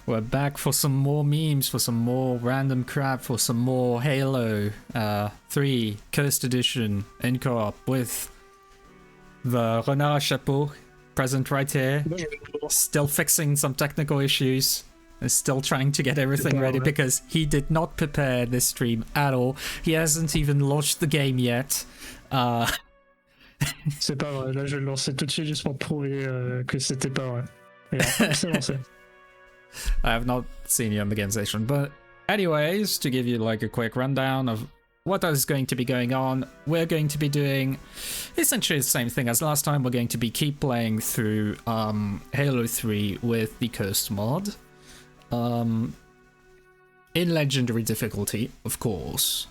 We're back for some more memes, for some more random crap, for some more Halo 3 Cursed Edition in co-op with the Renard Chapeau present right here, still fixing some technical issues, and still trying to get everything ready because he did not prepare this stream at all. He hasn't even launched the game yet. C'est pas vrai, là je vais le lancer tout de suite juste pour prouver que c'était pas vrai. Regarde, c'est lancé. I have not seen you on the game station, but anyways, to give you like a quick rundown of what is going to be going on, we're going to be doing essentially the same thing as last time. We're going to be keep playing through Halo 3 with the Cursed mod. In legendary difficulty, of course,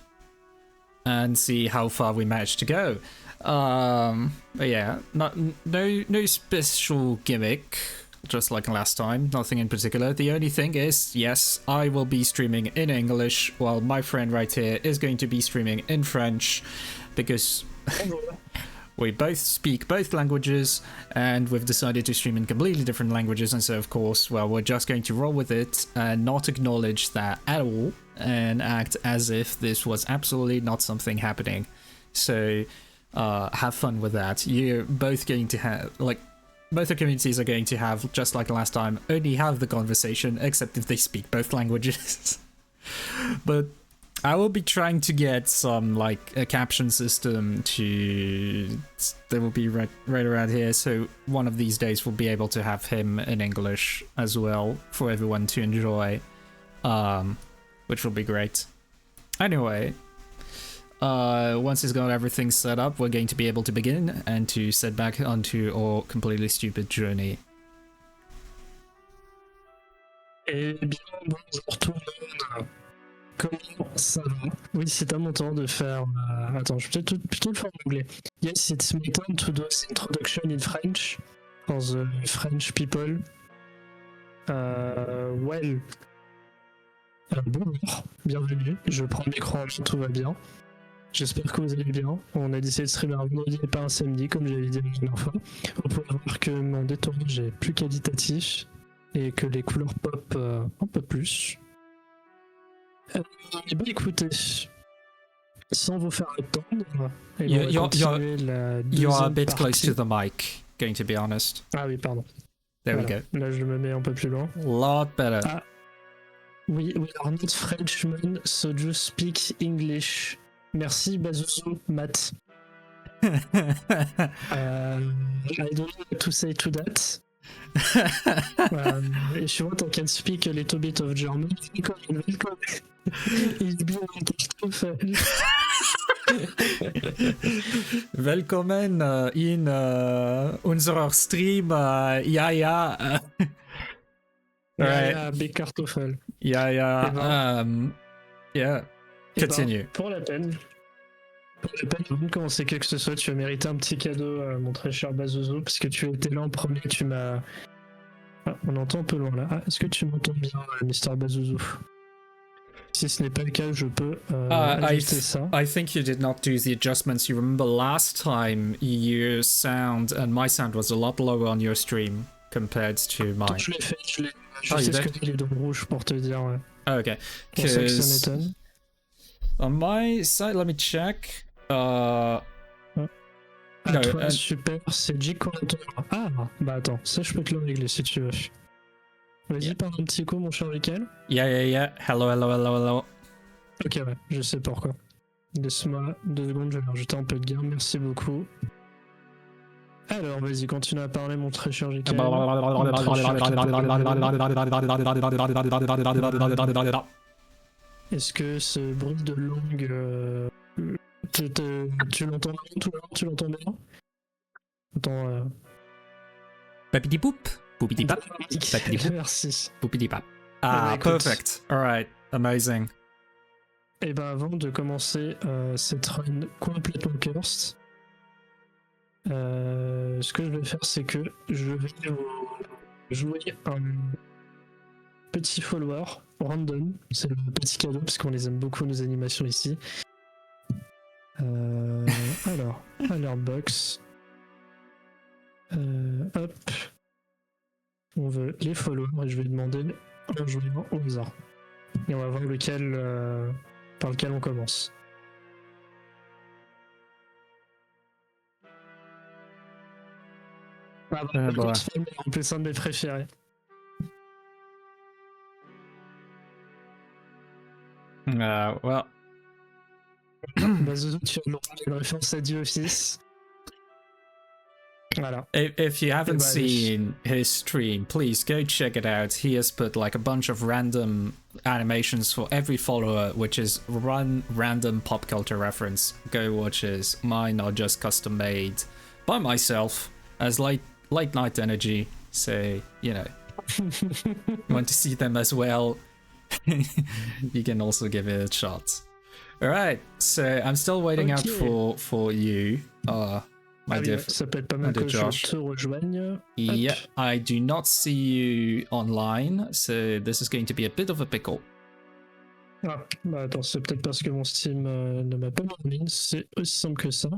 and see how far we manage to go. But yeah, no special gimmick, just like last time, nothing in particular. The only thing is, yes, I will be streaming in English, while my friend right here is going to be streaming in French, because we both speak both languages, and we've decided to stream in completely different languages, and so of course, well, we're just going to roll with it and not acknowledge that at all, and act as if this was absolutely not something happening. So, have fun with that. You're both going to have, like, both the communities are going to have, just like last time, only have the conversation, except if they speak both languages. But I will be trying to get some, like, a caption system that will be right around here, so one of these days we'll be able to have him in English as well, for everyone to enjoy, which will be great. Anyway, once he's got everything set up, we're going to be able to begin and to set back onto our completely stupid journey. Eh bien, bonjour tout le monde. Comment ça va? Oui, c'est à mon tour de faire. Attends, je vais peut-être plutôt le faire en anglais. Yes, it's my turn to do this introduction in French for the French people. Well. Bonjour, bienvenue. Je prends le micro en main, tout va bien. J'espère que vous allez bien. On a décidé de streamer un vendredi et pas un samedi, comme j'avais dit la dernière fois. Vous pouvez voir que mon détournage est plus qualitatif et que les couleurs pop un peu plus. Bah écoutez, sans vous faire attendre, You're a bit close to the mic, going to be honest. Ah oui, pardon. There voilà. we go. Là, je me mets un peu plus loin. Lot better. Ah. We are not Frenchmen, so just speak English. Merci, Bazuzu, Matt. I don't know what to say to that. If you want, I can speak a little bit of German. Welcome. Ich bin Unterstützer. Willkommen in unserer Stream. Ja. Right. Big Kartoffel. Ja. Ben, Yeah. Continue. Ben, pour la peine, avant de commencer quoi que ce soit, tu as mérité un petit cadeau, mon très cher Bazozo, parce que tu étais là en premier, tu m'as... Ah, on entend un peu loin là. Ah, est-ce que tu m'entends bien, Mr. Bazozo? Si ce n'est pas le cas, je peux ajuster ça. I think you did not do the adjustments. You remember last time your sound and my sound was a lot lower on your stream compared to mine. Je l'ai fait, je sais ce que les deux rouges pour te dire. Ouais. Oh, okay. Pour ça que ça m'étonne. On my side, let me check. Toi, No, super, c'est Jig qu'on entend. Ah, bah attends, ça je peux te le régler si tu veux. Vas-y, parle un petit coup, mon cher Michael. Yeah. Hello. Ok, ouais, je sais pourquoi. Laisse-moi 2 secondes, je vais rajouter un peu de gain, merci beaucoup. Alors, vas-y, continue à parler, mon très cher Michael. Est-ce que ce bruit de langue... tu l'entends bien, tout le monde? Tu l'entends bien? Attends... Papidi poop. Poupidi pap. Merci. Poupidi pap. Ah, bah, perfect. Alright, amazing. Et ben avant de commencer cette run complètement cursed, ce que je vais faire, c'est que je vais jouer un petit follower random. C'est le petit cadeau parce qu'on les aime beaucoup, nos animations ici. Alors, box. Hop. On veut les followers et je vais demander un joueur au hasard. Et on va voir lequel, par lequel on commence. Ah bah, Bon. en plus un de mes préférés. Well. Bah, Zozo, tu as une référence à The Office. Voilà. If you haven't Bah, seen his stream, please go check it out. He has put like a bunch of random animations for every follower, which is one random pop culture reference. Go watch his. Mine are just custom made by myself as light night energy. So, you know, want to see them as well, you can also give it a shot. Alright, so I'm still waiting out for you. My dear, ça peut être pas mal que Josh. je te rejoigne. Yeah, I do not see you online, so this is going to be a bit of a pickle. Ah, bah attends, c'est peut-être parce que mon Steam ne m'a pas mis en ligne, c'est aussi simple que ça.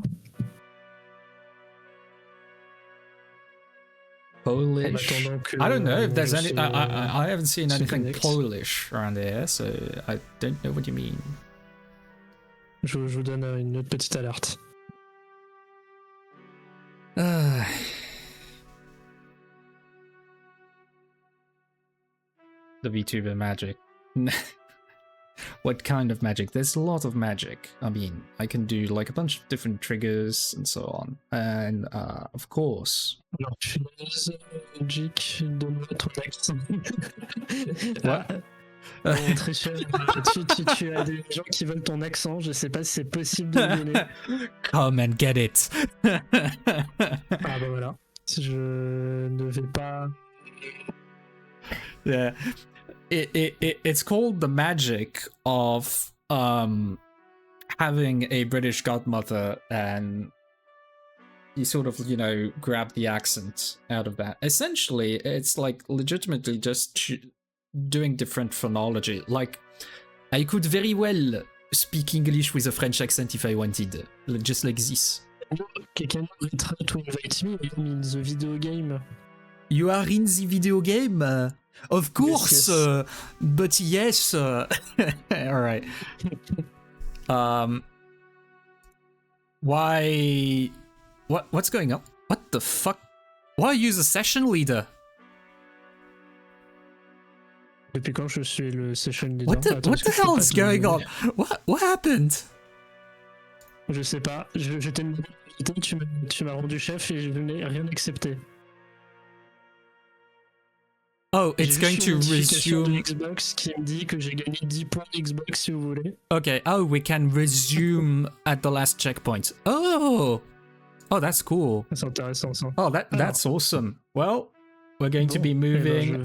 Polish? I don't know if there's any. I haven't seen anything Polish around here, so I don't know what you mean. Je vous donne une autre petite alerte. The VTuber magic. What kind of magic? There's a lot of magic. I mean, I can do like a bunch of different triggers and so on. And of course. Alors, Magic, donne-moi ton accent. What? Très cher. Tu as des gens qui veulent ton accent, je sais pas si c'est possible de le donner. Come and get it. Ah bah voilà. Je ne vais pas. Yeah. It's called the magic of having a British godmother, and you sort of, you know, grab the accent out of that. Essentially, it's like legitimately just doing different phonology. Like, I could very well speak English with a French accent if I wanted, just like this. Can you try to invite me in the video game? You are in the video game? Of course, yes. But yes. All right. Why? What's going on? What the fuck? Why are you the session leader? Depuis quand je suis le session leader? What the hell is going on? What happened? Je sais pas. Je t'ai demandé, tu m'as rendu chef et je n'ai rien accepté. Oh, it's going to resume. Xbox qui me dit que j'ai gagné 10 points Xbox si vous voulez. Okay. Oh, we can resume at the last checkpoint. Oh, that's cool. C'est intéressant ça. Oh, that's awesome. Well, we're going to be moving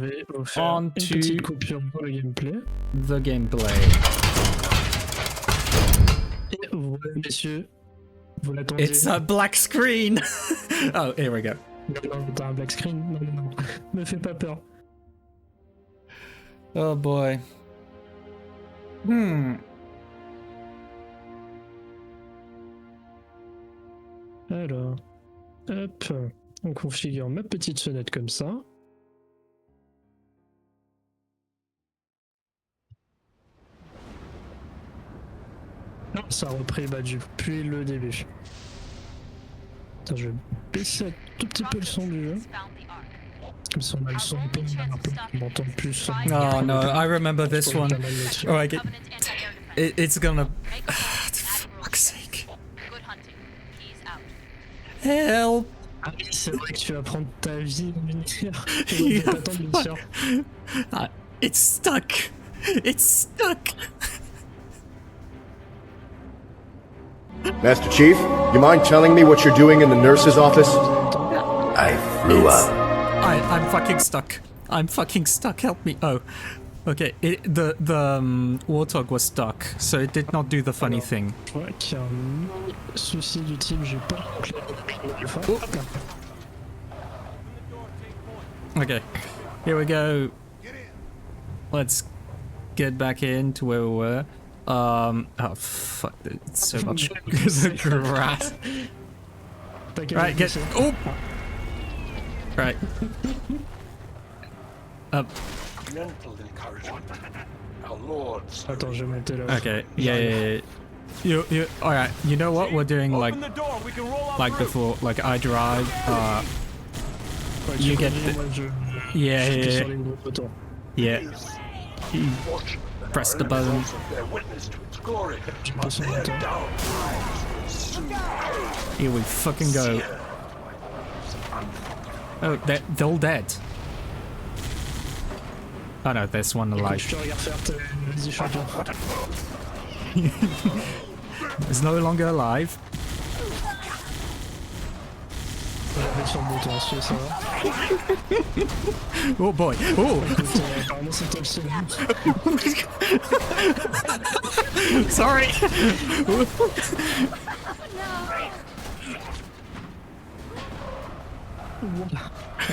on to le gameplay. The gameplay. Et voilà, messieurs, vous l'attendiez. It's a black screen. Oh, here we go. Non, t'as un black screen. Non. Me fais pas peur. Oh boy. Alors, hop, on configure ma petite fenêtre comme ça. Non, ça a repris depuis le début. Attends, je vais baisser un tout petit peu le son du jeu. Comme ça on a le son un peu on m'entend plus. Oh no, I remember this one. Oh, I get. It's gonna. For fuck's sake. Help! Ah oui, c'est vrai que tu vas prendre ta vie en miniature. Tu vas pas attendre, bien sûr. It's stuck! It's stuck! Master Chief, you mind telling me what you're doing in the nurse's office? I threw up. I'm fucking stuck. I'm fucking stuck. Help me. Oh, okay. The warthog was stuck, so it did not do the funny thing. Je vois qu'il y a un souci du type, j'ai pas Okay, here we go. Let's get back into where we were. Oh fuck! It's so much grass. Right, get. Oh. Right. Gentle encouragement. Our lords. Attends, je vais monter là. Okay, yeah. You, alright, you know what? We're doing like Open the door. We can roll on like through. before, like I drive, Ouais, you tu get conduis, the- moi, je yeah, j'appuie yeah, sur les gros boutons. yeah. You Fortunate that press our the button. enemies also bear witness to its glory. Je passe en même temps. Down lives will soon. Here we fucking go. Oh, they're all dead. Oh no, there's one Écoute, alive. je te regarde faire tes... Vas-y, champion. It's no longer alive. J'appuie sur le bouton, si ça va. Oh boy. Oh, Écoute, apparemment c'est toi le seul. sorry.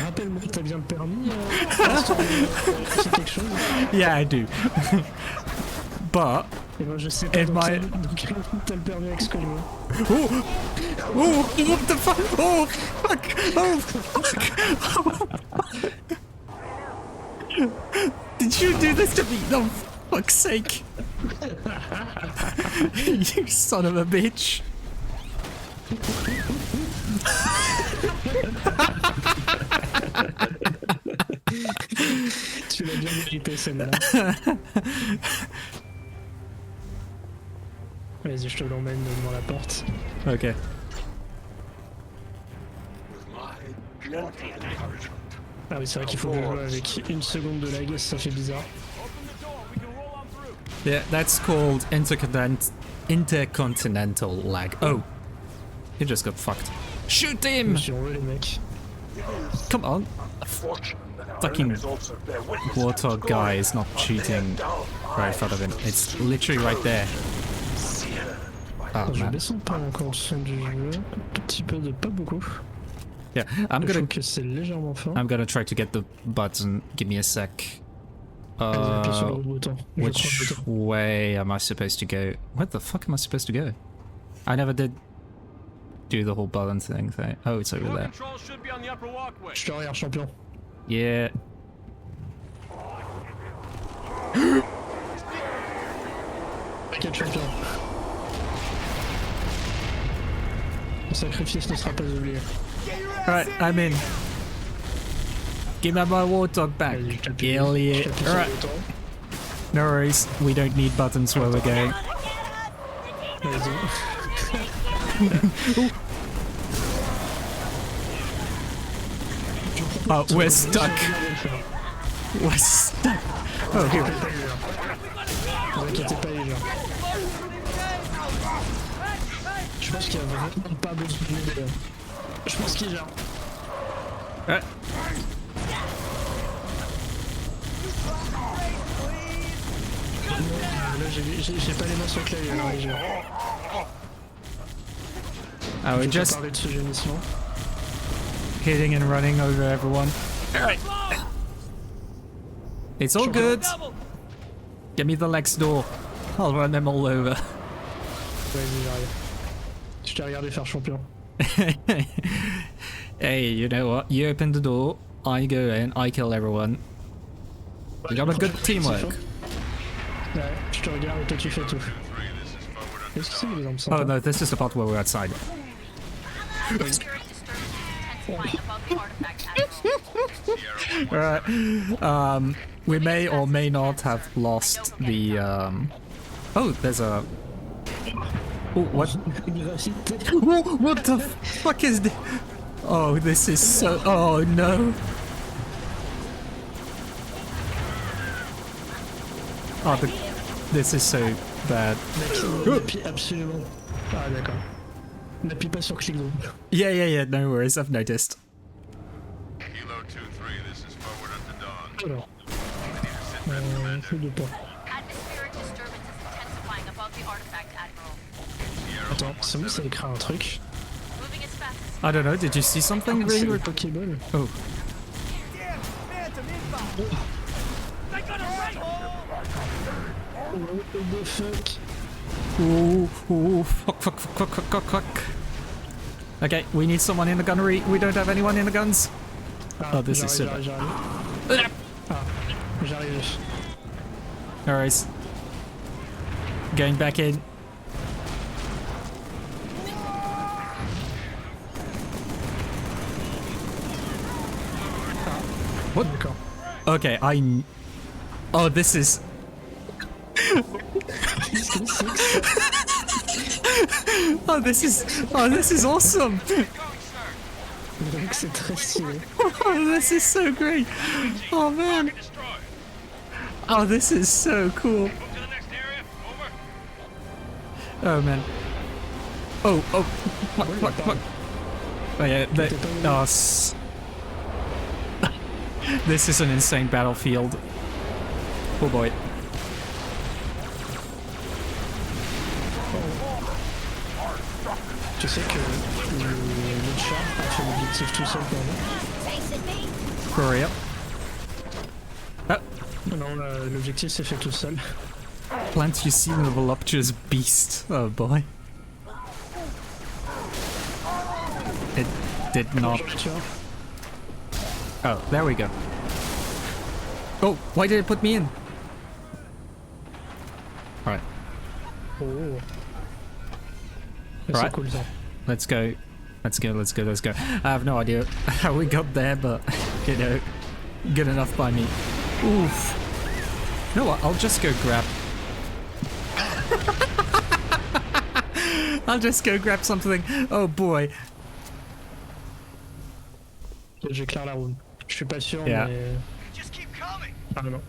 Rappelle-moi, t'as bien le permis c'est quelque chose. Yeah, I do. But Et moi je sais pas, Et donc, my- donc t'as le permis avec ce que je veux. oh, what the fuck? Oh, fuck. Oh, fuck. Did you do this to me? No, fuck's sake. You son of a bitch. Tu l'as bien mérité celle-là. Vas-y, je te l'emmène devant la porte. Okay. With my gentle encouragement. Ah oui, c'est vrai qu'il faut que je joue avec une seconde de lag, ça fait bizarre. Open the door. We can roll on through. Yeah, that's called intercontinental lag. Oh, he just got fucked. Shoot Je him! me suis enlevé les mecs. Come on. Fortunate that our Fucking enemies also bear witness to Warthog its guy glory. is not shooting right in front of him. It's literally right there. Oh Je man. descends pas encore le son du jeu. Un petit peu de pas beaucoup. Yeah, I'm Je gonna trouve que c'est légèrement fort. try to get the button. Give me a sec. Vas-y, appuie sur le gros bouton. Je prends le Which bouton. way am I supposed to go? Where the fuck am I supposed to go? I never did do the whole button thing. Oh, it's over Door there. control should be on the upper walkway. Je te regarde, champion. Yeah. T'inquiète, champion. Le sacrifice ne sera pas oublié. Alright, I'm in. Give me my Warthog back. Vas-y, je t'appuie. Hell Je yeah. t'appuie sur le Alright, bouton. no worries. We don't need buttons where we're going. Vas-y. Oh, we're stuck. Regardez le faire. We're stuck. Oh, here. Ne vous inquiétez pas, les gens. Je pense qu'il y a vraiment pas besoin de m'aider, là. Je pense qu'il gère. Alright. Là, j'ai pas les mains sur le clavier, alors il gère. Oh, we're Je vais just parler de ce gémissement. hitting and running over everyone. Alright. It's all good. Give me the next door. I'll run them all over. Vas-y, j'arrive. Je t'ai regardé faire champion. Hey, you know what? You open the door, I go in, I kill everyone. We got a good teamwork. Ouais, je te regarde et toi tu fais tout. Est-ce que c'est des armes sympas? Oh no, this is the part where we're outside. Alright. We may or may not have lost the Oh, there's a Oh, what? Whoa, what the fuck is this? Oh, this is so oh no. Oh, this is so bad. N'appuie absolument. Ah d'accord. N'appuie pas sur clic droit. Yeah, no worries, I've noticed. Kilo 2-3, this is forward at the dawn. Alors. Truc de pas. Atmospheric disturbance is intensifying above the artifact, Admiral. Attends, c'est bon, ça écrit un truc. Moving as fast as I don't know, did you see something C'est really? le Pokéball. Oh. What the fuck? Ooh, fuck. Okay, we need someone in the gunnery. We don't have anyone in the guns. Ah, Oh, this is j'arrive, super. j'arrive. Ah, Alright. Going back in. What? D'accord. Okay, Oh, this is... Oh, this is awesome! Donc c'est très stylé. Oh, this is so great! Oh, man! Destroy. Oh, this is so cool! Move to the next area. Over. Oh, man. Oh, fuck. Oh, yeah, this is an insane battlefield. Oh boy. Tu sais que le chat a fait l'objectif tout seul pour nous. For real? Non, l'objectif s'est fait tout seul. Plant you see the voluptuous beast. Oh boy. It did not. Tu vois. Oh, there we go. Oh, why did it put me in? Alright, Oh. Mais Right. c'est cool ça. let's go. Let's go. I have no idea how we got there, but, you know, good enough by me. Oof. You know what, I'll just go grab... I'll just go grab something. Oh boy. J'éclaire la room. Je suis pas sûr, Yeah. mais. Just keep coming. Ah non.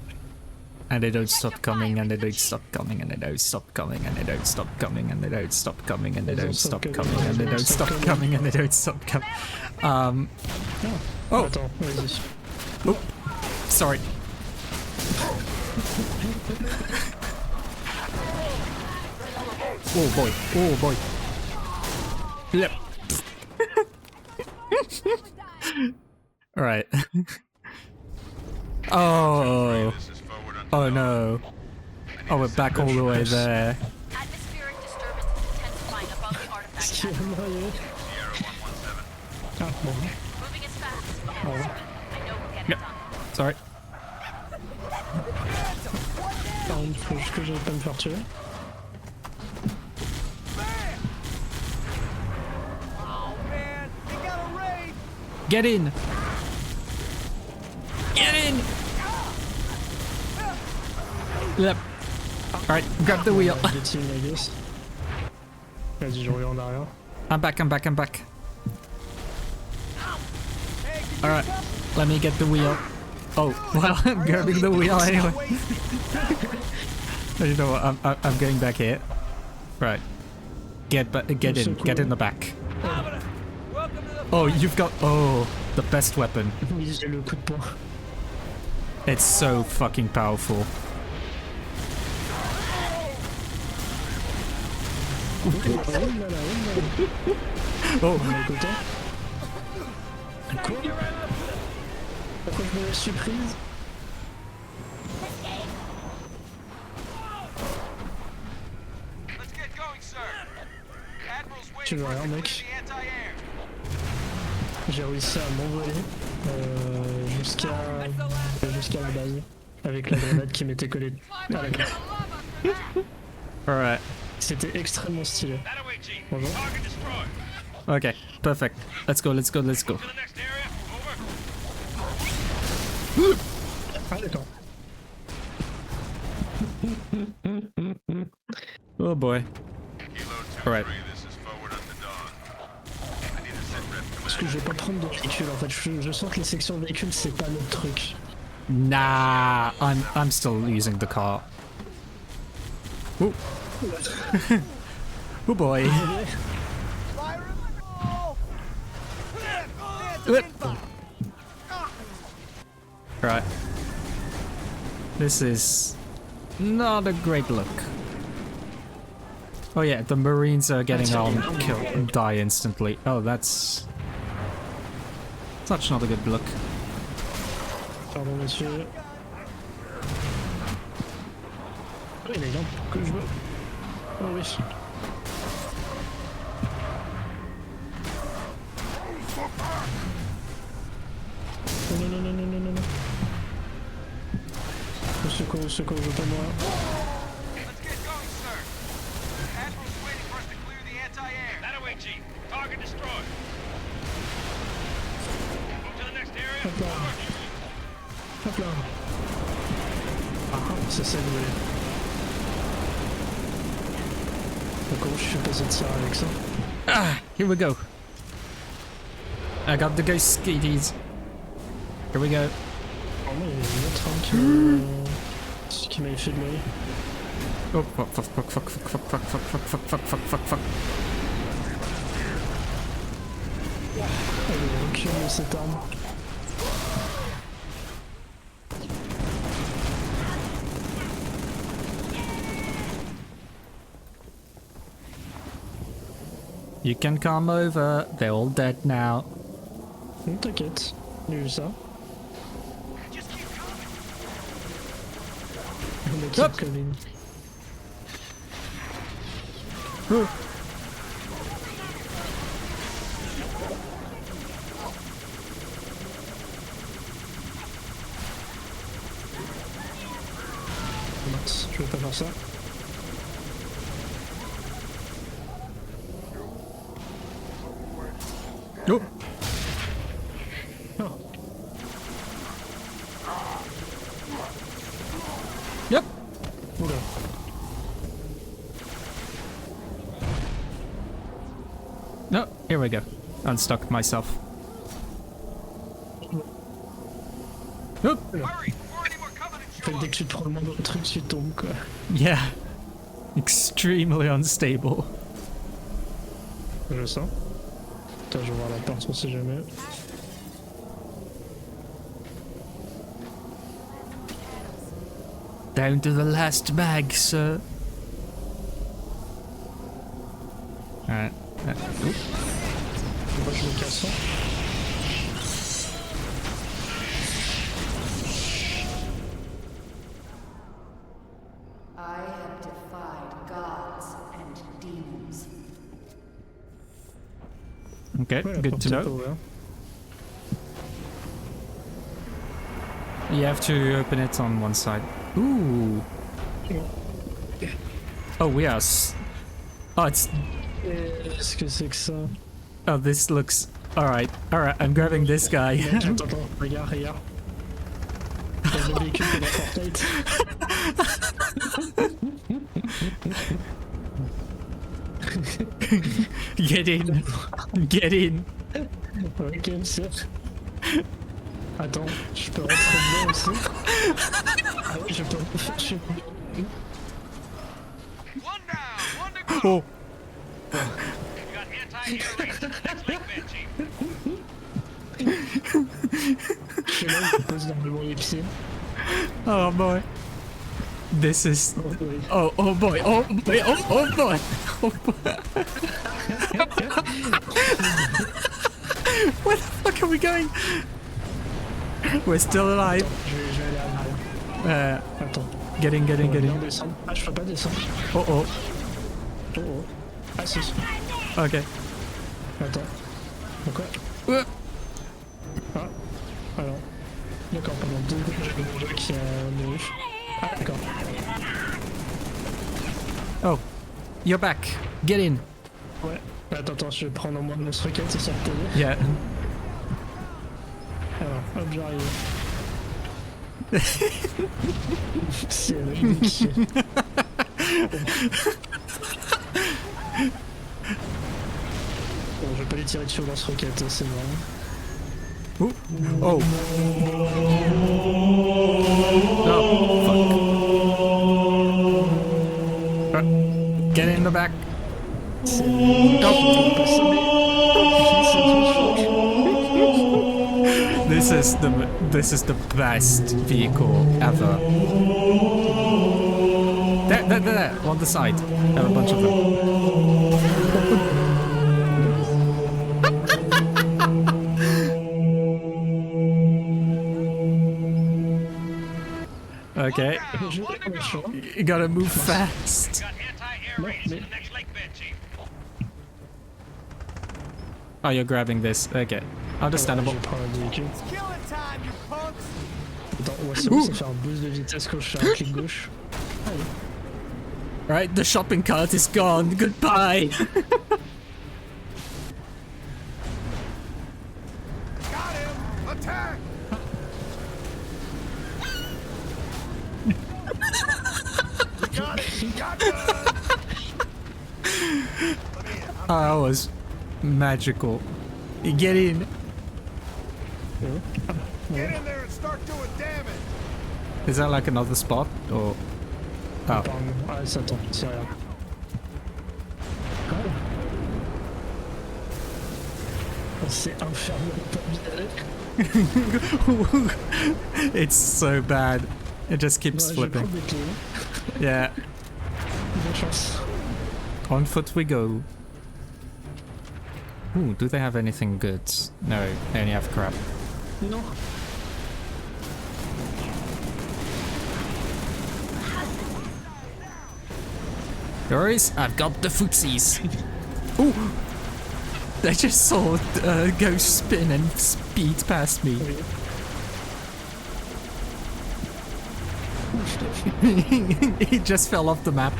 And they don't stop coming, and they don't stop coming, and they don't stop coming, and they don't stop coming, and they don't stop coming, and they don't stop coming, and they don't stop coming, and they don't stop coming. Oh, Attends, vas-y. oh, sorry. Oh boy. Yep. All right. Oh. This is forward until Oh no. Oh, we're back all the way there. Atmospheric disturbance is intensifying above the artifact. Qui va noyer? Sierra 117. Ah bon. Moving as fast as we can. Oh. I know we'll get Yep. it done. Sorry. Par contre, faut juste que j'aille pas me faire tuer. Get in. Get in. Yep. Alright, grab the wheel. Deux teams, I guess. Vas-y, je reviens en arrière. I'm back. Alright, let me get the wheel. Oh, well, I'm grabbing the wheel anyway. You know what, I'm going back here. Right. Get in the back. Oh, you've got, the best weapon. Oui, j'ai le coup de poing. It's so fucking powerful. Oh, On est content. Quoi? Pourquoi je me suis prise? Let's get going, sir. Admiral's Tu waiting veux for us rien, to mec? clear the anti-air. J'ai réussi à m'envoler jusqu'à la base avec la grenade qui m'était collée à la queue. alright. C'était extrêmement stylé. That away, Chief. Bonjour. Target destroyed. Okay, perfect. Let's go. To the next area. Over. Ah d'accord. Oh boy. Kilo 2-3, Alright. this is forward until dawn. I need a sit rep Parce command. que je vais pas prendre de véhicule en fait. Je sens que les sections véhicules c'est pas notre truc. Nah, I'm still using the car. Ooh. Oh boy. Whip. Right. This is not a great look. Oh yeah, the Marines are getting on, kill, die instantly. Oh, that's such not a good look. Pardon monsieur. Oh, il est là que je veux. Oh oui. Non. Secours, je peux mourir. Let's get going, sir. Admiral's waiting for us to clear the anti-air. That away, Chief. Target destroyed. Move to the next area. Hop là. Hop là. Ah, c'est ça que je voulais. Comment je suis passé de tir avec ça? Ah, here we go. I got the ghost skitties. Here we go. Oh, moi, il y avait une autre arme qui m'avait fait de l'œil. Oh, fuck, fuck, fuck, fuck, fuck, fuck, fuck, fuck, fuck, fuck, fuck, fuck, fuck, fuck. Elle est reculée cette arme. You can come over. They're all dead now. T'inquiète, j'ai vu ça. Le mec Hop. keep coming. Oh. Mince, je vais pas faire ça. Oh. Oh. Yep. Oula. No, here we go. Unstuck myself. Oop. Hurry, before any more Covenant En fait, show dès up. que tu te prends le moindre truc, tu tombes quoi. Yeah. Extremely unstable. Je le sens. Attends, je vais voir la porte, on sait jamais. Down to the last bag, sir. Alright. Oop. Moi, je me casse. I have defied gods and demons. Okay, Ouais, la good porte to est pas know. ouverte. You have to open it on one side. Ooh. Oh, we are. Oh, it's. Qu'est-ce que c'est que ça? Oh, this looks. Alright, alright, I'm grabbing this guy. Attends, regarde, regarde. Il y a le véhicule qui est dans Fortnite. Get in. Get in. Ok, monsieur. Attends, je peux rentrer dedans aussi. Ah oui, je peux. One down, one to go. Oh. You got anti-air race to the next link bed, Chief. Je suis là, je pose normalement les pieds. Oh boy. This is. Oh, oui. Oh boy. Oh boy. Oh boy. Oh boy. Where the fuck are we going? We're still alive. Je vais aller à l'arrière. Attends. Get in, get in, get Viens in. descendre. Ah, je peux pas descendre. Oh oh. Oh oh. Ah si. Okay. Attends. Pourquoi? Ah. Alors. D'accord, pendant 2 secondes, j'avais mon jeu qui a mouru. Ah, d'accord. Oh. You're back. Get in. Ouais. Attends, je vais prendre en moins de lance-roquette et sur le télé. Yeah. Alors, hop, j'arrive. C'est le mec. Bon, je vais pas les tirer dessus au lance-roquette, c'est marrant. Ooh. Oh. Oh, fuck. Get in the back. C'est pas sonné. This is the best vehicle ever. There, on the side. I have a bunch of them. Okay, you gotta move fast. You got anti-air race to the next link bed, Chief. Oh, you're grabbing this. Okay, understandable. Je prends un véhicule. Attends, ouais, c'est bon, ça fait un boost de vitesse quand je fais un clic gauche. Allez. Right, the shopping cart is gone. Goodbye. Got him! Attack! Got it! Got him! That was magical. Get in. Get in there and start doing damage! Is that like another spot or? Oh. Apparemment. Ah, ça attend, c'est rien. Ah. C'est infernal, pas bien. It's so bad. It just keeps Ouais, flipping. je vais prendre des clés. Yeah. Bonne chance. On foot we go. Ooh, do they have anything good? No, they only have crap. Non. Doris, I've got the footsies. Ooh! They just saw Ghost spin and speed past me. He just fell off the map.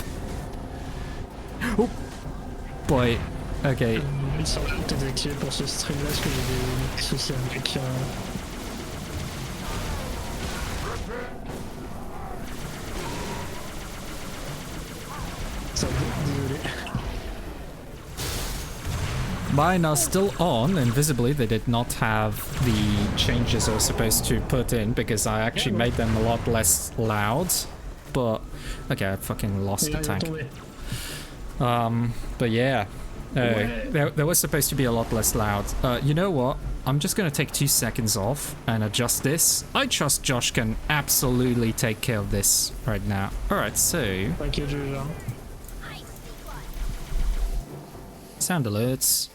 Oh boy. Okay. Il semble peut-être désactivé pour ce stream là parce que j'ai des soucis avec. Ça, désolé. Mine are still on, and visibly they did not have the changes I was supposed to put in because I actually made them a lot less loud. But okay, I fucking lost the tank. But yeah, they were supposed to be a lot less loud. You know what? I'm just gonna take 2 seconds off and adjust this. I trust Josh can absolutely take care of this right now. Alright, so T'inquiète, je gère. sound alerts.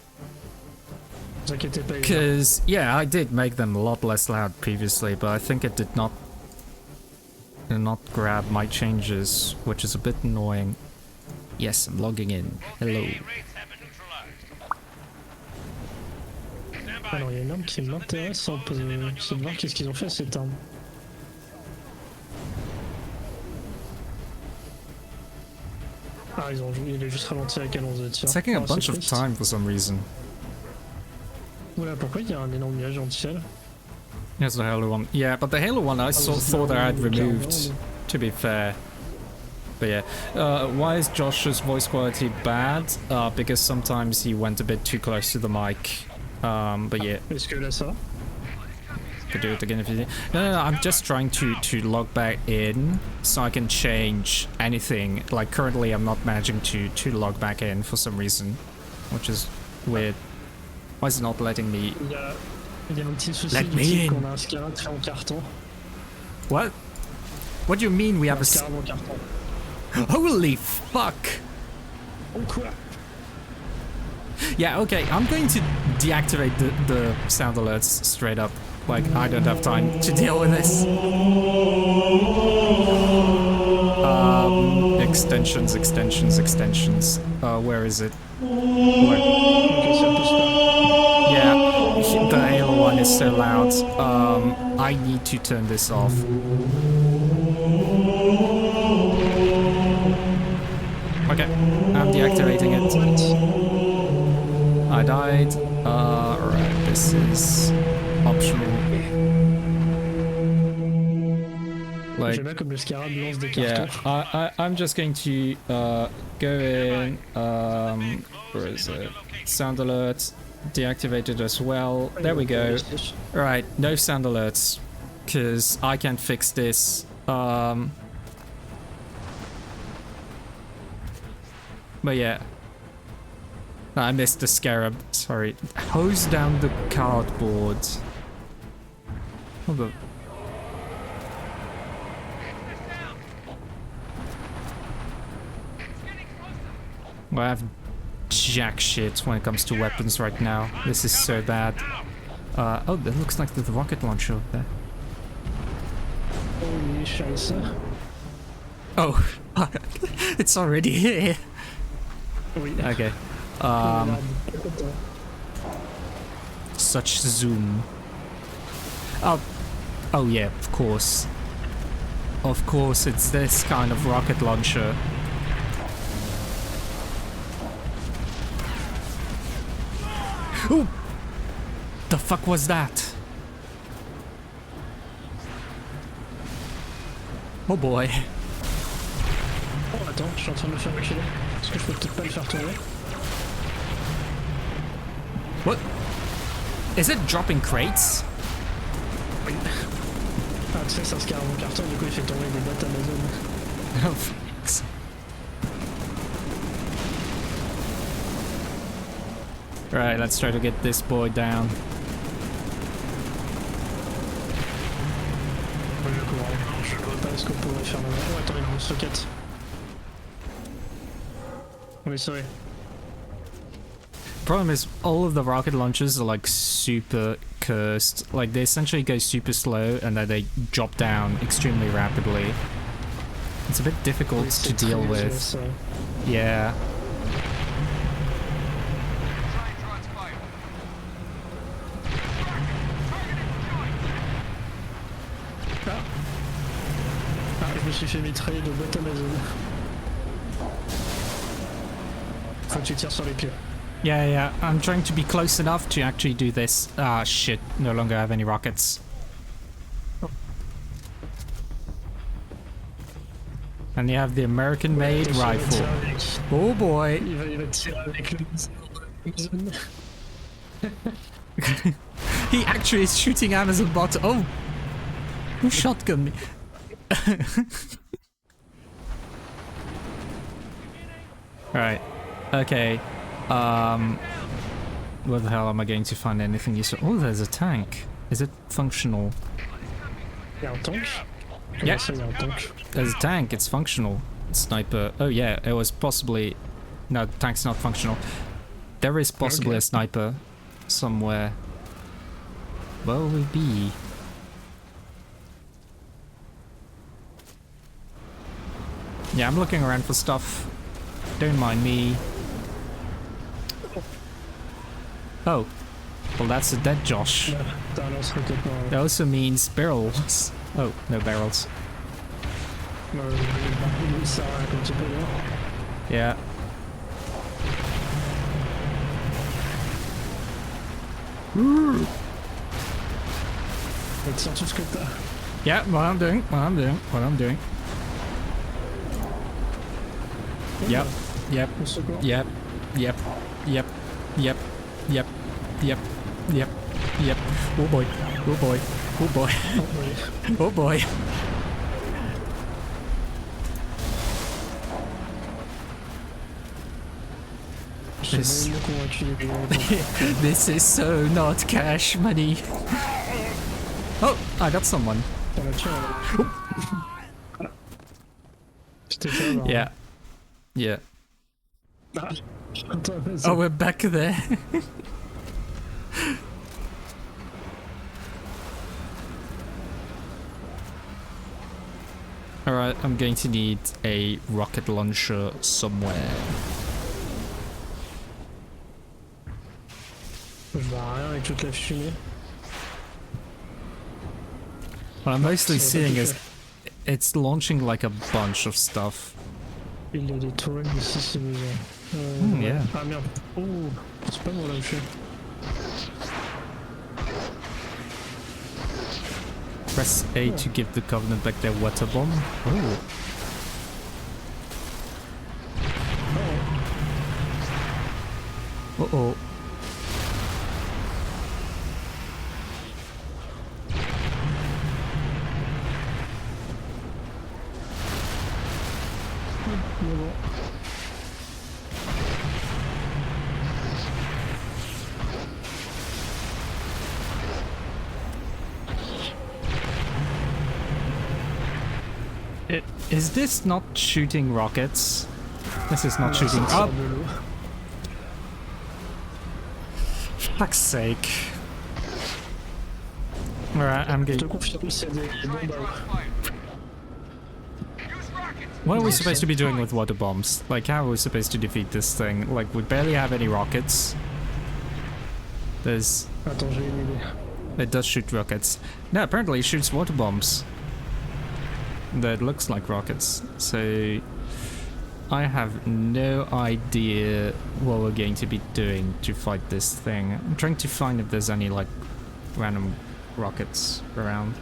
Ne vous inquiétez pas. Because, yeah, I did make them a lot less loud previously, but I think it did not grab my changes, which is a bit annoying. Yes, I'm logging in. Hello. Alors, il y a une arme qui m'intéresse, c'est de voir qu'est-ce qu'ils ont fait à cette arme. Ah, il a juste ralenti la cadence de tir. It's taking a Ah, bunch c'est of triste. time for some reason. Oula, pourquoi il y a un énorme nuage dans le ciel? Here's the Halo one. Yeah, but the Halo one I thought I had removed, to be fair. But yeah, why is Josh's voice quality bad? Because sometimes he went a bit too close to the mic. But yeah, Est-ce que là ça va? could do it again if you need. No, I'm just trying to log back in so I can change anything. Like currently I'm not managing to log back in for some reason, which is weird. Why is it not letting me? Il y a un petit souci Let du me type in. qu'on a un scarab fait en carton. What? What do you mean we have Un a? scarab en carton. Holy fuck! Oh quoi? Yeah, okay, I'm going to deactivate the sound alerts straight up. Like, I don't have time to deal with this. Extensions. Where is it? Where? Ok, c'est un peu super. Yeah, the Halo one is so loud. I need to turn this off. Okay, I'm deactivating it. I died. Alright, this is optional. Like, J'aime bien comme le scarab lance des cartons. yeah, I'm just going to go in. Where is it? Sound alerts deactivated as well. There we go. Alright, no sound alerts because I can't fix this. But yeah. I missed the scarab, sorry. Hose down the cardboard. What the? Well, I have jack shit when it comes to weapons right now. This is so bad. Oh, that looks like the rocket launcher over there. Holy scheiße. Oh, it's already here. Oui. Okay. Such zoom. Oh, Oh yeah, of course. Of course, it's this kind of rocket launcher. Ooh! The fuck was that? Oh boy. Oh, attends, je suis en train de le faire reculer. Est-ce que je peux peut-être pas le faire tourner? What? Is it dropping crates? Oui. Ah, tu sais, ça se carre mon carton, du coup il fait tomber des boîtes Amazon. Oh, thanks. Right, let's try to get this boy down. Oui, je comprends. Je vois pas ce qu'on pourrait faire là. Oh, attends, il y a une socket. Oui, c'est vrai. Problem is, all of the rocket launchers are like super cursed. Like they essentially go super slow and then they drop down extremely rapidly. It's a bit difficult Oui, to deal très with. ça. Yeah. Try and draw its fire. Ah, je me suis fait mitrailler de boîtes Amazon. Faut que tu tires sur les pieds. Yeah, yeah. I'm trying to be close enough to actually do this. Ah, shit. No longer have any rockets. And you have the American-made Attention, rifle. il va tirer avec- Oh boy. Il va tirer avec le Amazon. He actually is shooting Amazon bots. Oh! Who shotgun me? Right. Okay. Where the hell am I going to find anything useful? Oh, there's a tank. Is it functional? Il y a un tank. Yeah. Comment ça, il y a un tank? There's a tank. It's functional. Sniper. Oh yeah, it was possibly... No, the tank's not functional. There is possibly Okay. a sniper somewhere. Where will we be? Yeah, I'm looking around for stuff. Don't mind me. Oh. Well, that's a dead Josh. T'as un lance-roquette dans... That also means barrels. Oh, no barrels. Il sert à rien comme tu peux voir. Yeah. Et tire tout ce que t'as. Yeah, what I'm doing, what I'm doing, what I'm doing. Yep, yep, Au secours. yep, yep, yep, yep, yep, yep, yep, yep. Oh boy, oh boy, oh boy, Oh, oui. oh boy. Je This- suis vraiment convaincu. This is so not cash money. Oh, I got someone. T'en as tué un. Je t'ai fait avoir. Yeah, yeah. Ah, attends, vas-y. Oh, we're back there. Alright, I'm going to need a rocket launcher somewhere. Je vois rien avec toute la fumée. What I'm mostly Ça va seeing tout is faire. it's launching like a bunch of stuff. Il y a des tourelles ici si besoin. Yeah. Ah merde. Oh, c'est pas bon là où je suis. Press A to give the Covenant back their water bomb. Oh. Uh-oh. Mais bon. Is this not shooting rockets? This is not shooting Ça up. sort de l'eau. Fuck's sake. Alright, I'm Je te going. confirme, c'est des bombes à eau. Fire. Use rockets. What are we supposed to be doing with water bombs? Like, how are we supposed to defeat this thing? Like, we barely have any rockets. There's. Attends, j'ai une idée. It does shoot rockets. No, apparently it shoots water bombs. That looks like rockets. So I have no idea what we're going to be doing to fight this thing. I'm trying to find if there's any like random rockets around.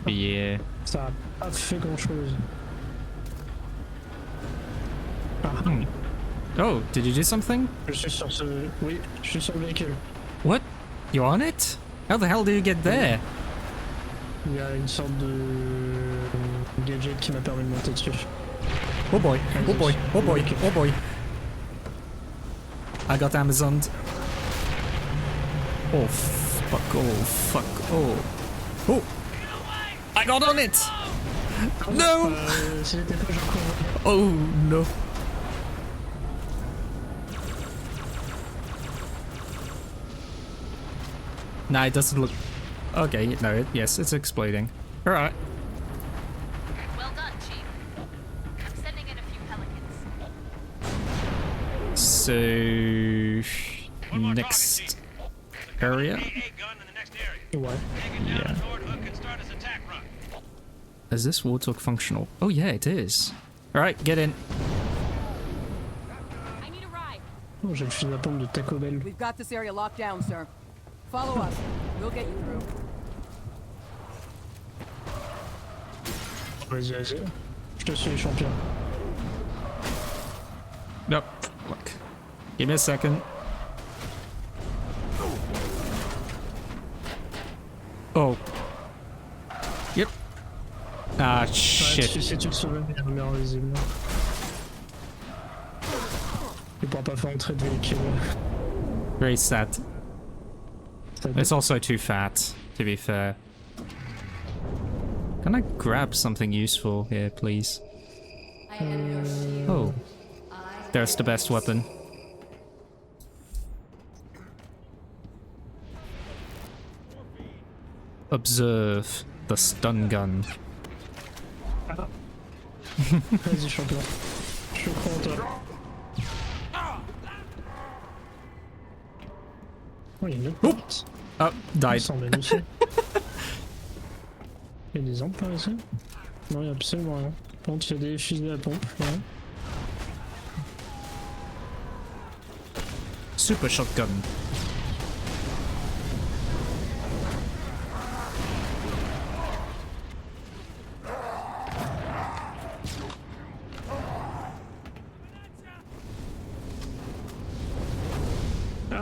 Yeah. Ça a pas fait grand chose. Ah, Oh, did you do something? je suis sur ce. Oui, je suis sur le véhicule. What? You're on it? How the hell do you get there? Il y a une sorte de gadget qui m'a permis de monter dessus. Oh boy, oh boy, oh boy, oh boy. I got Amazoned. Oh fuck, oh fuck, oh. Oh! I got on it! No! Si j'étais pas, j'en cours. Oh no. Nah, it doesn't look... Okay, no, yes, it's exploding. Alright. Well done, Chief. I'm sending in a few pelicans. So... One more next target, area? AA gun in the next area. Ouais. Take it down toward Hook and start his attack run. Is this Warthog functional? Oh yeah, it is. Alright, get in. I need a ride. Oh, j'ai le fusil à pompe de Taco Bell. We've got this area locked down, sir. Follow us. We'll get you through. Vas-y, vas-y. Je te suis, champion. Nope. Fuck. Give me a second. Oh. Yep. Ah, Ouais, shit. si tu le sauves, il y a un numéro visible. Il pourra pas faire entrer de véhicule. Very sad. Ça It's also too fat, to be fair. Can I grab something useful here, please? I am your shield. Oh. There's the best weapon. Observe the stun gun. Vas-y, champion. Je crois en toi. Oh, il y a une autre porte. Oh, Il died. s'emmène aussi. Il y a des armes par ici? Non, il y a absolument rien. Par contre, il y a des fusils à pompe. Ouais. Super shotgun.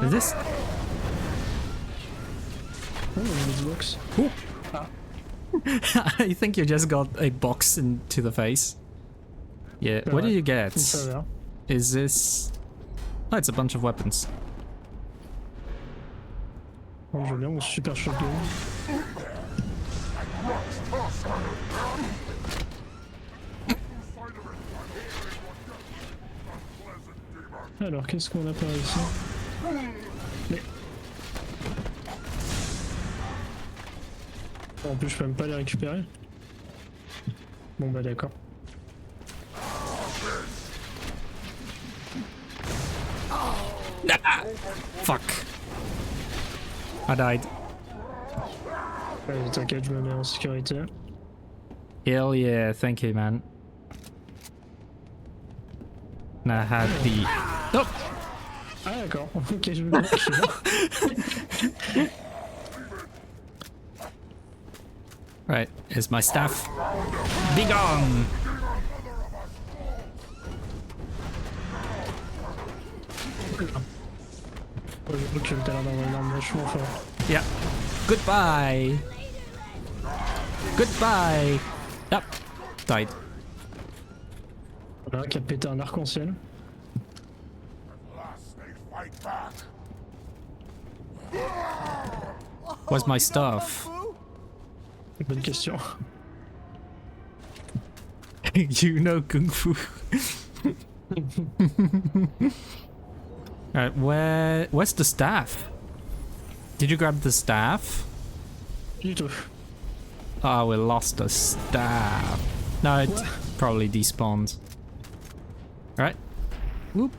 Is this? Oh, il y a une box. I think you just got a box into the face. Yeah, what do you get? Ça va. Is this... Oh, it's a bunch of weapons. Oh, je veux bien mon super shotgun. Alors, qu'est-ce qu'on a par ici? Mais... En plus, je peux même pas les récupérer. Bon, bah d'accord. Ah, fuck. I died. Allez, t'inquiète, je me mets en sécurité. Hell yeah, thank you, man. And I had the... Oh! Ah d'accord, ok, je me mets je suis là. Right, here's my staff. Be gone! Oh, je recule, t'as l'air d'avoir une arme vachement forte. Yeah. Goodbye! Goodbye! Yep. Died. Voilà, qui a pété un arc-en-ciel. Where's my staff? Bonne question. You know Kung Fu. Alright, where's the staff? Did you grab the staff? Du tout. Oh, we lost the staff. No, it probably despawned. Alright. Whoop.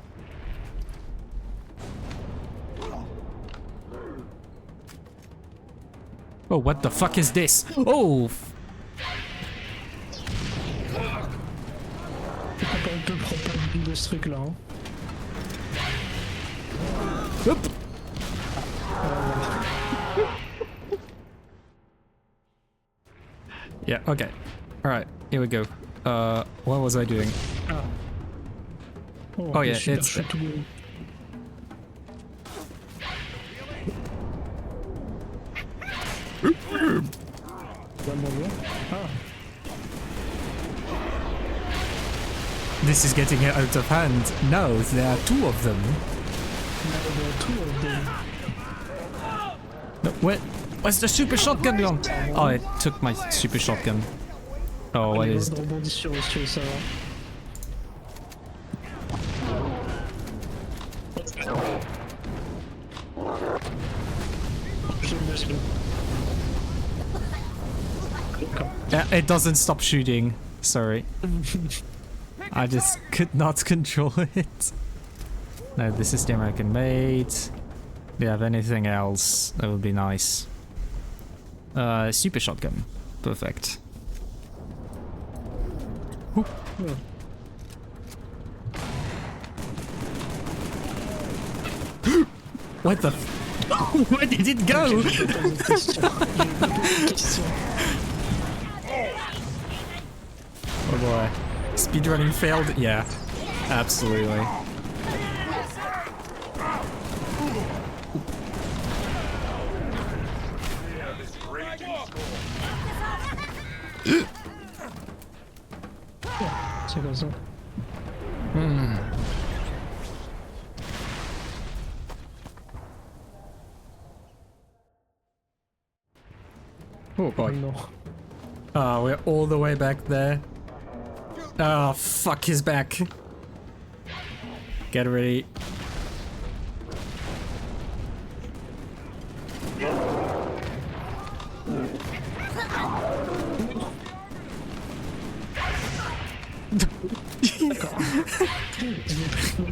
Oh, what the fuck is this? Oh! On peut prendre pas de bulle de ce truc là. Hein. Hop. Yeah, okay. Alright, here we go. What was I doing? Ah. Oh yeah, it's... Ah. This is getting out of hand. No, there are two of them. No, where's the super shotgun gone? Oh, it took my super shotgun. Oh, what is... Rebondis sur eux si tu veux savoir. Yeah, it doesn't stop shooting. Sorry. I just could not control it. No, this is the American made. Do you have anything else? That would be nice. Super shotgun. Perfect. Ooh. What the f- Where did it go? Oh boy. Speedrunning failed? Yeah. Absolutely. C'est comme ça. Oh boy. Non. Oh, we're all the way back there. Oh, fuck his back. Get ready.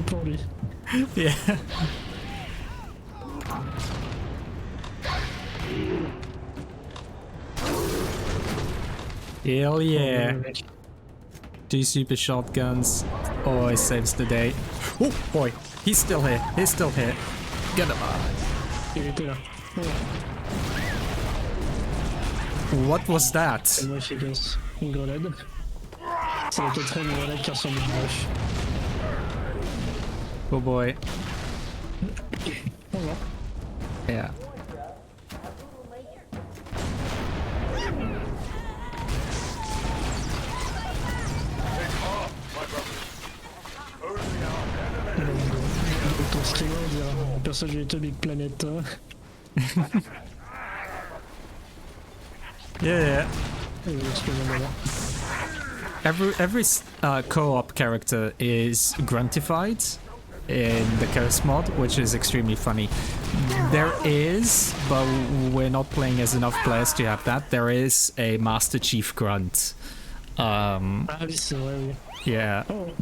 Pour lui. Yeah. Hell yeah. Two super shotguns. Oh, it saves the day. Oh boy, he's still here. He's still here. Get him. Il était là. What was that? Tellement efficace. Une grenade. C'est la quatrième grenade qui ressemble à une roche. Oh boy. Au revoir. Yeah. Ton streamer dira un personnage de Big Planet. Yeah. Excusez-moi. Every co-op character is gruntified in the Curse mod, which is extremely funny. There is, but we're not playing as enough players to have that. There is a Master Chief grunt. Ah oui, c'est vrai, oui. Yeah. Oh.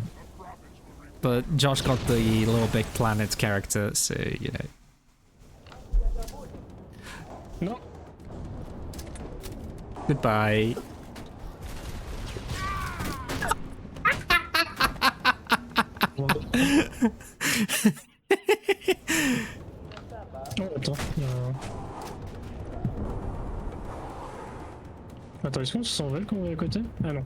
But Josh got the Little Big Planet character, so you know. Non. Goodbye. Oh, attends. Attends, est-ce qu'on se s'envole quand on est à côté? Ah non.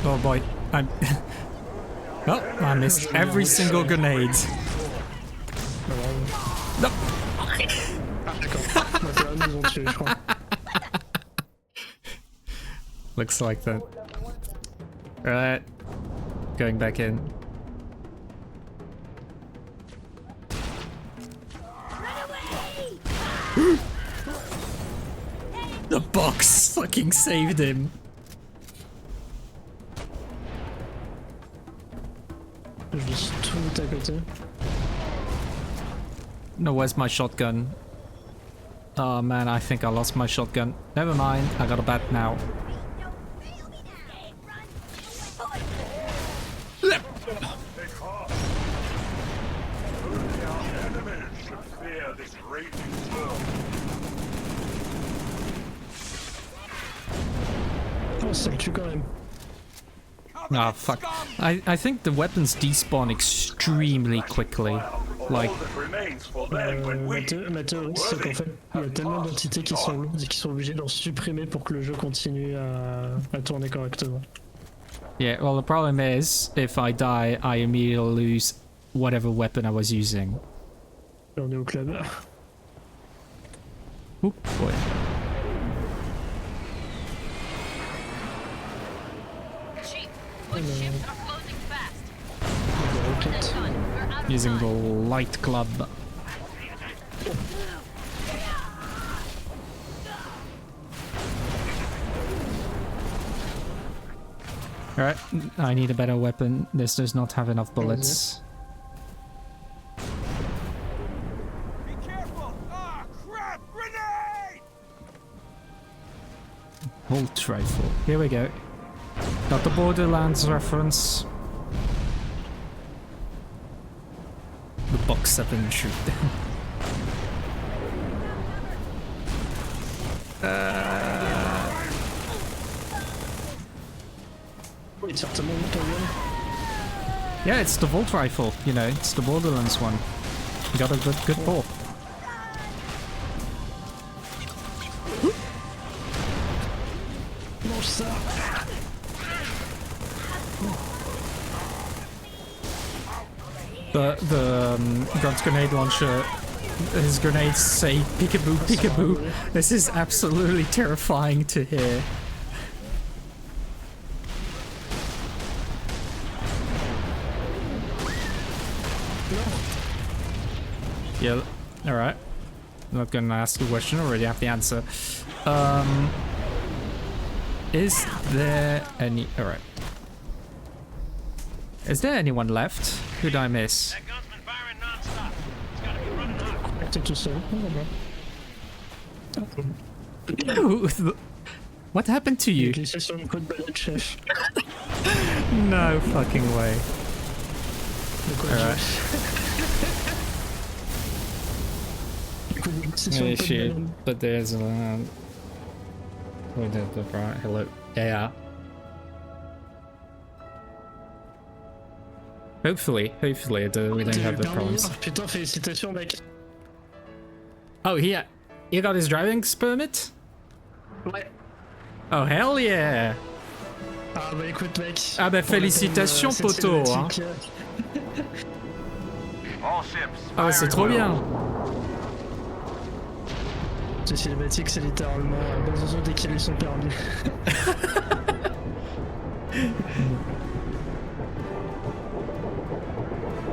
Oh boy, I'm... Oh, I missed every single grenade. No. Ah d'accord. Bah, là, ils ont tué, je crois. Looks like that. Right. Going back in. The box fucking saved him. Je laisse tout à côté. No, where's my shotgun? Oh man, I think I lost my shotgun. Never mind, I got a bat now. Oh, ça le tue quand même. Ah, fuck. I think the weapons despawn extremely quickly. Like, Ma théorie, c'est qu'en fait, il y a tellement d'entités qui sont lourdes et qui sont obligées d'en supprimer pour que le jeu continue à tourner correctement. yeah, well, the problem is, if I die, I immediately lose whatever weapon I was using. Et on est au club. Oop, boy. Chief, which ships are closing fast? Rocket. Done. We're out of Using the time. light club. Alright, I need a better weapon. This does not have enough bullets. Be careful! Ah, crap! Grenade! Bolt rifle. Here we go. Got the Borderlands reference. The box 7 shoot. Oui, certainement ton gun. Yeah, it's the Volt rifle, you know, it's the Borderlands one. You got a good pull. Mange ça. The Grunt's grenade launcher, his grenades say peekaboo, peekaboo. This is absolutely terrifying to hear. Yeah, alright. I'm not gonna ask the question, already have the answer. Is there any... Alright. Is there anyone left? Who did I miss? That gun's been firing non-stop. It's gotta be running hot. T'es tout seul. What happened to J'ai you? glissé sur une côte balade, chef. No fucking way. De quoi Alright. Du coup, j'ai glissé sur une côte Shit, balade. but there's a... Hello. Yeah. Hopefully, we don't T'es have the permis, problems. putain, félicitations, mec. Oh, he got his driving permit? Ouais. Oh, hell yeah! Ah bah écoute, mec. Ah bah on attend, félicitations, cette poteau, hein. cinématique, All ships. Ah ouais, c'est trop bien. Cette cinématique, c'est littéralement Benzozo dès qu'il a eu son permis.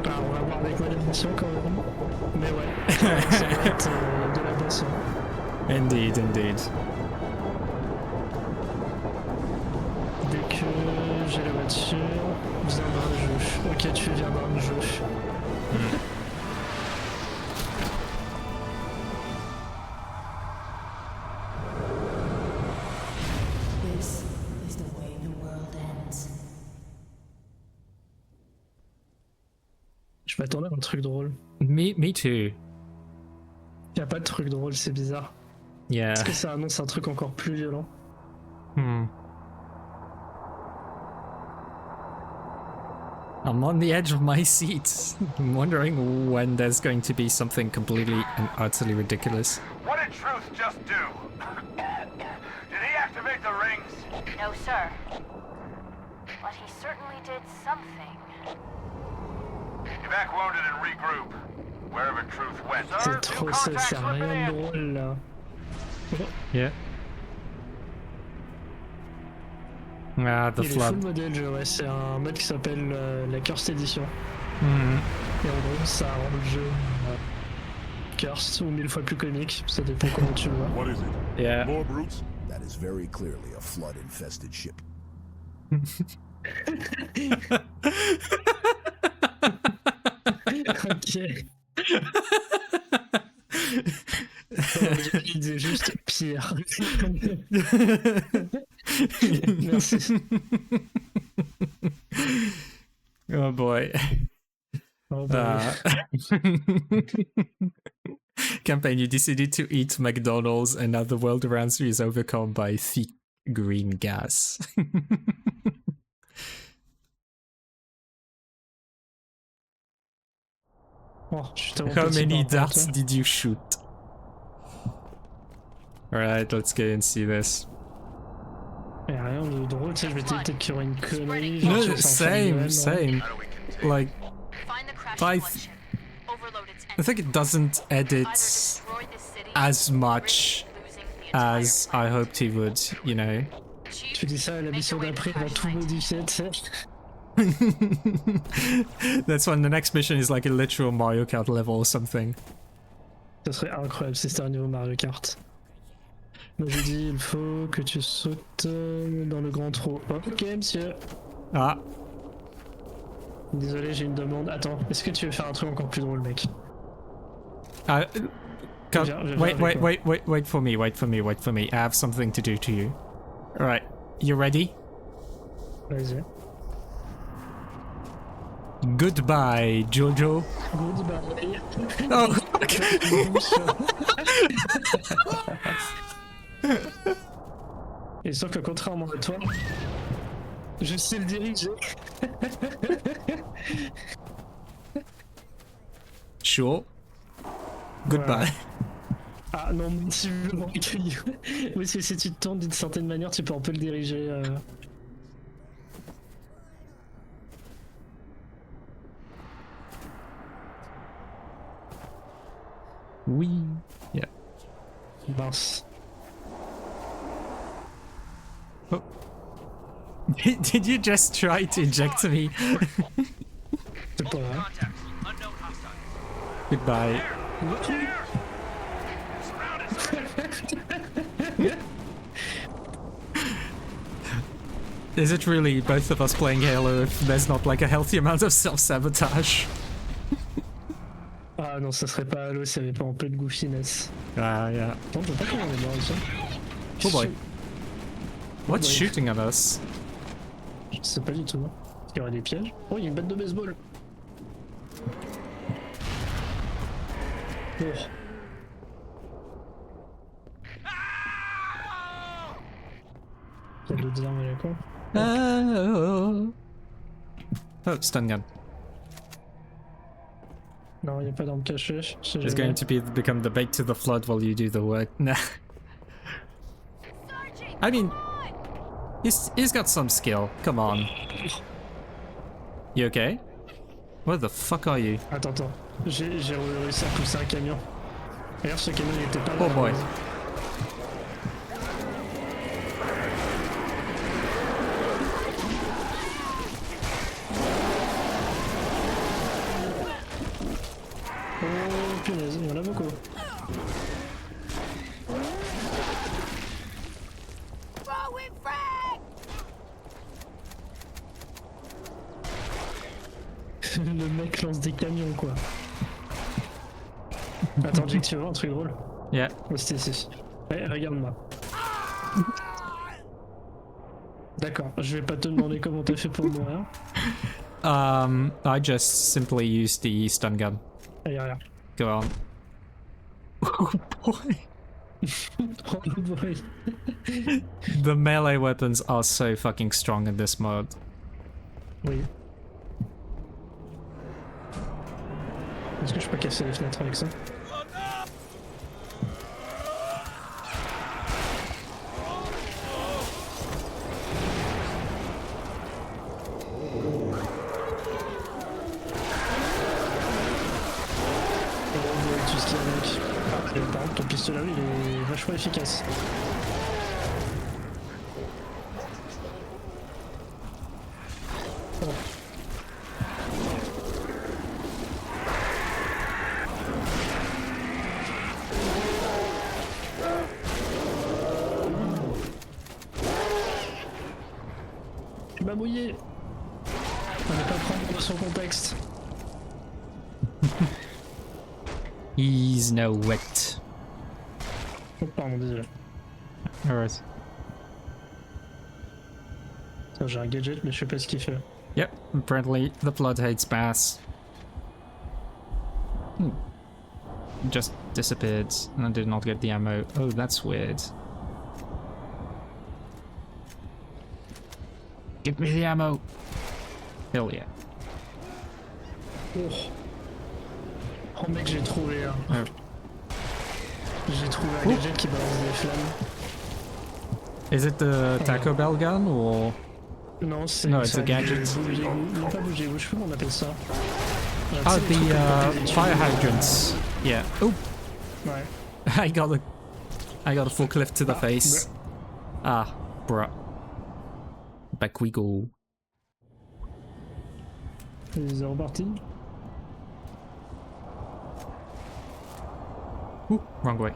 Ah, on va voir avec modération quand même. Mais ouais, ça va être de la boisson. Indeed. Dès que j'ai la voiture, viendra le jeu. Ok, tu viendras le jeu. This is the way the world ends. Je m'attendais à un truc drôle. Me too. Y a pas de truc drôle, c'est bizarre. Yeah. Est-ce que ça annonce un truc encore plus violent? I'm on the edge of my seat. I'm wondering when there's going to be something completely and utterly ridiculous. What did Truth just do? Did he activate the rings? No, sir. But he certainly did something. Evac wounded and regroup. Wherever Truth went. Sir, C'est new trop, ça contact sert à slipping rien de in. drôle là. Yeah. Ah, the Il est full flood. modèle jeu, ouais, c'est un mode qui s'appelle la Cursed Edition. Mhm. Et en gros, ça rend le jeu Cursed ou 1000 fois plus comique, ça dépend comment tu le vois. What is it? Yeah. More brutes? That is very clearly a flood-infested ship. Ok. disait juste pire. Merci. Oh boy. Oh, bah, Campaign, you decided to eat McDonald's and now the world around you is overcome by thick green gas. oh, je suis tellement How petit many par rapport à darts toi. did you shoot? Alright, let's go and see this. Y'a rien de drôle, tu sais, je m'étais dit peut-être qu'il y aurait une connerie. genre, No, tu sais, en fin de duel, same. How do we continue? Like, Find the crash I collection. Overload its I think it doesn't edit Either destroy this city as or much risk losing the entire as I hoped he would, you know. Chief, Tu dis ça à la make mission your way to d'après, the il va crash tout site. modifier, tu sais. That's when the next mission is like a literal Mario Kart level or something. Ce serait incroyable si c'était un niveau Mario Kart. Moi j'ai dit, il faut que tu sautes dans le grand trou. Ok, monsieur. Ah, Désolé, j'ai une demande. Attends, est-ce que tu veux faire un truc encore plus drôle, mec? come, Viens wait, avec wait, moi. wait for me, wait for me, wait for me. I have something to do to you. Alright, you ready? Vas-y. Goodbye, Jojo. Goodbye. Oh, Et sauf que contrairement à toi, je sais le diriger. sure. Goodbye. Ah non, si je veux m'accueillir. Oui, si tu te tournes d'une certaine manière, tu peux un peu le diriger. Oui. Yeah. Mince. Oh. Did you just try to eject me? C'est pas vrai. Contact. Unknown hostile. Goodbye. Is it really both of us playing Halo if there's not like a healthy amount of self-sabotage? Ah non, ça serait pas Halo s'il y avait pas un peu de goofiness. Ah, yeah. Non, je vois pas comment on est mort ici. Oh boy. What's boy. shooting at us? Je sais pas du tout. Il y aurait des pièges. Oh, il y a une batte de baseball. Oh. Il y a d'autres armes à la con. Oh, stun gun. Non, il n'y a pas d'arme cachée. Je sais It's jamais. going to become the bait to the flood while you do the work. Nah. I mean, he's got some skill. Come on. You okay? Where the fuck are you? Attends. J'ai réussi à pousser un camion. D'ailleurs, ce camion il était pas là. Oh boy. Oh punaise, il y en a beaucoup. Le mec lance des camions quoi. Attends, Jake, tu veux voir un truc drôle? Yeah. Oh, c'était ici. Ouais, regarde-moi. D'accord, je vais pas te demander comment t'as fait pour mourir. I just simply used the stun gun. Ah, y'a rien. Go on. Oh boy. Oh boy. The melee weapons are so fucking strong in this mode. Oui. Est-ce que je peux casser les fenêtres avec ça? Tout ce qu'il y a avec. Ah, et par contre, ton pistolet il est vachement efficace. Oh. Tu m'as mouillé. On n'est pas prendre dans son contexte. He's no wit. Oh, pardon, désolé. Alright. Attends, j'ai un gadget, mais je sais pas ce qu'il fait. Yep, apparently the flood hates bass. Just disappeared and I did not get the ammo. Oh, that's weird. Give me the ammo! Hell yeah. Oh, oh mec, j'ai trouvé un. Oh. J'ai trouvé un gadget qui balance des flammes. Is it the Taco Bell gun or? Non, c'est. No, it's ça a gadget. Non, pas bouger, je sais pas comment on appelle ça. Oh, the fire hydrants. Yeah. Oh, Ouais. I got a forklift to the face. Ah, bruh. Back we go. Ils sont repartis. Ooh, wrong way.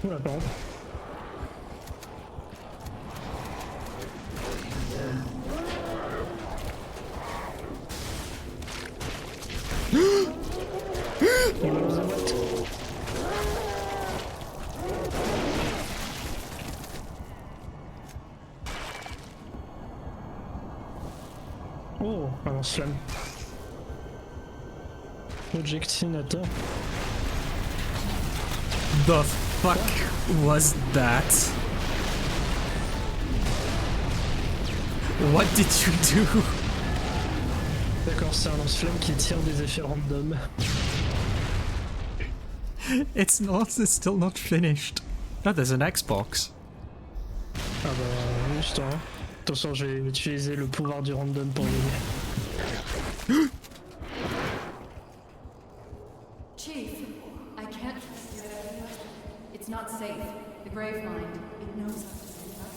Oula, pardon. Il m'a mis en boîte. Oh, un lance-flamme. Projectinator. The fuck was that? What did you do? D'accord, c'est un lance-flamme qui tire des effets random. It's still not finished. No, there's an Xbox. Ah bah, juste hein. Attention, je vais utiliser le pouvoir du random pour gagner. Chief, I can't trust you. It's not safe. The grave mind, it knows how to send us.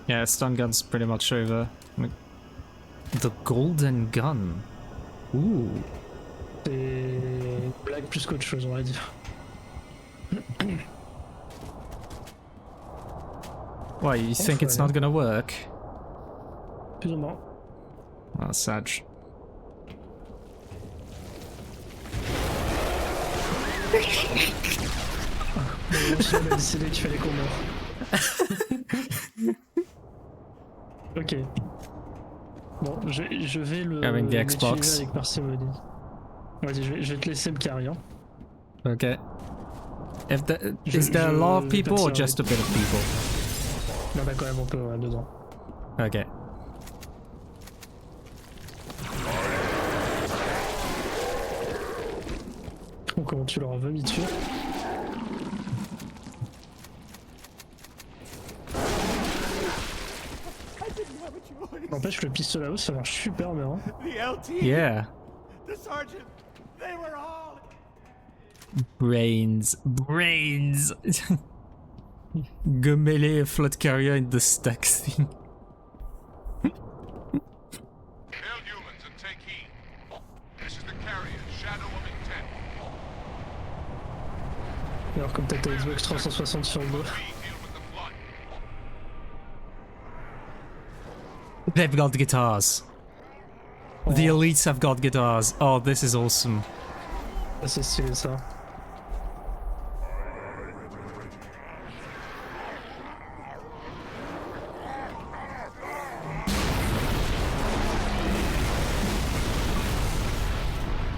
Yeah, stun gun's pretty much over. The golden gun. Ooh. C'est une blague plus qu'autre chose, on va dire. Why, you think it's not gonna work? Plus ou moins. Ah, Sag. On a décidé qu'il fallait qu'on meure. Ok. Bon, je vais le Having the Xbox. l'utiliser avec parcimonie. Vas-y, je vais te laisser le carry. Hein. Okay. Is there a lot of people or just a bit of people? Il y en a quand même un peu ouais, dedans. Okay. Oh, comment tu leur as vomi dessus? N'empêche que le pistolet à eau ça marche super bien. Yeah. Brains. Go melee a flood carrier in the stack thing. Hail humans and take heed. This is the carrier, Shadow of Intent. Alors comme t'as ta Xbox 360 sur le dos. We deal with the flood. They've got guitars. The elites have got guitars. Oh, this is awesome. Ah, c'est stylé ça.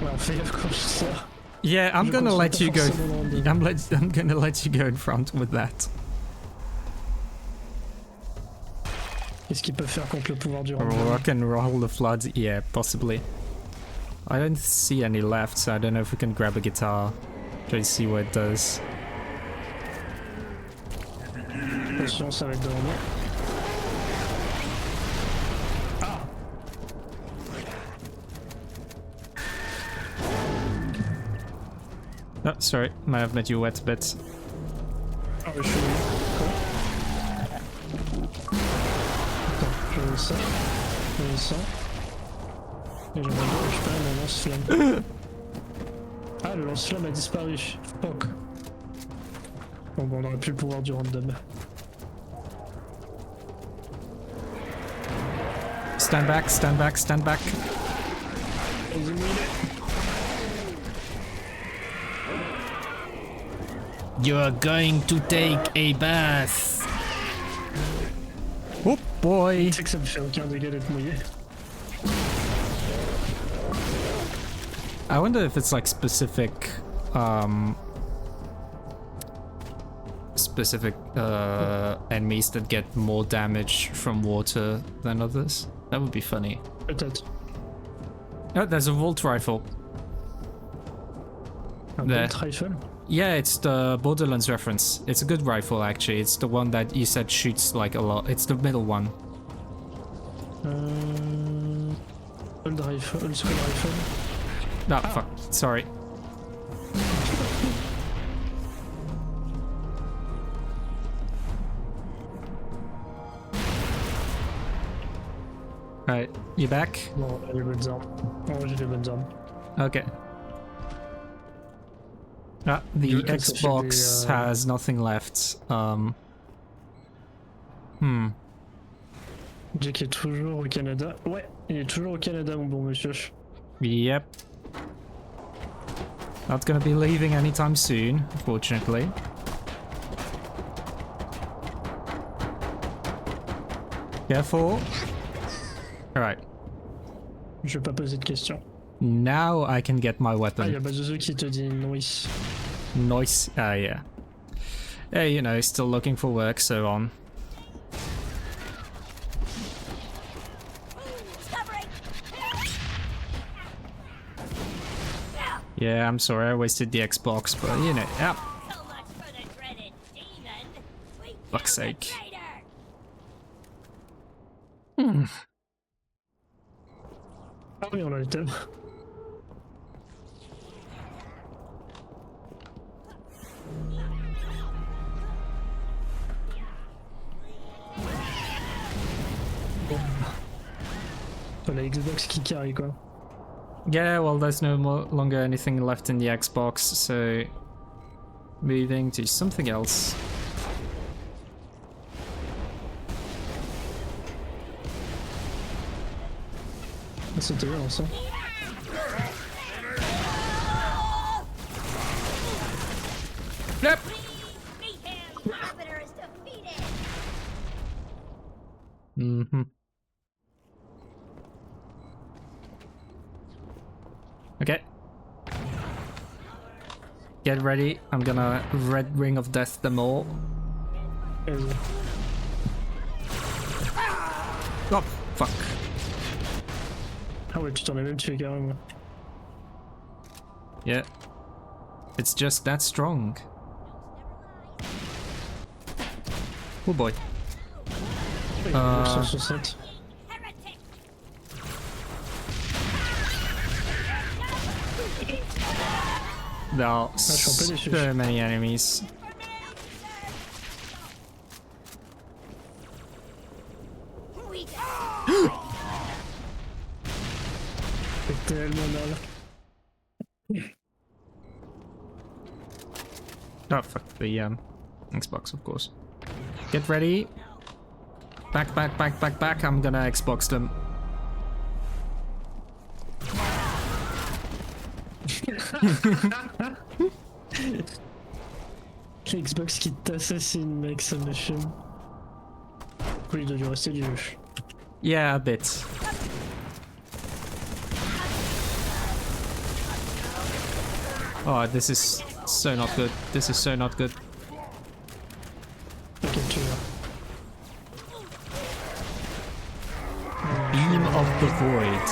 Ouais, fais gaffe quand je sors. Yeah, I'm Je gonna continue let pas you go. forcément dans le dos. I'm gonna let you go in front with that. Qu'est-ce qu'ils peuvent faire contre le pouvoir du Or random? rock and roll the flood. Yeah, possibly. I don't see any left, so I don't know if we can grab a guitar. Try to see what it does. Attention, ça va être devant nous. Oh, sorry, might have made you wet a bit. Ah ouais, je suis Attends, je veux ça. Je veux ça. Et j'aimerais bien récupérer mon lance-flamme. Ah, le lance-flamme a disparu. Fuck. Bon, on aurait plus le pouvoir du random. stand back, stand back, stand back. You are going to take a bath. Oh boy. C'est que ça me fait aucun dégât d'être mouillé. I wonder if it's like specific enemies that get more damage from water than others. That would be funny. Peut-être. Oh, there's a Volt rifle. Un There. bolt rifle? Yeah, it's the Borderlands reference. It's a good rifle actually. It's the one that you said shoots like a lot. It's the middle one. Old rifle, old school rifle. No, fuck. Sorry. Alright, you back? Non, j'ai les bonnes armes. Non, j'ai les bonnes armes. Okay. Ah, the You can Xbox see the, has nothing left. Jack est toujours au Canada. Ouais, il est toujours au Canada, mon bon monsieur. Yep. Not gonna be leaving anytime soon, unfortunately. Careful. Alright. Je vais pas poser de questions. Now I can get my Ah, weapon. il y a Bazozo qui te dit noise. Nice. Ah, yeah. Hey, you know, still looking for work, so on. Yeah, I'm sorry I wasted the Xbox, but you know, yeah. Fuck's sake. Ah oui, on a le thème. Bon. La Xbox qui carry quoi. Yeah, well, there's no longer anything left in the Xbox, so moving to something else. C'était bien ça. Yep. Mm-hmm. Okay. Get ready. I'm gonna red ring of death them all. Oh, fuck. Ah ouais, tu t'en es même tué carrément. Yeah. It's just that strong. Oh boy. 167. There are je suis un peu déçu. so many enemies. C'est tellement mal. Oh, fuck the Xbox, of course. Get ready. Back, back, back, back, back. I'm gonna Xbox them. L'Xbox qui t'assassine, mec, ça me fume. Du coup, il doit lui rester du jeu. Yeah, a bit. Oh, this is so not good. This is so not good. Ok, tu vois. Beam of the Void.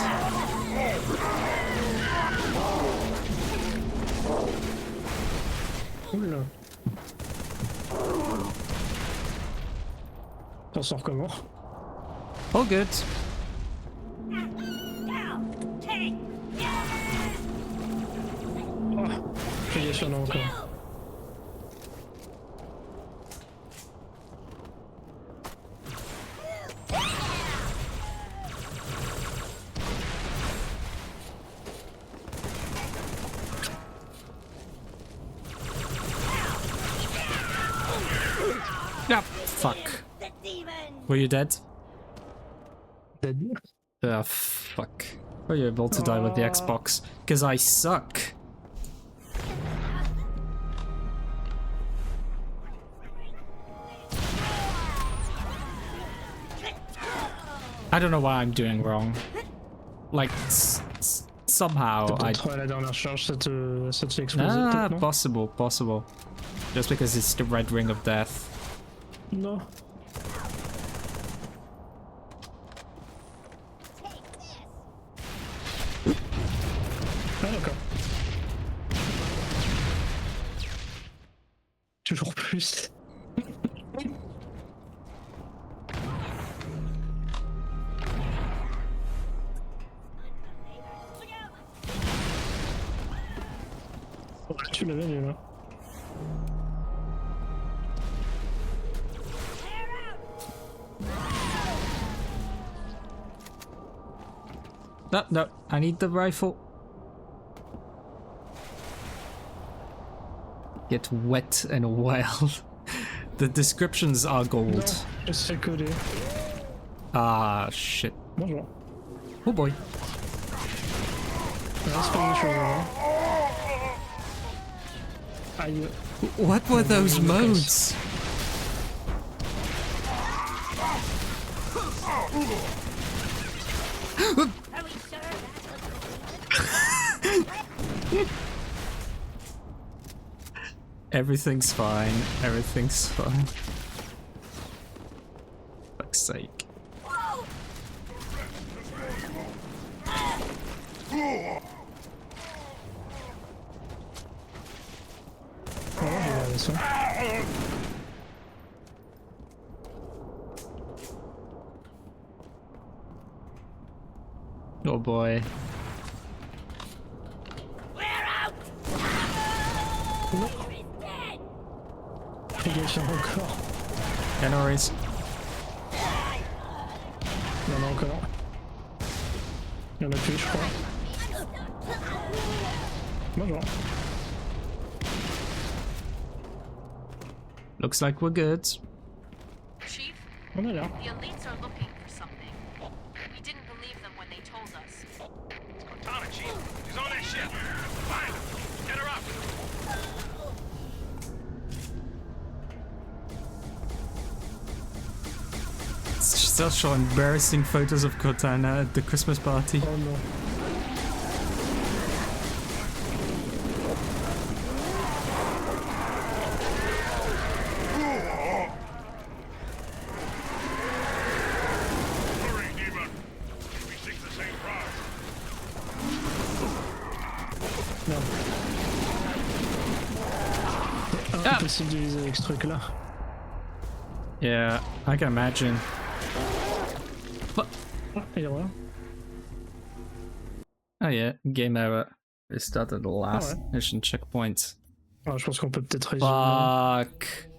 Oula. T'en sors comment? All good. Oh, fais gaffe, il y en a encore. Yeah, fuck. Were you dead? Dead. Fuck. Are you able to die with the Xbox? Because I suck. I don't know what I'm doing wrong. Like, somehow I... Peut-être la dernière charge, ça te explose Ah, peut-être, non? possible. Just because it's the red ring of death. Non. Ah d'accord. Toujours plus. Oh, tu l'avais lui là. No, I need the rifle. Get wet and wild. The descriptions are gold. Non, je suis collé. Ah, shit. Bonjour. Oh boy. Ah, c'est pas une chose hein. Aïe. What were those modes? Everything's fine. Everything's fine. Fuck's sake. Oh, j'ai regardé ça. Oh boy. Dégage encore. Yeah, no worries. Il y en a encore. Il y en a plus, je crois. Bonjour. Looks like we're good. Chief, On est là. the elites are looking for something. We didn't believe them when they told us. Cortana, Chief. She's on that ship. Find her. Get her up. Still showing embarrassing photos of Cortana at the Christmas party. Oh non. Hurry, Diva. We seek the same prize. Merde. C'est impossible de viser avec ce truc là. Yeah, I can imagine. Ah, il revient. Oh yeah, game error. Restart at the last mission checkpoint. Ah, je pense qu'on peut peut-être résumer. Fuck.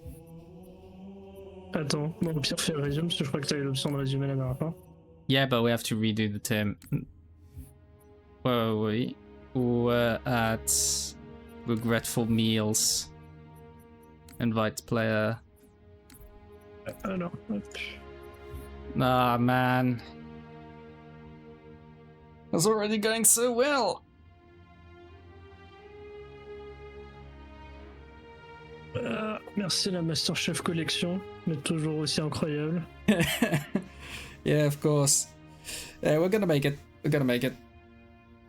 Attends, bon, au pire, fais résume parce que je crois que t'as eu l'option de résumer la dernière fois. Yeah, but we have to redo the team. Where were we? We're at regretful meals. Invite player. Alors, hop. Ah man. It's already going so well. Merci la Masterchef Collection, mais toujours aussi incroyable. Yeah, of course. Yeah, we're gonna make it. We're gonna make it.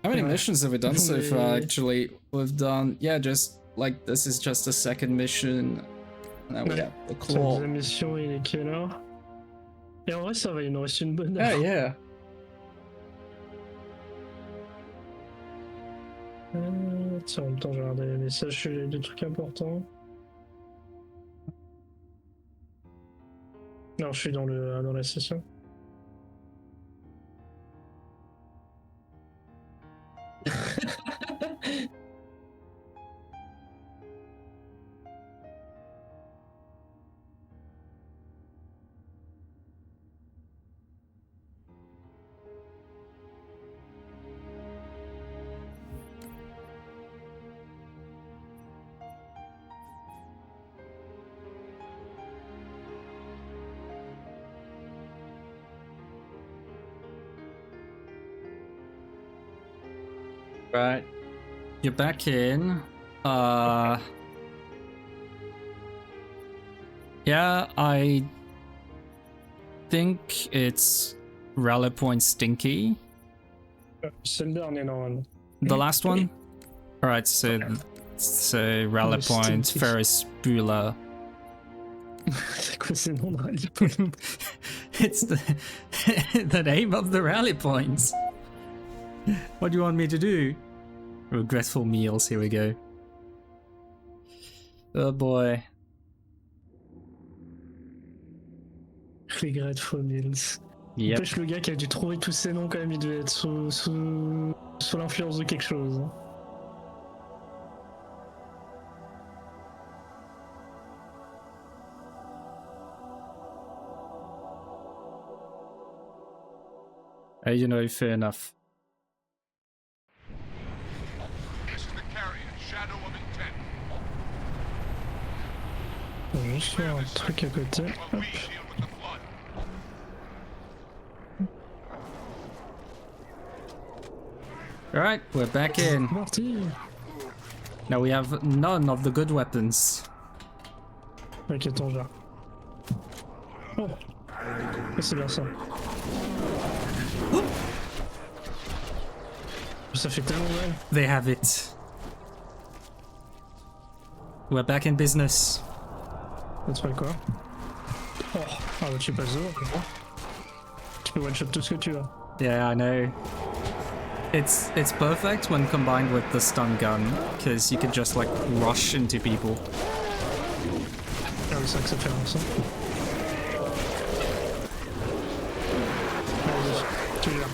How many missions have we done so far? Actually, we've done. Yeah, just like this is just the second mission. Now we have the claw. La mission, il est quelle heure? Et en vrai, ça va, il nous reste une bonne heure. Oh yeah. Tiens, en même temps, je regarde les messages sur les deux trucs importants. Non, je suis dans la session. Right. You're back in. Yeah, I think it's Rally Point Stinky. C'est le dernier normalement. The last one? Alright, so Rally Le Point, Stinky. Ferris Bueller. C'est quoi ces noms de rallye point? It's the name of the rally points. What do you want me to do? Regretful meals, here we go. Oh boy. Regretful Meals. Yep. N'empêche, le gars qui a dû trouver tous ces noms, quand même, il devait être sous l'influence de quelque chose. Hein. You know, fair enough. This is the carrier, Shadow of Intent. On va juste faire un truc à côté. While Hop. we deal with the flood. Alright, we're back in. Parti. Now we have none of the good weapons. Ok, ton gars. Oh. C'est bien ça. Ça fait tellement mal. They have it. We're back in business. Ça te fait quoi? Oh. Ah bah tu passes devant. Tu peux one-shot tout ce que tu veux. Yeah, I know. It's perfect when combined with the stun gun, because you can just like rush into people. Ah oui, c'est vrai que ça fait un ça. Vas-y, tu gères.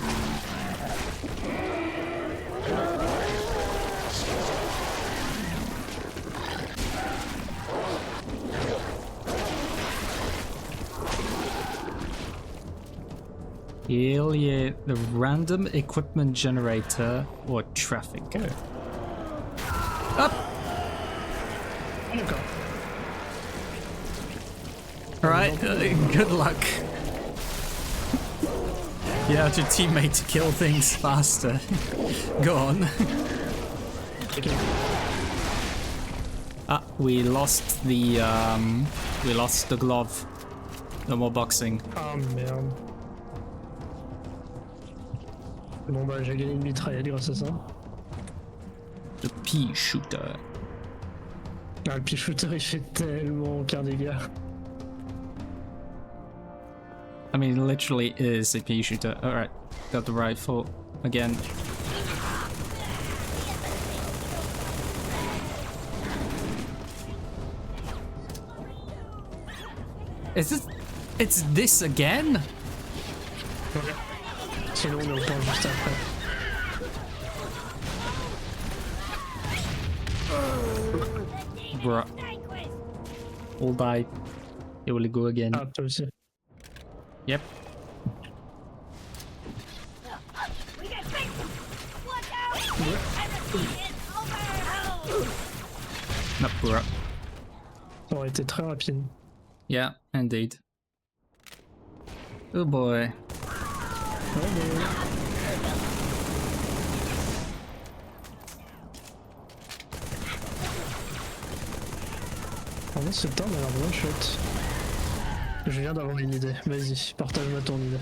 Hell yeah, the random equipment generator or traffic. Up! D'accord. Alright, good luck. You have your teammate to kill things faster. Go on. Ok. Ah, we lost the glove. No more boxing. Ah merde. Bon bah j'ai gagné une mitraillette grâce à ça. The pea shooter. Ah, le pea shooter il fait tellement aucun dégât. I mean, it literally is a pea shooter. Alright, got the rifle again. Is this... It's this again? Sinon on est au point juste après. Bruh. All die. It will go again. Ah toi aussi. Yep. Not bruh. Ça aurait été très rapide. Yeah, indeed. Oh boy. Pendant ce temps, on a l'air vraiment chouette. Je viens d'avoir une idée. Vas-y, partage-moi ton idée.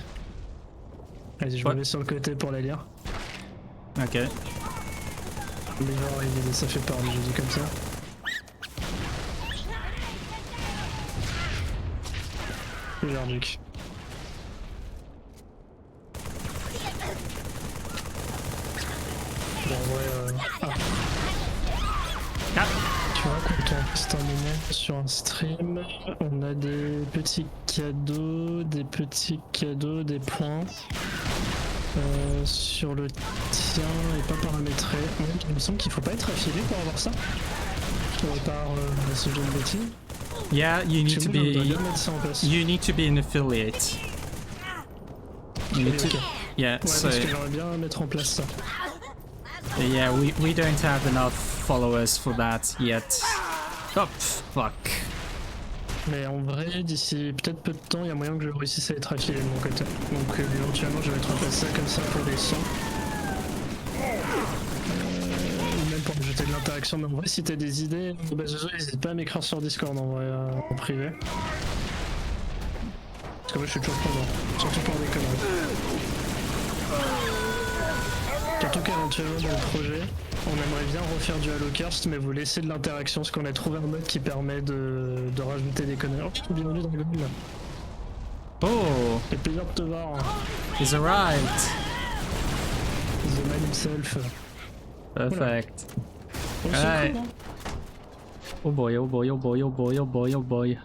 Vas-y, je me mets sur le côté pour la lire. Ok. Mais genre, une idée, ça fait peur, je dis comme ça. Genre, Duc. Bon, ouais, Tu vois, quand on reste un moment sur un stream, on a des petits cadeaux, des points. Sur le tien et pas paramétré. Il me semble qu'il faut pas être affilié pour avoir ça. Par ce jeu de bêtises. Yeah, you need to be. You need to be an affiliate. You need to. Okay. Yeah. Ouais, So. parce que j'aimerais bien mettre en place ça. Yeah, we don't have enough followers for that yet. Oh fuck. Mais en vrai, d'ici peut-être peu de temps, il y a moyen que je réussisse à être affilié de mon côté. Donc éventuellement, je vais mettre en place ça comme ça pour les 100. interaction. Mais en vrai, si t'as des idées, bah, n'hésite pas à m'écrire sur Discord en vrai, en privé. Parce que moi je suis toujours prenant, surtout pour des conneries. En tout cas, éventuellement dans le projet, on aimerait bien refaire du Halo Curse, mais vous laissez de l'interaction, parce qu'on a trouvé un mode qui permet de rajouter des conneries. Oh, bienvenue dans le game. Oh, C'est plaisir de te voir. he's arrived. The man himself. Perfect. Oh, c'est Alright. cool, hein. Oh boy, oh boy, oh boy, oh boy, oh boy, oh boy.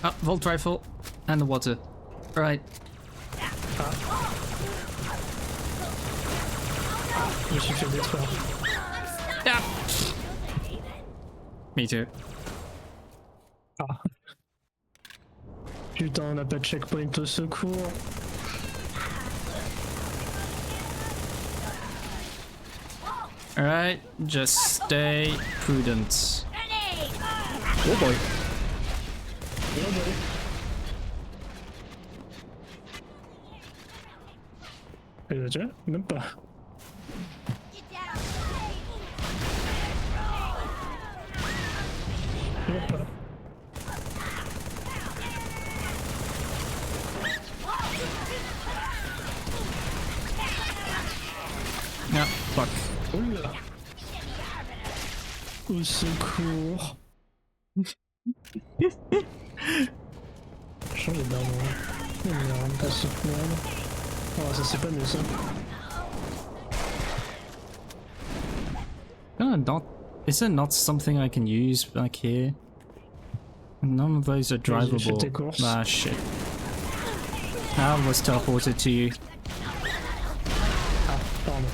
Ah, Volt Rifle and the water. Right. Je me suis fait détruire. Yeah. Me too. Ah. Putain, on n'a pas de checkpoint au secours. Alright, just stay prudent. Oh boy. Oh boy. Et là, tu vois, même pas. Même pas. Yeah, fuck. Oula. Au secours. Changer d'arme. Il me rend pas cette merde. Oh, ça c'est pas mieux ça. Is there not something I can use back here? None of those are Vas-y, fais tes drivable. courses. Ah shit. I was teleported to you. Ah, pardon.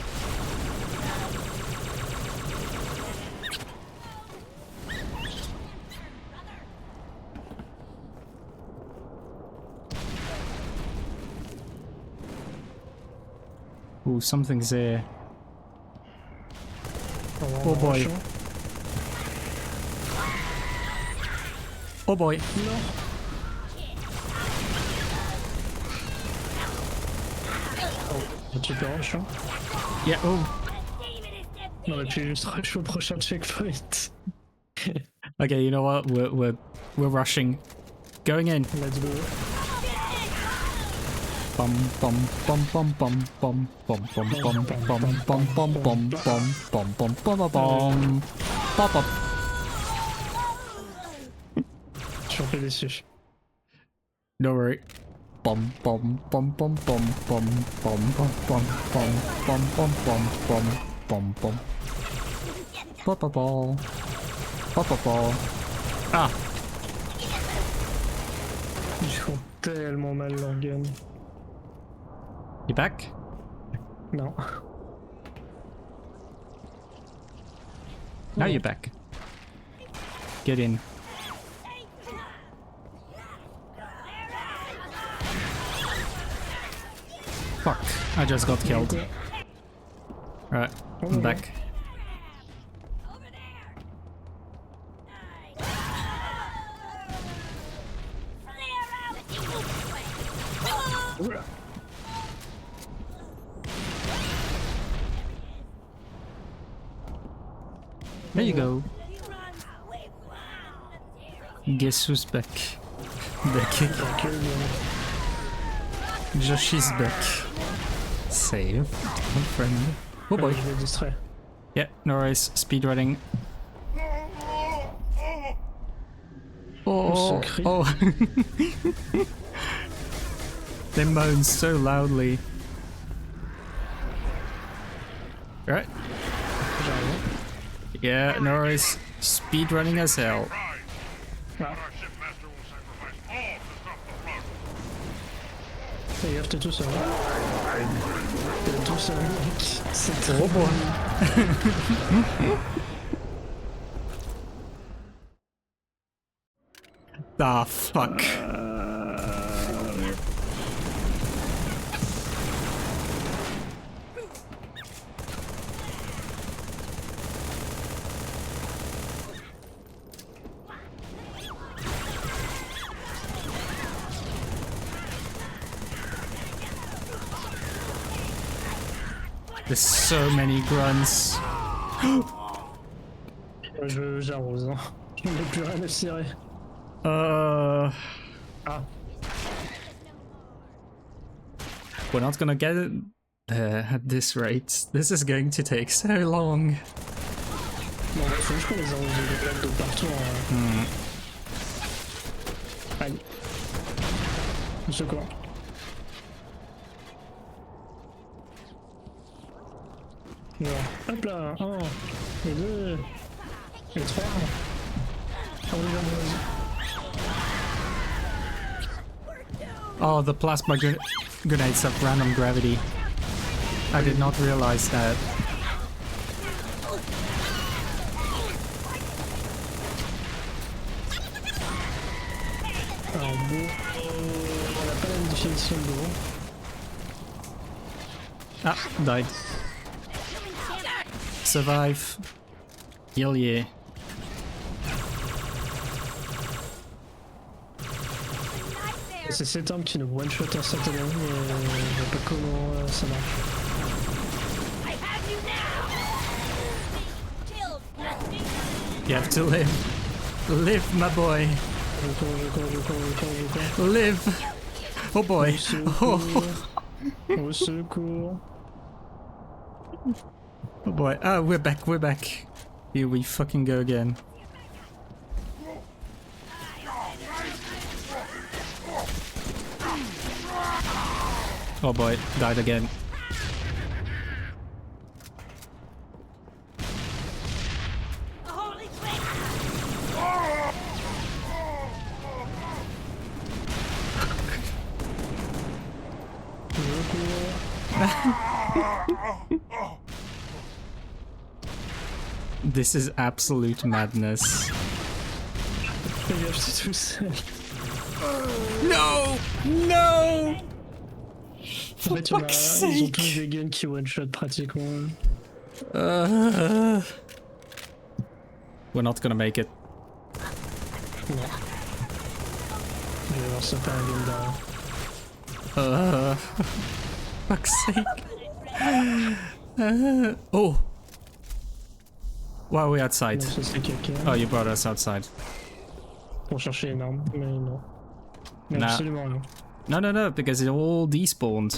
Ooh, something's there. Oh boy. Oh boy. Non. Oh, tu peux rush, hein. Yeah, oh. On aurait pu juste rush au prochain checkpoint. Okay, you know what? We're rushing. Going in. Let's go. Bum bum bum bum bum bum bum bum bum bum bum bum bum bum bum bum bum bum pop up. Je suis un peu déçu. No worry. Bum bum bum bum bum bum bum bum bum bum bum bum bum bum bum. Pop up ball. Pop up ball. Ah. Ils font tellement mal leur gun. You back? Non. Now you're back. Get in. Fuck, I just got killed. Right, I'm back. There you go. Guess who's back? Back. Josh is back. Save, my friend. Oh boy. Je l'ai distrait. Yeah, no worries. Speedrunning. Oh, Sacré. oh. They moan so loudly. Right? Yeah, no worries. Speedrunning as hell. Ah. Fais gaffe, t'es tout seul. T'es tout seul, mec. C'est trop bon. Ah, fuck. There's so many grunts. j'arrose. Hein. Je n'ai plus rien à cirer. Uh, Ah, we're not gonna get it there at this rate. This is going to take so long. bon, il faut juste qu'on les arrose de blagues de partout. Hein. Aïe. Au secours. Bon, hop là, 1, et 2, et 3. Ah, on y va. Oh, the plasma grenades have random gravity. I did not realize that. Alors bon, on n'a pas la même définition de bon. Ah, died. Survive. Hell yeah. C'est cette arme qui nous one-shot instantanément, mais je vois pas comment ça marche. You have to live. Live, my boy. Je cours. Live. Oh boy. Au secours. Oh boy. Ah, we're back. Here we fucking go again. Oh boy, died again. This is absolute madness. Fais gaffe, c'est tout seul. No! No! En fait, ils ont tous des guns qui one-shot pratiquement. We're not gonna make it. Non. Je vais voir sauter un gun derrière. Fuck's sake. Oh! Why are we outside? Non, ça c'est quelqu'un. Oh, you brought us outside. Pour chercher une arme, mais non. Mais Nah. absolument rien. No, because it all despawned.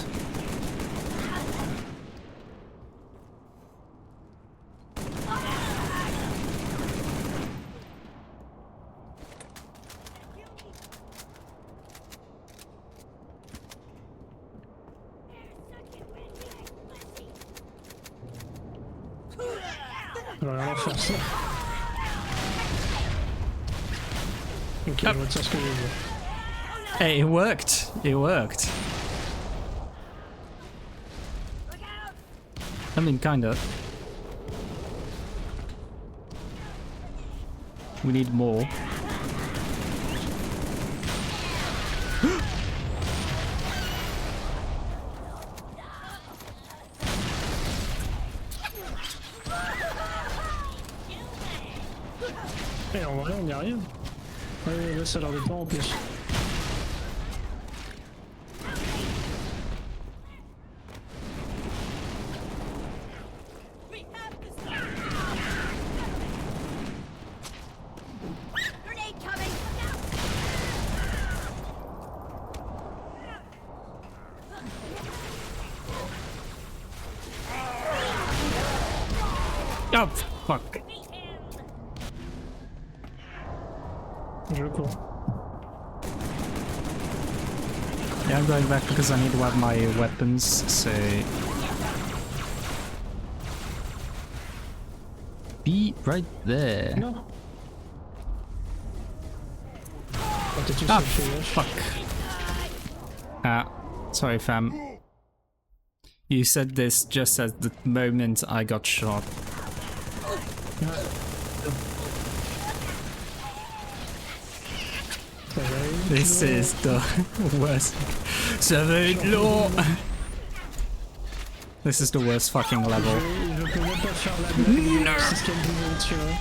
On va rien faire ça. Ok, je retire ce que j'ai dit. Hey, it worked. It worked. I mean, kinda. We need more. Eh, en vrai, on y arrive. Ouais, là, ça a l'air de pas en plus. Oh, fuck. Je cours. Yeah, I'm going back because I need to have my weapons, so... Be right there. Non. Oh, t'es tout Ah, seul, fais gaffe. fuck. Ah, sorry fam. You said this just at the moment I got shot. This is the worst. This is the worst fucking level. Je peux même pas faire la blague. C'est ce qu'elle disait, tu vois.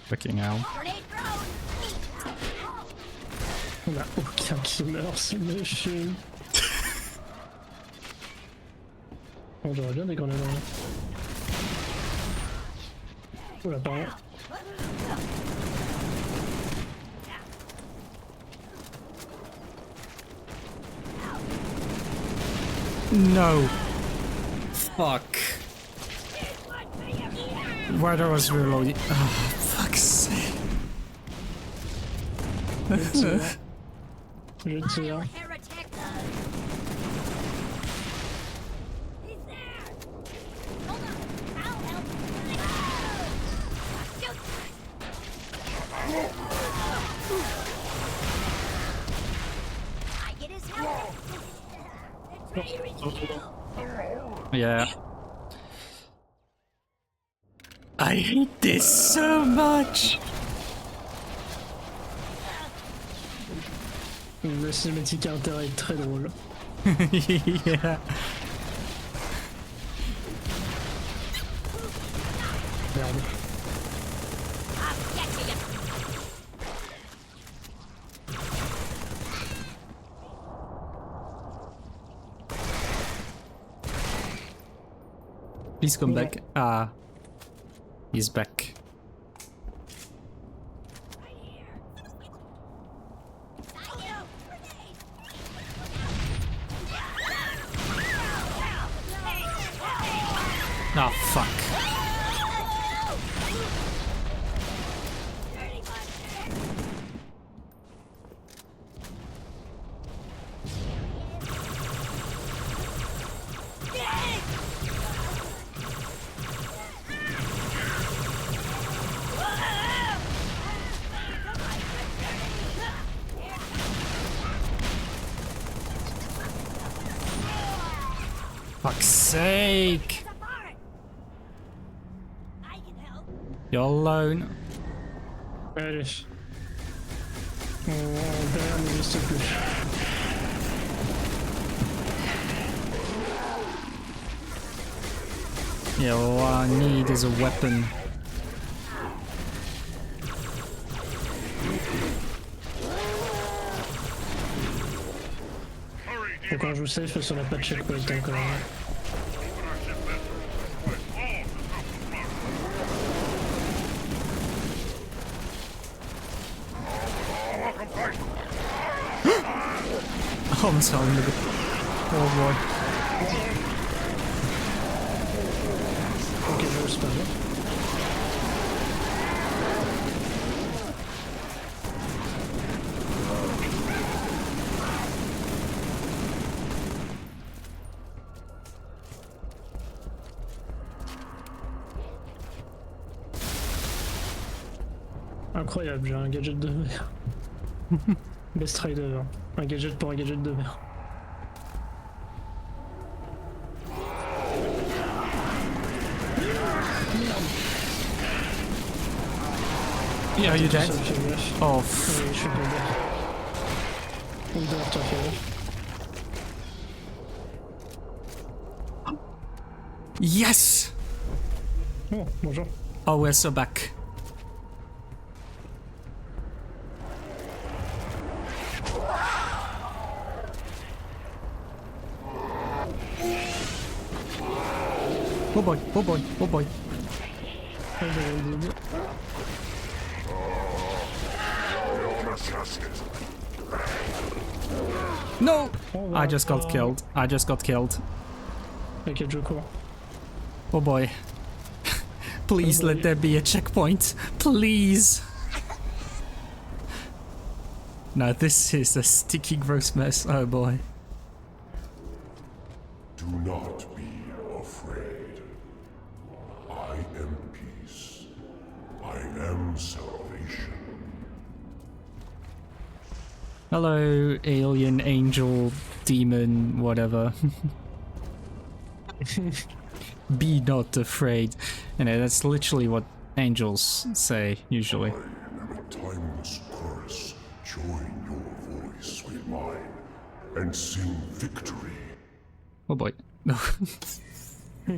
Fucking hell. On On a aucun qui meurt, c'est le film. Bon, j'aurais bien des grenades en main. Oula, pardon. No. Fuck. Where I was reloading. Oh, fuck's sake. Je tire. Yeah. I hate this so much. La cinématique a intérêt est très drôle. Yeah. Merde. Please come back. Ah. He's back. Oh, fuck. Fuck's sake. You're alone. Allez. Derrière n'existe plus. Yeah, all I need is a weapon. Faut qu'on joue safe parce qu'on n'a pas de checkpoint encore. Oh, I'm sorry. Oh boy. Ok, je ose pas. Incroyable, j'ai un gadget de verre. Best rider, un gadget pour un gadget de verre. Yeah, are you dead? Oh, Oui, je suis tombé. On dort, toi, fais gaffe. yes! Oh, bonjour. Oh, we're so back. Oh boy, oh boy, oh boy. No! I just got killed. I just got killed. Ok, je cours. Oh boy. Please let there be a checkpoint. Please! No, this is a sticky gross mess. Oh boy. Do not be afraid. I am peace. I am salvation. Hello, alien, angel, demon, whatever. Be not afraid. You know, that's literally what angels say, usually. I am a timeless chorus. Join your voice with mine and sing victory. Oh boy.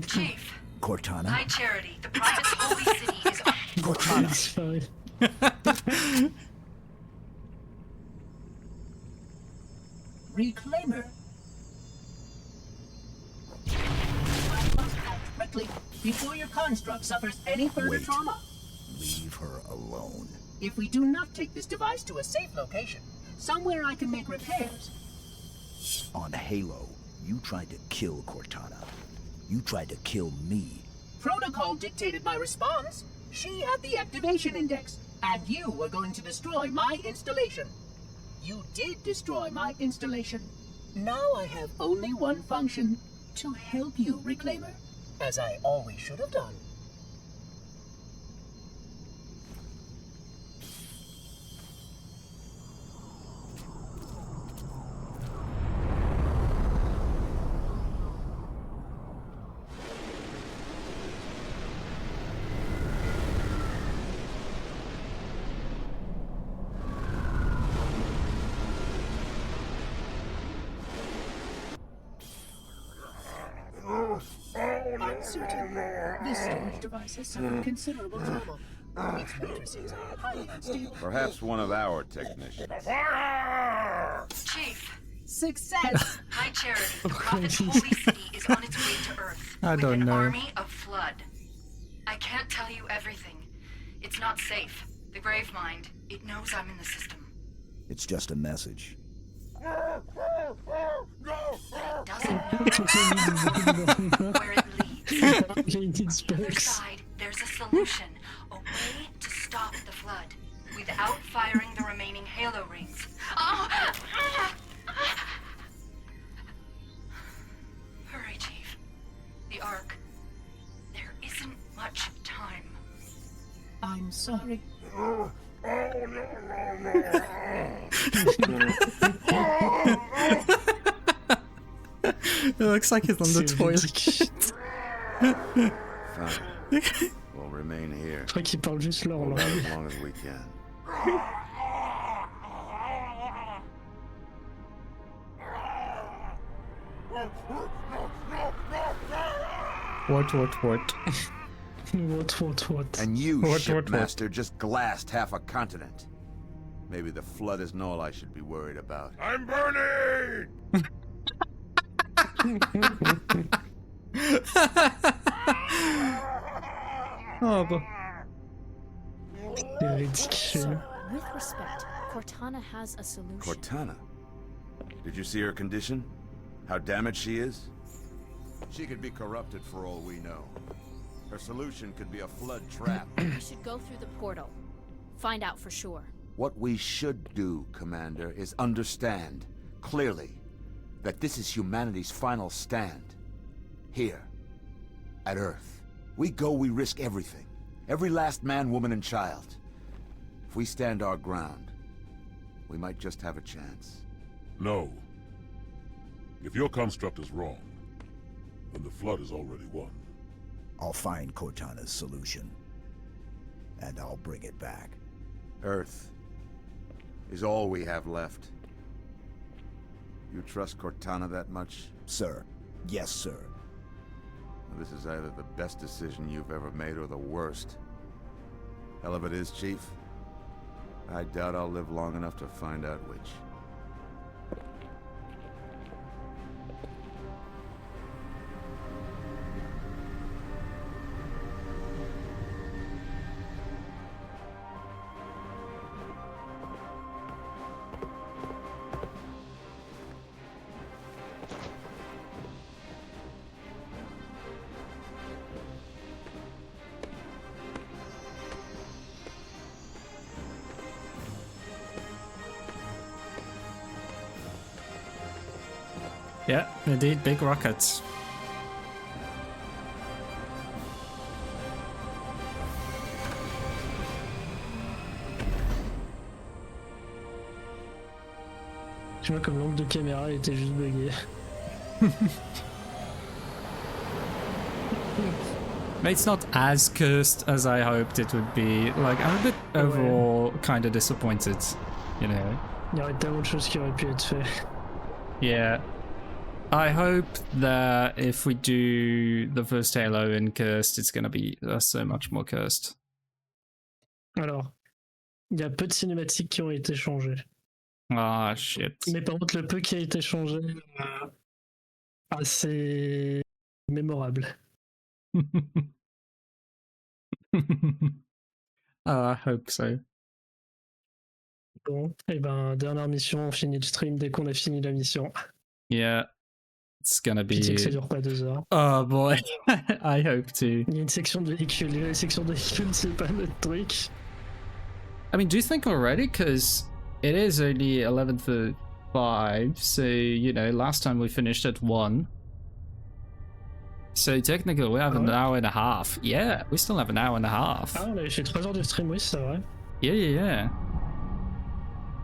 Chief, Cortana. High Charity, the promised holy city is on. Cortana. Reclaimer. I must act quickly before your construct suffers any further Wait. trauma. Leave her alone. If we do not take this device to a safe location, somewhere I can make repairs. On Halo, you tried to kill Cortana. You tried to kill me. Protocol dictated my response. She had the activation index, and you were going to destroy my installation. You did destroy my installation. Now I have only one function, to help you, Reclaimer, as I always should have done. I'm certain this storage device has suffered considerable trauma. Its matrices are highly unstable. Perhaps one of our technicians. Chief, Success! High Charity, the Prophet's holy city is on its way to Earth. I with don't an know. army of Flood. I can't tell you everything. It's not safe. The Gravemind, it knows I'm in the system. It's just a message. It doesn't know where it leads. He needs On the other specs. side, there's a solution. A way to stop the Flood. Without firing the remaining Halo rings. Oh! Hurry, Chief. The Ark. There isn't much time. I'm sorry. It looks like he's on the toilet. Fine. We'll remain here Je crois qu'il parle juste leur for langue. as long as we can. What? What? And you, What? shipmaster, just glassed half a continent. Maybe the Flood isn't all I should be worried about. I'm burning! Oh, but C'est ridicule. With respect, Cortana has a solution. Cortana? Did you see her condition? How damaged she is? She could be corrupted for all we know. Her solution could be a Flood trap. We should go through the portal. Find out for sure. What we should do, Commander, is understand, clearly, that this is humanity's final stand. Here, at Earth. We go, we risk everything. Every last man, woman, and child. If we stand our ground, we might just have a chance. No. If your construct is wrong, then the Flood is already won. I'll find Cortana's solution. And I'll bring it back. Earth is all we have left. You trust Cortana that much? Sir. Yes, sir. This is either the best decision you've ever made or the worst. Hell of it is, Chief. I doubt I'll live long enough to find out which. yeah, indeed, big rockets. Tu vois comme l'angle de caméra il était juste bugué. It's not as cursed as I hoped it would be. Like, I'm a bit overall kind of disappointed, you know. Il y aurait tellement de choses qui auraient pu être faites. Yeah. I hope that if we do the first Halo in cursed, it's gonna be so much more cursed. Alors, il y a peu de cinématiques qui ont été changées. Ah, shit. Mais par contre, le peu qui a été changé, assez mémorable. I hope so. Bon, et ben, dernière mission, on finit le stream dès qu'on a fini la mission. Yeah. It's gonna Pitié que ça be... dure pas 2 heures. Oh boy, I hope to. Il y a une section de véhicules. La section de véhicules, c'est pas notre truc. I mean, do you think already? Because it is only 11:05, so, you know, last time we finished at 1. So technically we have an hour and a half. Yeah, we still have an hour and a half. Ah, on avait fait 3 heures de stream, oui, c'est vrai. Yeah.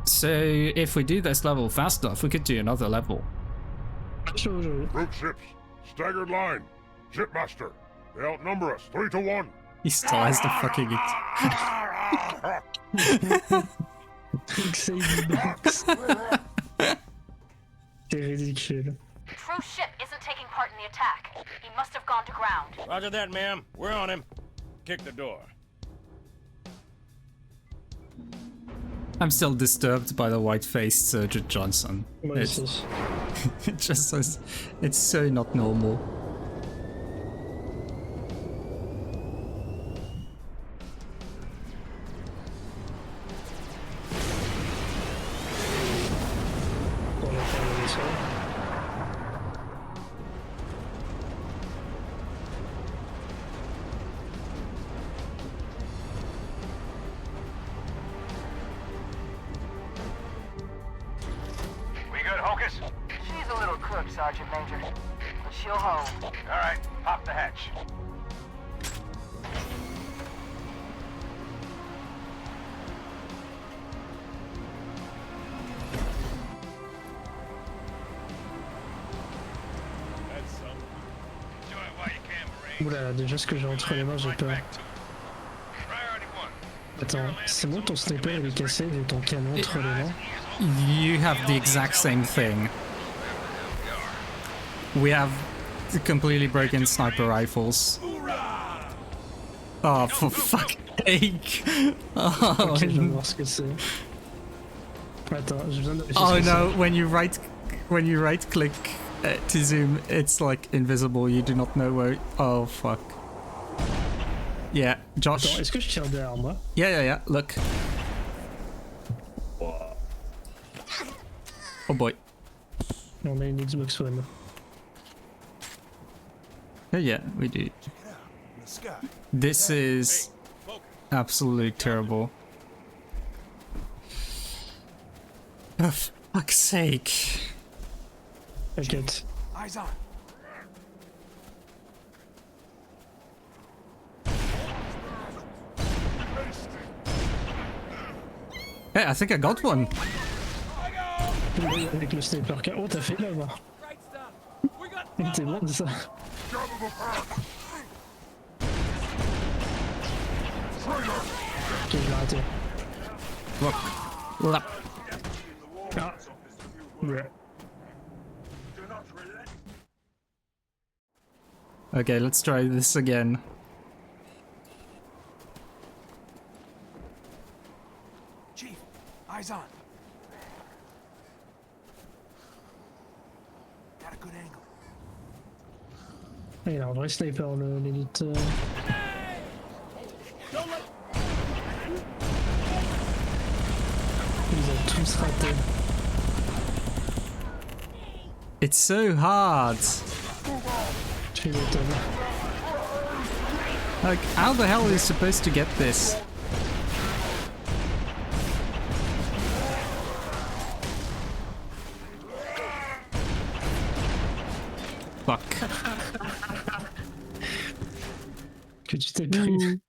So if we do this level fast enough, we could do another level. Group ships, staggered line. Shipmaster, they outnumber us 3-1. He still has the fucking... C'est ridicule. True ship isn't taking part in the attack. He must have gone to ground. Roger that, ma'am. We're on him. Kick the door. I'm still disturbed by the white-faced Sergeant Johnson. It's it just says it's so not normal. She's a little crook, Sergeant Major. But she'll hold. Alright, pop the hatch. Oula, déjà ce que j'ai entre les mains, j'ai peur. Attends, c'est bon, ton sniper il est cassé et ton canon entre les mains? You have the exact same thing. We have completely broken sniper rifles. Oh, for fuck's sake! Oh, Ok, je vais voir ce que c'est. Attends, je viens de... Oh no, when you right click to zoom, it's like invisible. You do not know where... Oh fuck. Yeah, Josh. Attends, est-ce que je tire derrière moi? Yeah, look. Oh boy. On a une Xbox One. Yeah, we do. This is absolutely terrible. For fuck's sake. T'inquiète. Eyes on. Hey, I think I got one. Avec le sniper. Oh, t'as fait là-bas. T'es bon de ça. Ok, je l'ai raté. Look. Ah. Ouais. Okay, let's try this again. Chief, eyes on. Got a good angle. Ah, il a un vrai sniper, l'élite. Ils ont tous raté. It's so hard. Tu m'étonnes. Like, how the hell are you supposed to get this? Fuck. Que tu t'es pris.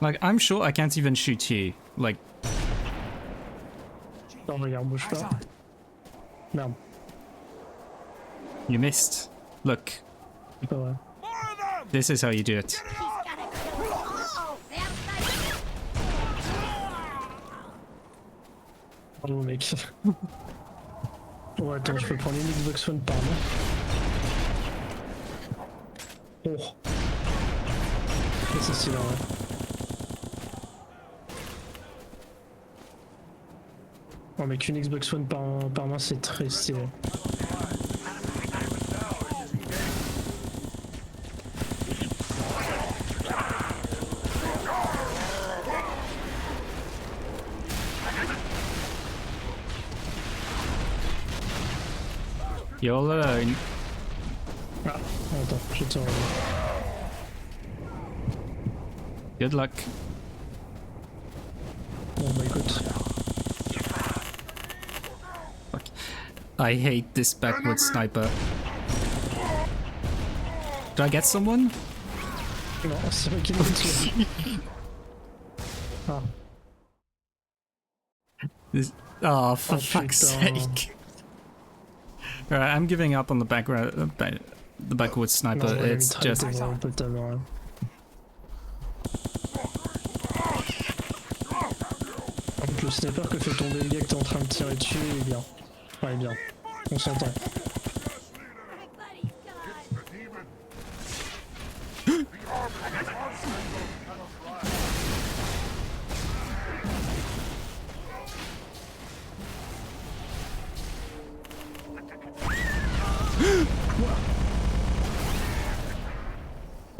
Like, I'm sure I can't even shoot you. Like... Non, regarde, bouge pas. Merde. You missed. Look. C'est pas vrai. This is how you do it. Bravo, mec. Oh, attends, je peux prendre une Xbox One, pardon. Oh. C'est stylé, ouais. Non mais qu'une Xbox One par main c'est très stylé. You're all alone. Ah, attends, je te reviens. Good luck. Bon bah écoute. Fuck. I hate this backward sniper. Did I get someone? Non, c'est moi qui l'ai tué. Ah. Oh, for fuck's sake. Alright, I'm giving up on the the backward sniper. Non, It's just... un peu tellement, hein. Le sniper que fait tomber le gars que t'es en train de tirer dessus, il est bien. Ouais, il est bien. On s'entend.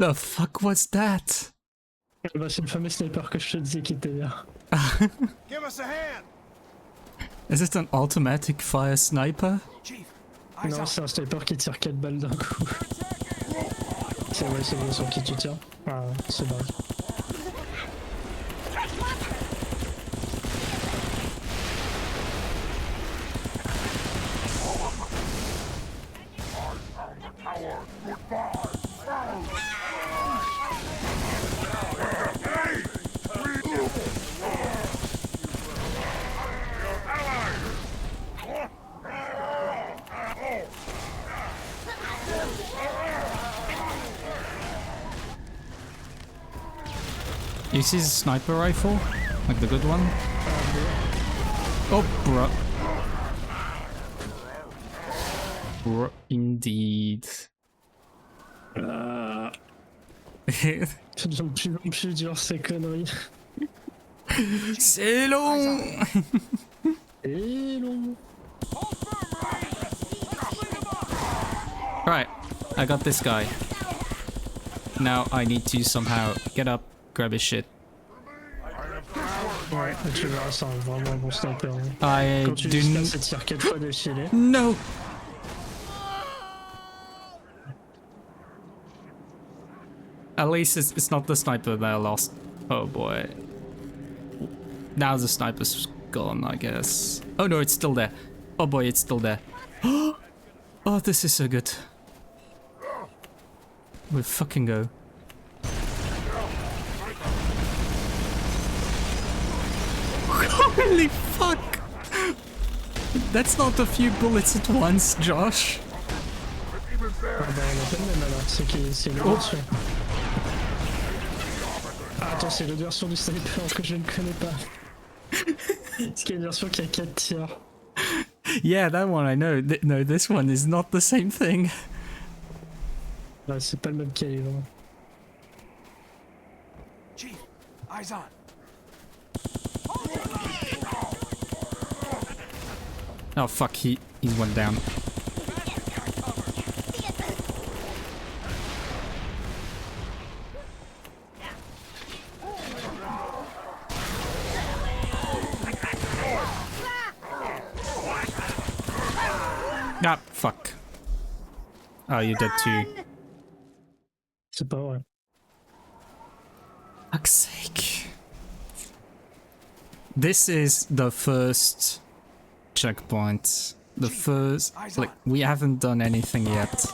The fuck was that? Bah, c'est le fameux sniper que je te disais qui était bien. Give us a hand. Is it an automatic fire sniper? Non, c'est un sniper qui tire 4 balles d'un coup. C'est ouais, c'est bien sur qui tu tires. Ah, c'est vrai. You see the sniper rifle? Like the good one? Oh, bruh. Bruh, indeed. C'est de plus en plus dur ces conneries. C'est long. C'est long. Right, I got this guy. Now I need to somehow get up, grab his shit. Ouais, tu verras, c'est vraiment un bon sniper. Hein. Quand tu do dis ça tire 4 fois d'affilée. No! At least it's not the sniper that I lost. Oh boy. Now the sniper's gone, I guess. Oh no, it's still there. Oh boy, it's still there. Oh, this is so good. We'll fucking go. Holy fuck! That's not a few bullets at once, Josh. Ah bah on a pas le même alors, c'est une version. Ah attends, c'est l'autre version du sniper que je ne connais pas. C'est une version qui a 4 tirs. Yeah, that one I know. No, this one is not the same thing. Ouais, c'est pas le même calibre. Chief, eyes on. Oh fuck, he went down. Ah, fuck. Oh, you're dead too. C'est pas vrai. Fuck's sake. This is the first checkpoint. The first... Like, we haven't done anything yet.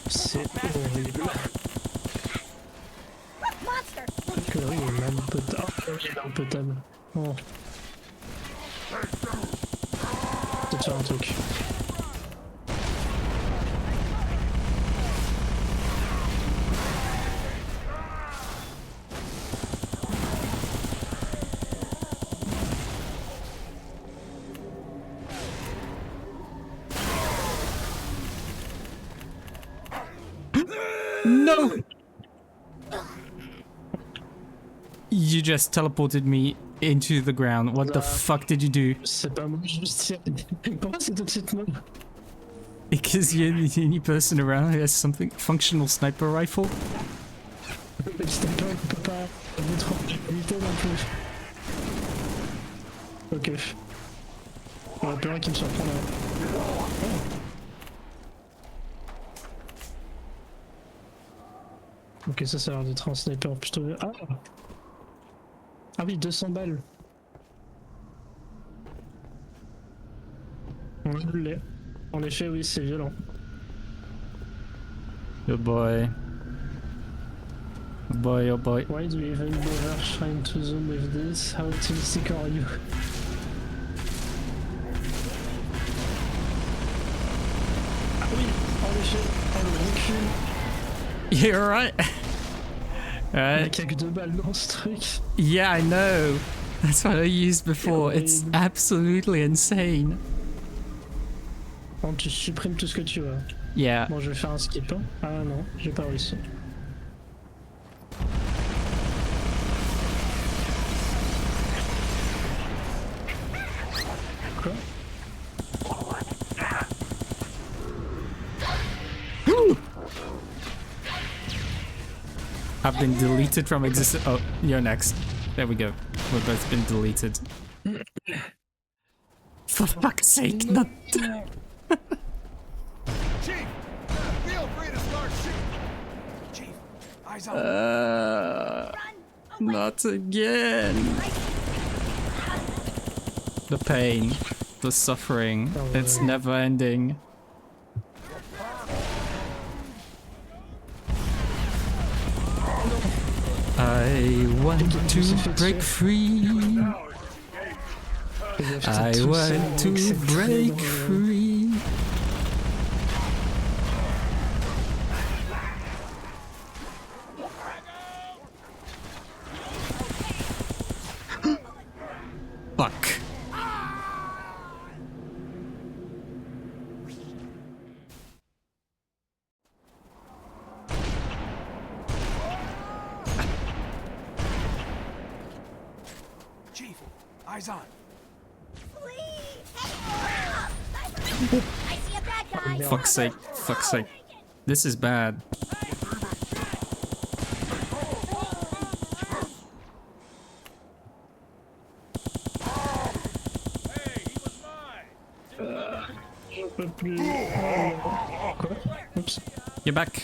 C'est horrible. Que oui, il est même potable. Oh, il est même potable. Oh. Je vais te faire un truc. No! You just teleported me into the ground. What the fuck did you do? C'est pas moi, je juste tire. Pourquoi c'est tout de suite moi? Because you're the only person around who has something functional sniper rifle. Le sniper il peut pas avoir trop d'habilité non plus. Ok. Il y en a plus un qui me surprend là. Ok, ça a l'air d'être un sniper plutôt... Ah! Ah oui, 200 balles. On l'est. En effet, oui, c'est violent. Oh boy. Oh boy, oh boy. Why do you even bother trying to zoom with this? How optimistic are you? Ah oui, en effet, oh le recul. You're right. Il y a Alright. que 2 balles dans ce truc. Yeah, I know. That's what I used before. It's absolutely insane. Bon, tu supprimes tout ce que tu veux. Yeah. Bon, je vais faire un skip. Hein. Ah non, j'ai pas réussi. Quoi? I've been deleted from existence. Oh, you're next. There we go. We've both been deleted. For fuck's sake, not. Chief, feel free to start shooting. Chief, eyes on. Not again. The pain, the suffering, it's never ending. I want to break free. I want to break free. Fuck. Chief, eyes on. Fuck's sake, fuck's sake. This is bad. Oops. You're back.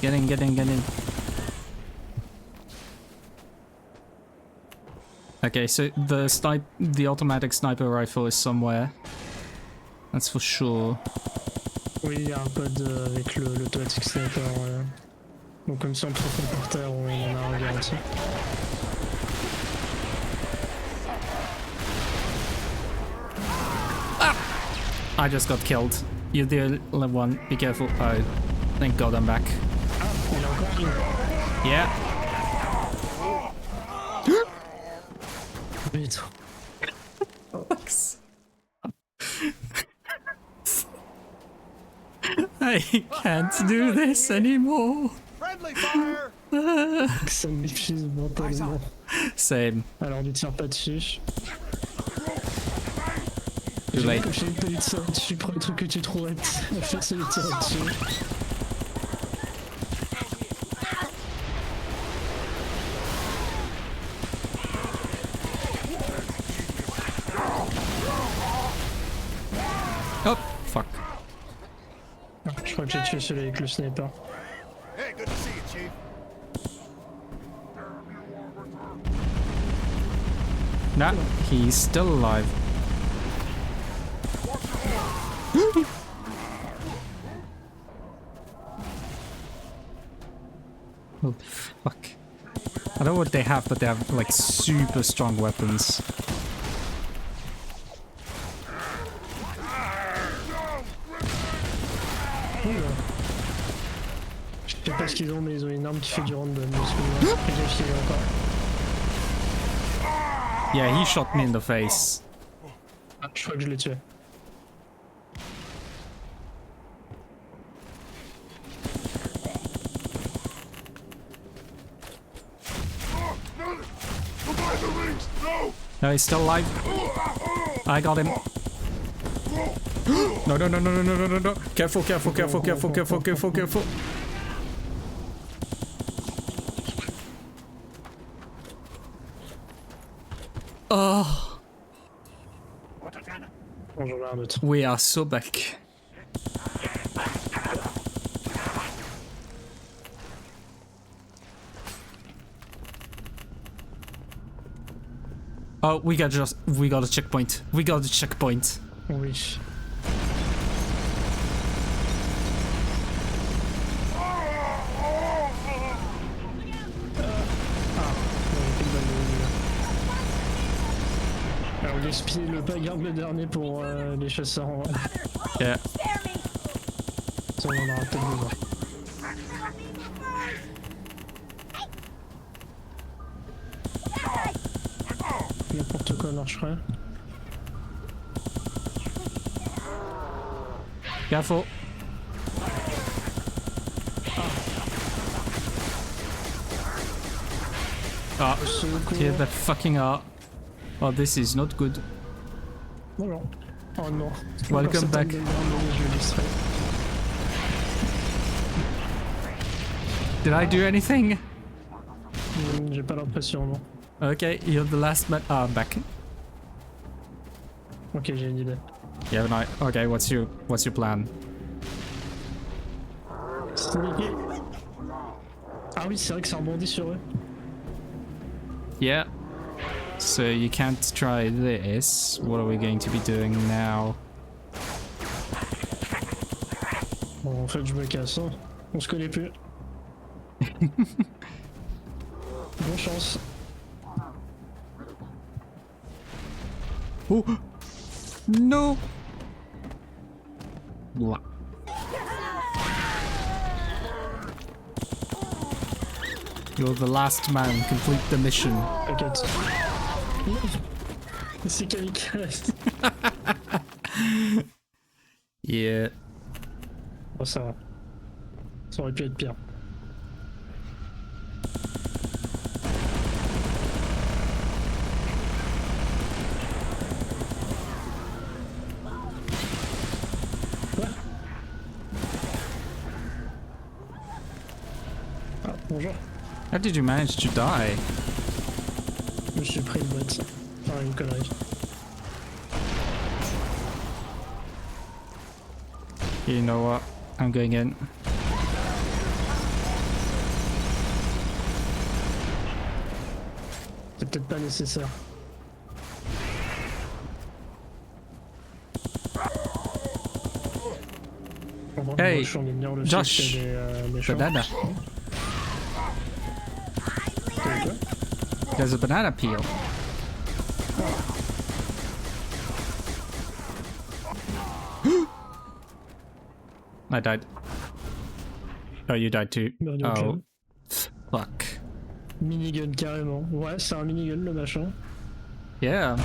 Get in, get in, get in. Okay, so the automatic sniper rifle is somewhere. That's for sure. Oui, il y a un pod avec l'automatique sniper. Donc comme ça on trouve par terre, on en a un garanti. I just got killed. You're the only one. Be careful. Oh, thank God I'm back. Il y a encore une. Yeah. Vite. I can't do this anymore. Friendly fire. Ça m'épuise mentalement. Same. Alors ne tire pas dessus. Too late. Comme je n'ai pas eu de ça dessus, prends le truc que tu trouves à faire, c'est de tirer dessus. Oh, fuck. Je crois que j'ai tué celui avec le sniper. Hey, good to see you, Chief. Nah, he's still alive. Oh, fuck. I don't know what they have, but they have like super strong weapons. Je sais pas ce qu'ils ont, mais ils ont une arme qui fait du random. Encore. Yeah, he shot me in the face. Ah, je crois que je l'ai tué. No, he's still alive. I got him. No, no, no, no, no, no, no, no, no. Careful, careful, careful, careful, careful, careful, careful. Oh. We are so back. Oh, we got a checkpoint. We got a checkpoint. Oui. Alors gaspiller le pas, garde le dernier pour les chasseurs en vrai. Yeah. Ça on en aura peut-être besoin. N'importe quoi marcherait. Careful. Ah, tear that fucking art. Oh, this is not good. Bonjour. Oh non. Welcome back. Did I do anything? J'ai pas l'impression, non. Okay, you're the last man. Ah, I'm back. Ok, j'ai une idée. You have an eye. Okay, what's your plan? Ah oui, c'est vrai que ça rebondit sur eux. Yeah. So you can't try this. What are we going to be doing now? Bon, en fait, je me casse. Hein. On se connaît plus. Bonne chance. Oh no! Blah. You're the last man. Complete the mission. T'inquiète. C'est kamikaze. Yeah. Bon, ça va. Ça aurait pu être pire. Ah, bonjour. How did you manage to die? Je me suis pris une boîte. Enfin, une connerie. You know what? I'm going in. C'est peut-être pas nécessaire. Hey, Josh, banana. There's a banana peel. I died. Oh, you died too. Oh, fuck. Minigun carrément. Ouais, c'est un minigun le machin. Yeah.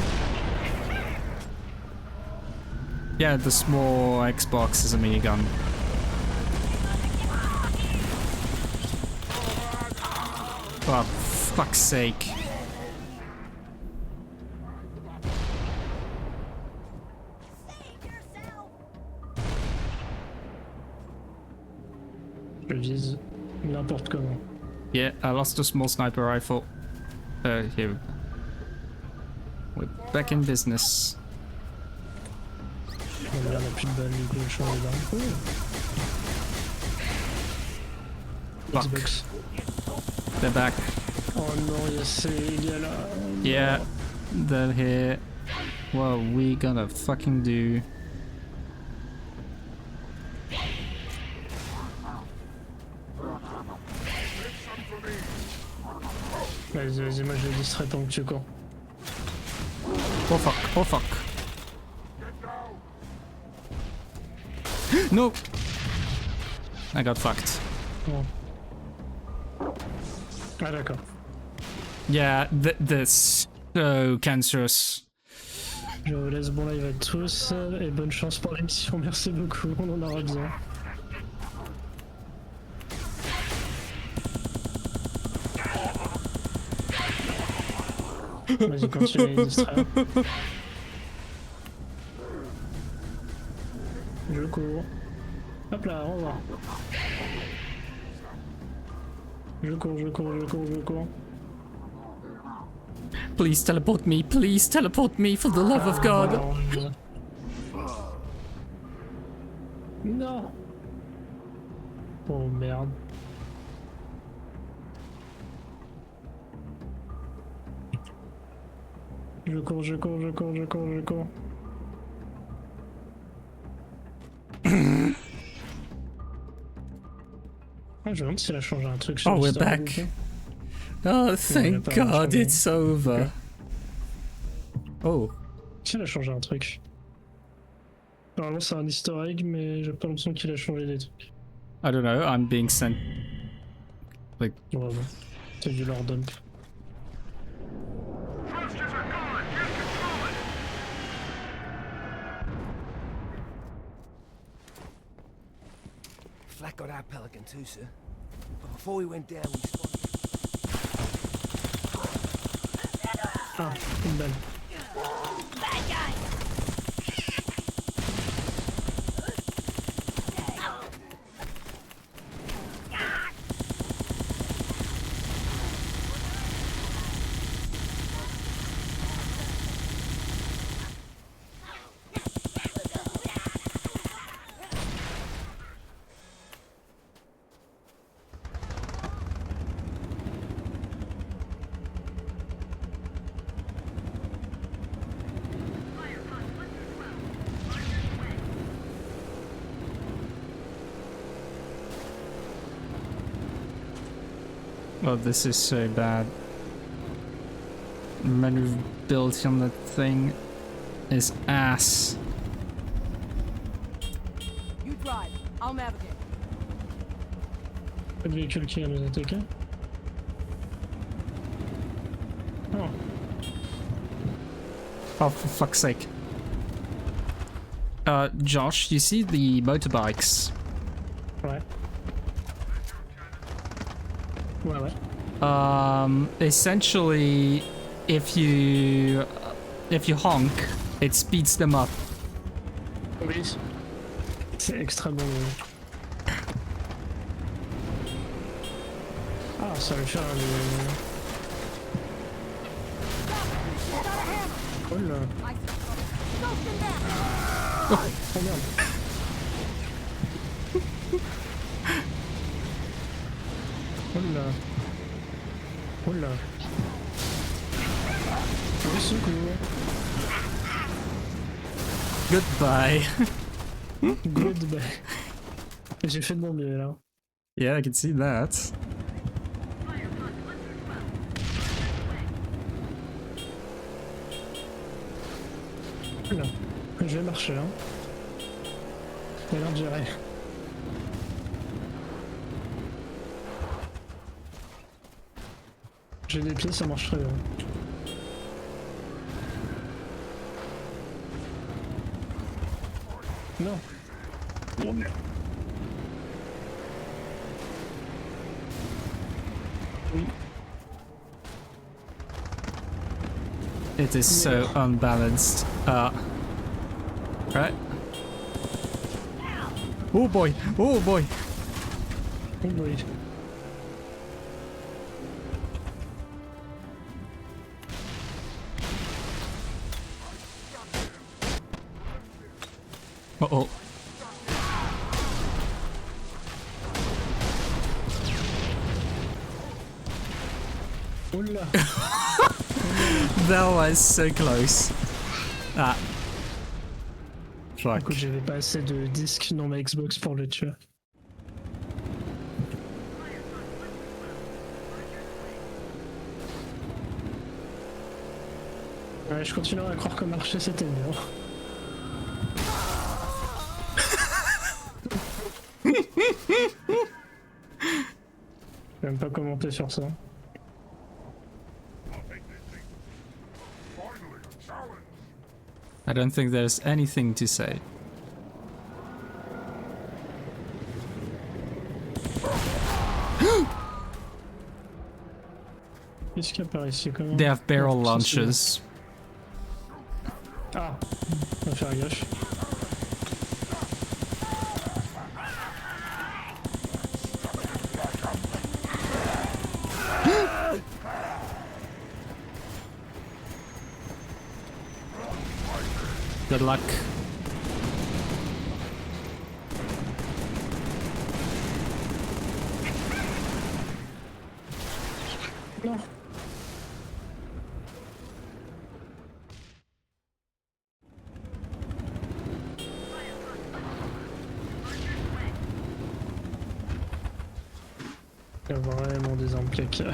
Yeah, the small Xbox is a minigun. For fuck's sake. Je vise n'importe comment. Yeah, I lost a small sniper rifle. Here. We're back in business. On a plus de balles, du coup, je suis en dedans. Fuck. They're back. Oh non, il y a là. Yeah, they're here. What are we gonna fucking do? Vas-y, vas-y, moi je les distrais tant que tu cours. Oh fuck, oh fuck. No! I got fucked. Bon. Ah d'accord. Yeah, they're so cancerous. Je vous laisse bon live à tous et bonne chance pour l'émission, merci beaucoup, on en aura besoin. Vas-y, continue à les distraire. Je cours. Hop là, au revoir. Je cours, je cours, je cours, je cours. Please teleport me, for the love of God. Non. Oh merde. Je cours, je cours, je cours, je cours, je cours. Ah, je me demande s'il a changé un truc sur Oh, le we're store, back. du coup. Oh, thank God, it's over. Oh. Si, il a changé un truc. Normalement, c'est un easter egg, mais j'ai pas l'impression qu'il a changé des trucs. I don't know, I'm being sent... Like... Ouais, bon. C'est du lore dump. Flak got our pelican too, sir. But before we went down, we spotted... Ah, une balle. Bad guy. Oh, this is so bad. The menu built on that thing is ass. You drive. I'll navigate. Pas de véhicule qui va nous attaquer. Oh. Oh, for fuck's sake. Josh, you see the motorbikes? Ouais. Ouais, ouais. Essentially, if you honk, it speeds them up. Oui. C'est extrêmement long. Ah, ça va faire un... Oh là. Oh merde. Oh là. Oh là. Au secours. Goodbye. Goodbye. J'ai fait de mon mieux là. Yeah, I can see that. Là. Je vais marcher hein. Il a l'air de gérer. J'ai des pieds, ça marche très bien. Non. Oh merde. Oui. It is so unbalanced. Right? Oh boy! Oh boy! Oh boy. Uh-oh. Oh là. That was so close. Ah. Fuck. Écoute, j'avais pas assez de disques dans ma Xbox pour le tuer. Ouais, je continuerai à croire que marcher c'était bien. Je vais même pas commenter sur ça. I don't think there's anything to say. Qu'est-ce qu'il y a par ici quand même? They have barrel Ah, launchers. Ah, on va faire gaffe. Good luck. Non. Il y a vraiment des armes caca.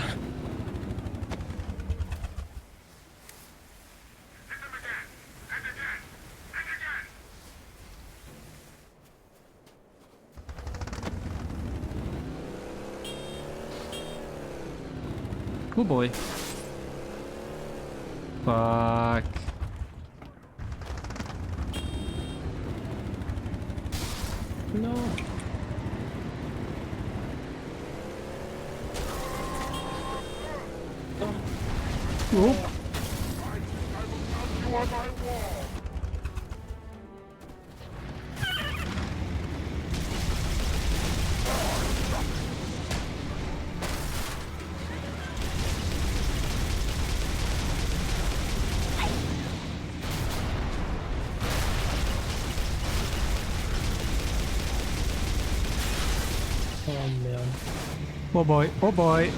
Oh boy. Fuck. Non. Oh. Oh merde. Oh boy. Oh boy.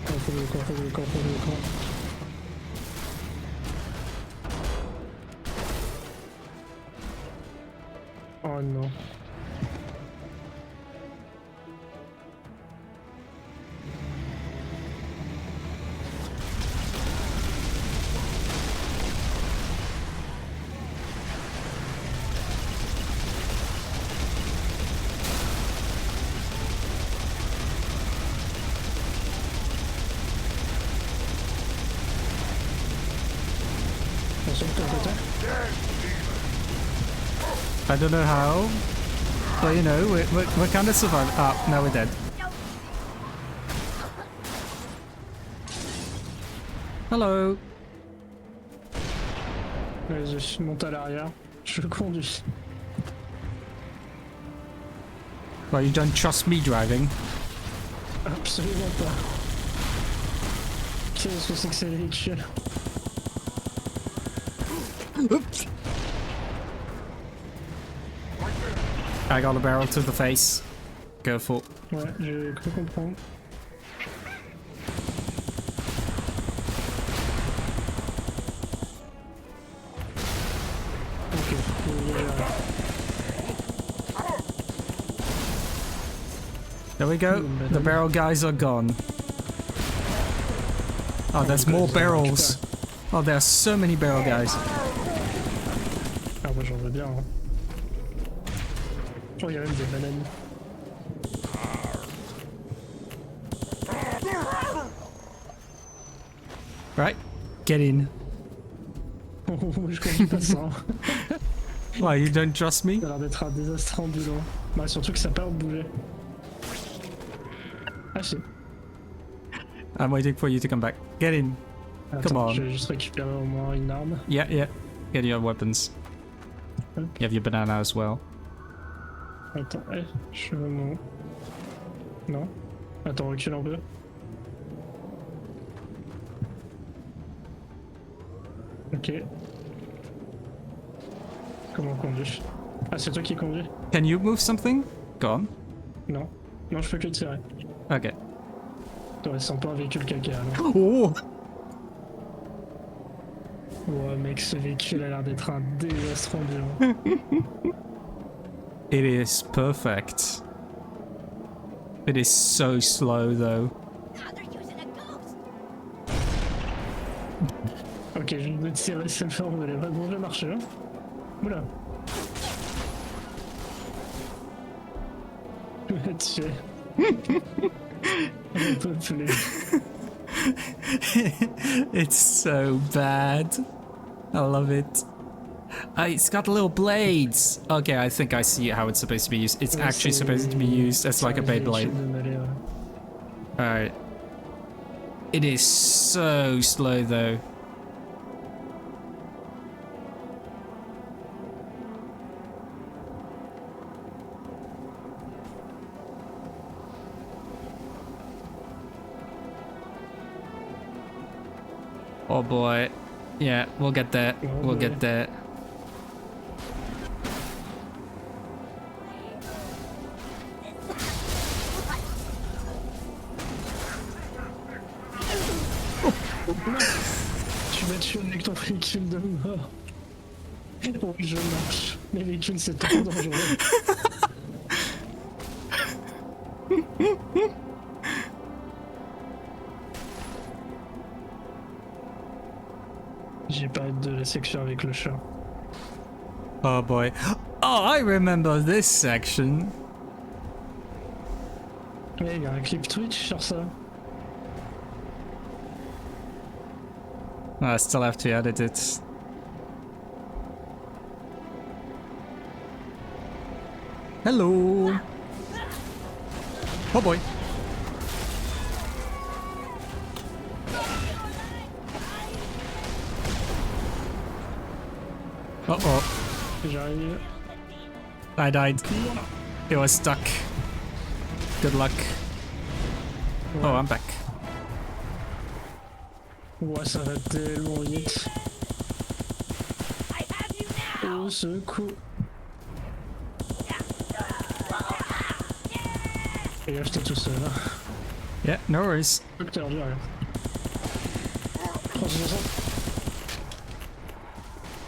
Faut le camp. Oh non. Attention de ton côté. I don't know how, but you know, we're kind of surviving. Ah, now we're dead. Hello. Vas-y, je monte à l'arrière. Je conduis. Well, you don't trust me driving. Absolument pas. Qu'est-ce que c'est que ces véhicules? Oops. I got a barrel to the face. Careful. Ouais, j'ai cru comprendre. Ok, There we go. The barrel guys are gone. Oh, there's more barrels. Oh, there are so many barrel guys. Ah, moi j'en veux bien. Hein. Oh, il y a même des bananes. Right, get in. Je conduis pas ça. Why, you don't trust me? Ça a l'air d'être un désastre ambulant. Bah, surtout que ça perd de bouger. Ah, si. I'm waiting for you to come back. Get in. Attends, Come on. je vais juste récupérer au moins une arme. Yeah, yeah. Get your weapons. Okay. You have your banana as well. Attends, je veux mon... Non. Attends, recule un peu. Ok. Comment on conduit? Ah, c'est toi qui conduis? Can you move something? Go on. Non. Non, je peux que tirer. Ok. Toi, c'est pas un véhicule caca, alors. Oh! Ouais, mec, ce véhicule a l'air d'être un désastre ambulant. It is perfect. It is so slow though. Ok, je viens de tirer cette forme, elle est vraiment bien marché. Hein. Oula. Je vais tuer. On peut plus. It's so bad. I love it. It's got little blades. Okay, I think I see how it's supposed to be used. It's actually supposed to be used as like a Beyblade. Alright. It is so slow though. Oh boy. Yeah, we'll get there. We'll get there. Tu m'as tué avec ton véhicule de mort. Oui, je marche. Les véhicules, c'est trop dangereux. J'ai pas hâte de la section avec le chat. Oh boy. Oh, I remember this section. Ouais, il y a un clip Twitch sur ça. I still have to edit it. Hello. Oh boy. Uh-oh. J'arrive. I died. It was stuck. Good luck. Ouais. Oh, I'm back. Ouais, ça va tellement vite. Au secours. Et là, j'étais tout seul. Yeah, no worries. Putain, rien. 360.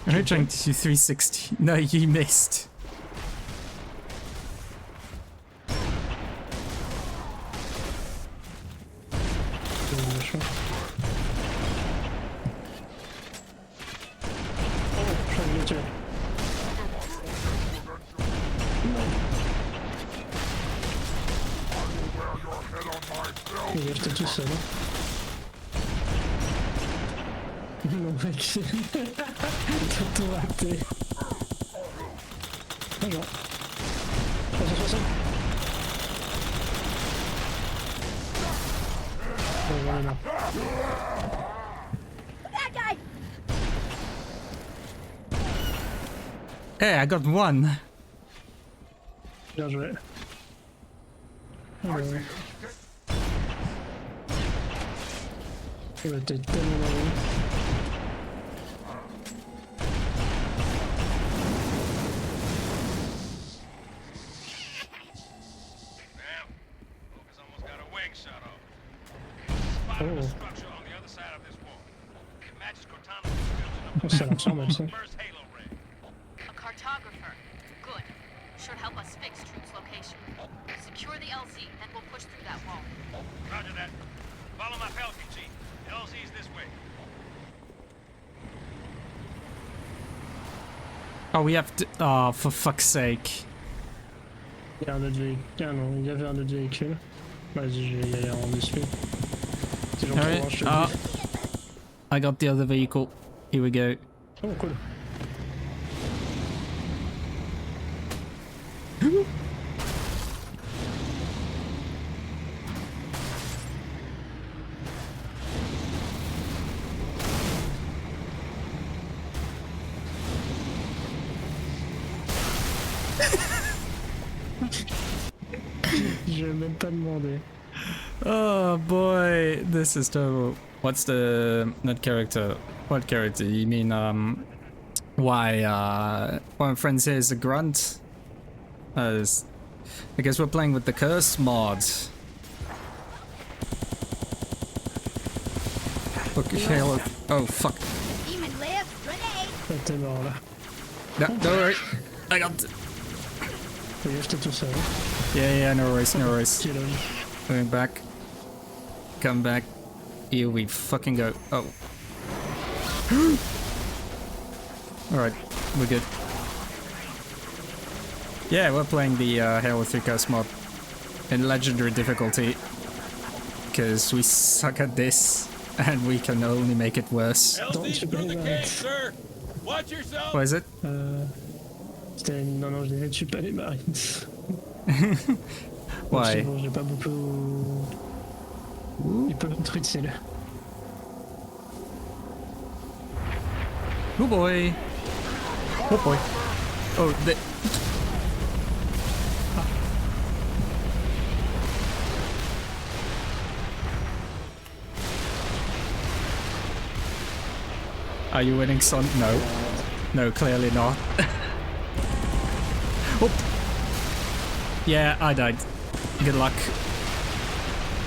I'm trying to do 360. No, you missed. J'étais tout seul. Non mec, t'as tout raté. Bonjour. 360. Bon, voilà. Hey, I got one. Bien joué. Ouais. Il va être tellement marrant. Oh. Ça ressemble à ça. A cartographer. Good. Should help us fix Truth's location. Secure the LZ, and we'll push through that wall. Roger that. Follow my Pelican, Chief. The LZ's this way. Oh, we have to. Oh, for fuck's sake. Il y a un autre véhicule. Ah non, il y avait un autre véhicule. Vas-y, je vais y aller en dessus. Si j'en trouve un, je te le dis. I got the other vehicle. Here we go. Oh, cool. Je vais même pas demander. Oh boy, this is terrible. What's the not character? What character? You mean why one of my friends here is a grunt? I guess we're playing with the curse mod. Okay, oh fuck. Demon lives, grenade! T'es mort là. No, don't worry. I got it. J'étais tout seul. Yeah, no worries, no worries. Going back. Come back. Here we fucking go. Oh. Alright, we're good. Yeah, we're playing the Halo 3 Curse mod in legendary difficulty. Because we suck at this and we can only make it worse. Watch yourself. What is it? Non, je disais tue pas les Marines. Why? Bon, j'ai pas beaucoup. Ils peuvent être utiles. Oh boy. Oh boy. Oh, the... Are you winning, son? No. No, clearly not. Oh. Yeah, I died. Good luck.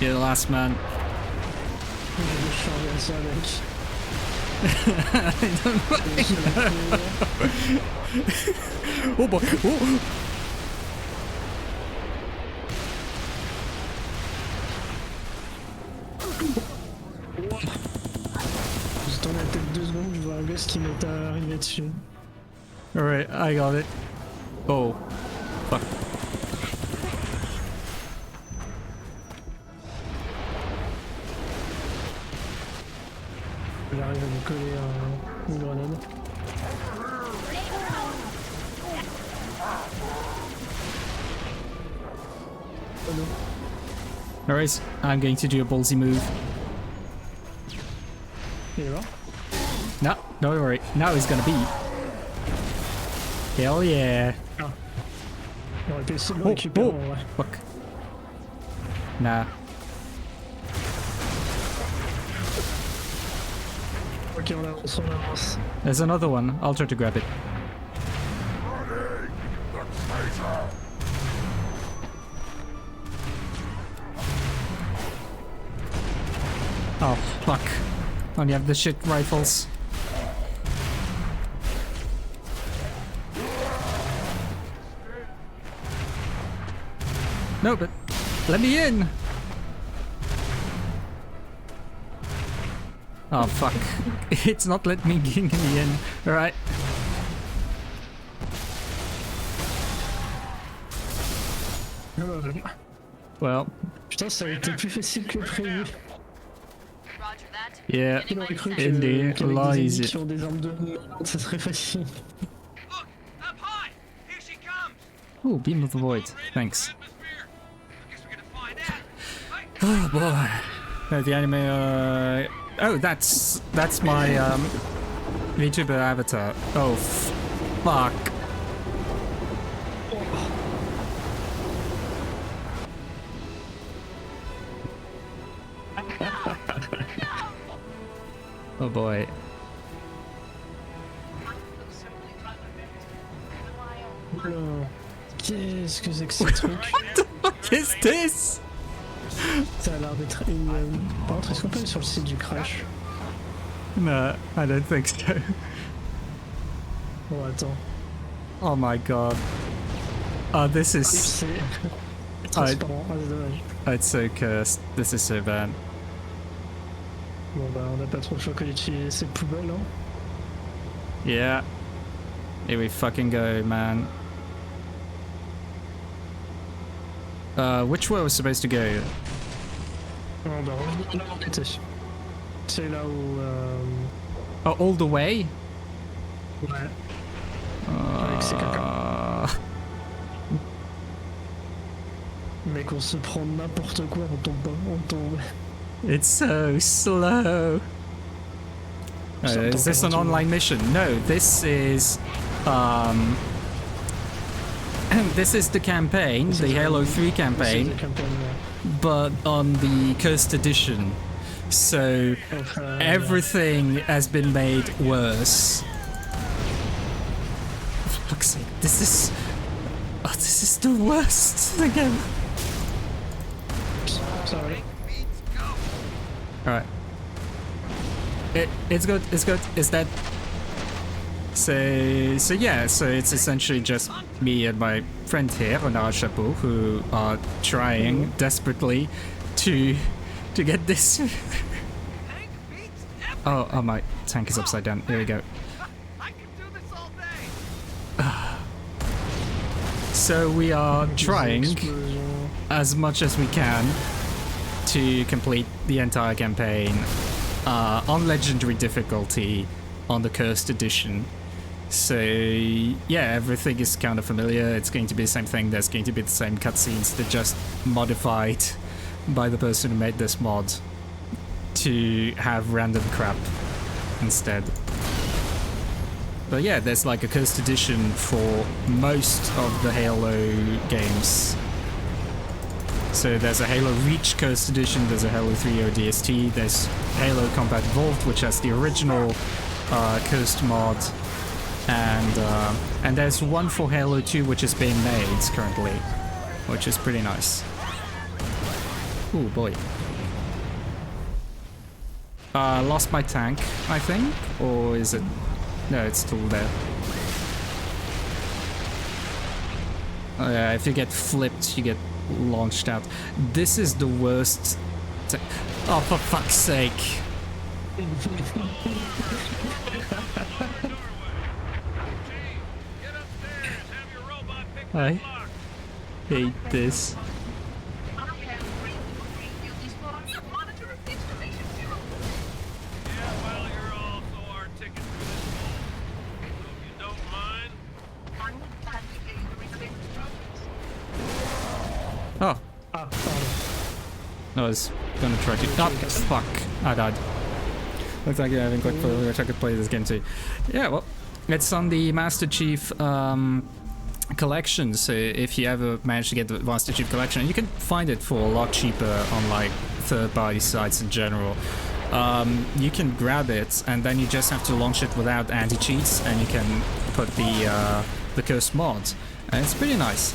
You're the last man. I don't fucking know. Oh boy. Oh. Je tourne la tête 2 secondes, je vois un gosse qui m'est arrivé dessus. Alright, I got it. Oh. Fuck. J'arrive à lui coller une grenade. Oh non. Alright, I'm going to do a ballsy move. Il est mort? No, don't worry. Now he's gonna be. Hell yeah. Ah. On aurait pu essayer de le récupérer en vrai. Fuck. Nah. Ok, on avance, on avance. There's another one. I'll try to grab it. Oh, fuck. Only have the shit rifles. No, but let me in! Oh, fuck. It's not letting me get me in. Alright. Well. Putain, ça a été plus facile que prévu. Yeah, Il aurait cru indeed, qu'avec des lies ennemis it. qui ont des armes de merde, ça serait facile. Ooh, Beam of the Void. Thanks. Oh boy. No, the anime, oh, that's my, VTuber avatar. Oh, fuck. Oh boy. Oula. Qu'est-ce que c'est que ce truc? What the fuck is this? Ça a l'air d'être une... Par contre, est-ce qu'on peut aller sur le site du crash? No, I don't think so. Bon, attends. Oh my god. Oh, this is... C'est transparent, ah, c'est dommage. It's so cursed. This is so bad. Bon bah, on n'a pas trop le choix que d'utiliser cette poubelle, hein. Yeah. Here we fucking go, man. Which way was supposed to go? On doit revenir là où on était. C'est là où... Oh, all the way? Ouais. Avec ses caca. Mec, on se prend n'importe quoi, on tombe pas, on tombe. It's so slow. Is this an online mission? No, this is this is the campaign, the Halo 3 campaign, but on the cursed edition. So everything has been made worse. For fuck's sake, this is the worst again. Sorry. Alright. It's good, it's good, it's dead. So yeah, so it's essentially just me and my friend here, Renard Chapeau, who are trying desperately to get this. Oh, my tank is upside down. Here we go. So we are trying as much as we can to complete the entire campaign on legendary difficulty on the cursed edition. So yeah, everything is kind of familiar. It's going to be the same thing. There's going to be the same cutscenes. They're just modified by the person who made this mod to have random crap instead. But yeah, there's like a cursed edition for most of the Halo games. So there's a Halo Reach Cursed Edition, there's a Halo 3 ODST, there's Halo Combat Evolved, which has the original Cursed mod, and there's one for Halo 2 which is being made currently, which is pretty nice. Ooh boy. Lost my tank, I think, or is it? No, it's still there. Oh yeah, if you get flipped, you get launched out. This is the worst. Oh, for fuck's sake! I hate this. Oh. I was gonna try to. Oh, fuck. I died. Looks like I haven't quite wish I could play this game too. Yeah, well, it's on the Master Chief collection, so if you ever manage to get the Master Chief collection, you can find it for a lot cheaper on like third-party sites in general. You can grab it, and then you just have to launch it without anti-cheats, and you can put the cursed mod, and it's pretty nice.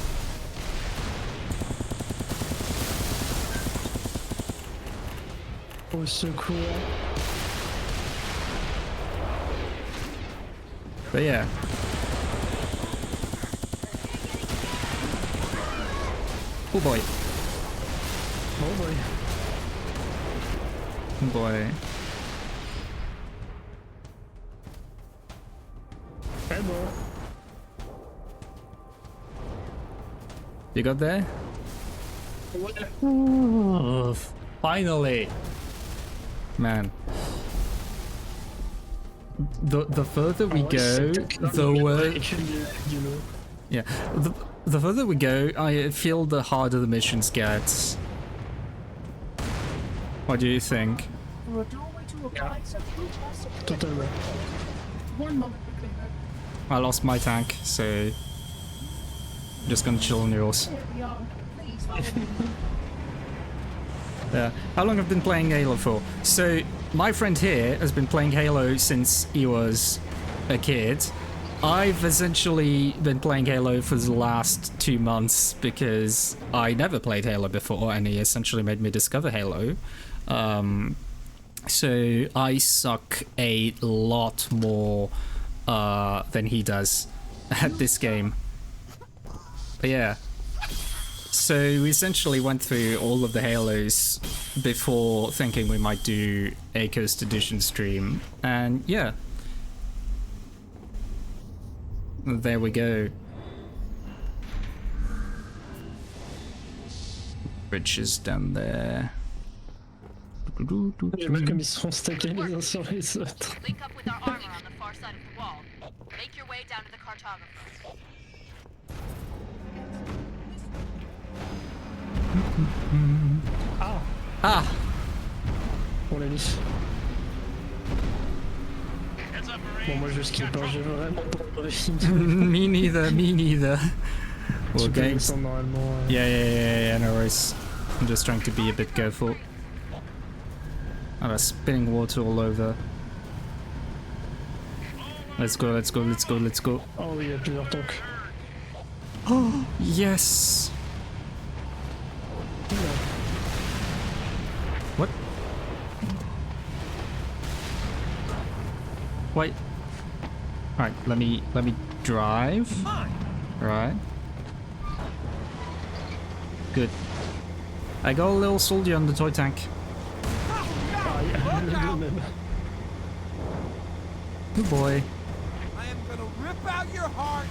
Au secours. But yeah. Oh boy. Oh boy. Oh boy. Hey boy. You got there? Oh, finally. Man, the further we go, the worse. Yeah, the further we go, I feel the harder the missions get. What do you think? I lost my tank, so I'm just gonna chill on yours. Yeah. How long have I been playing Halo for? So, my friend here has been playing Halo since he was a kid. I've essentially been playing Halo for the last 2 months because I never played Halo before, and he essentially made me discover Halo. So, I suck a lot more than he does at this game. But yeah. So we essentially went through all of the Halos before thinking we might do a Cursed Edition stream, and yeah. There we go. Bridge is down there. J'aime comme ils sont stackés les uns sur les autres. Link up with our armor on the far side of the wall. Make your way down to the cartographer. Ah. Ah. On l'a mis. Bon, moi je skip, hein, j'ai vraiment pas de film. Me neither, me neither. Well, games. Normalement, Yeah, no worries. I'm just trying to be a bit careful. Oh, there's spinning water all over. Let's go, let's go, let's go, let's go. Oh oui, il y a plusieurs tanks. Oh, yes! What? Wait. Alright, let me drive. Right. Good. I got a little soldier on the toy tank. Good boy. I am gonna rip out your heart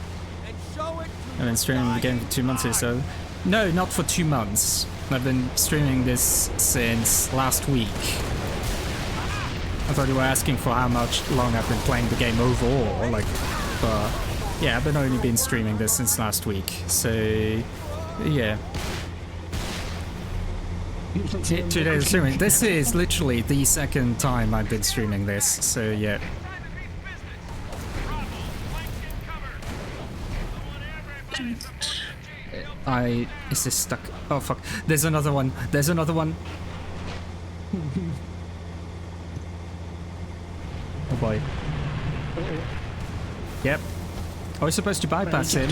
and show it to I've been streaming the game for 2 months or so. No, not for 2 months. I've been streaming this since last week. I thought you were asking for how much long I've been playing the game overall, like, but yeah, I've only been streaming this since last week, so yeah. 2 days of streaming. This is literally the second time I've been streaming this, so yeah. Is this stuck? Oh fuck. There's another one. There's another one. Oh boy. Yep. I was supposed to bypass him.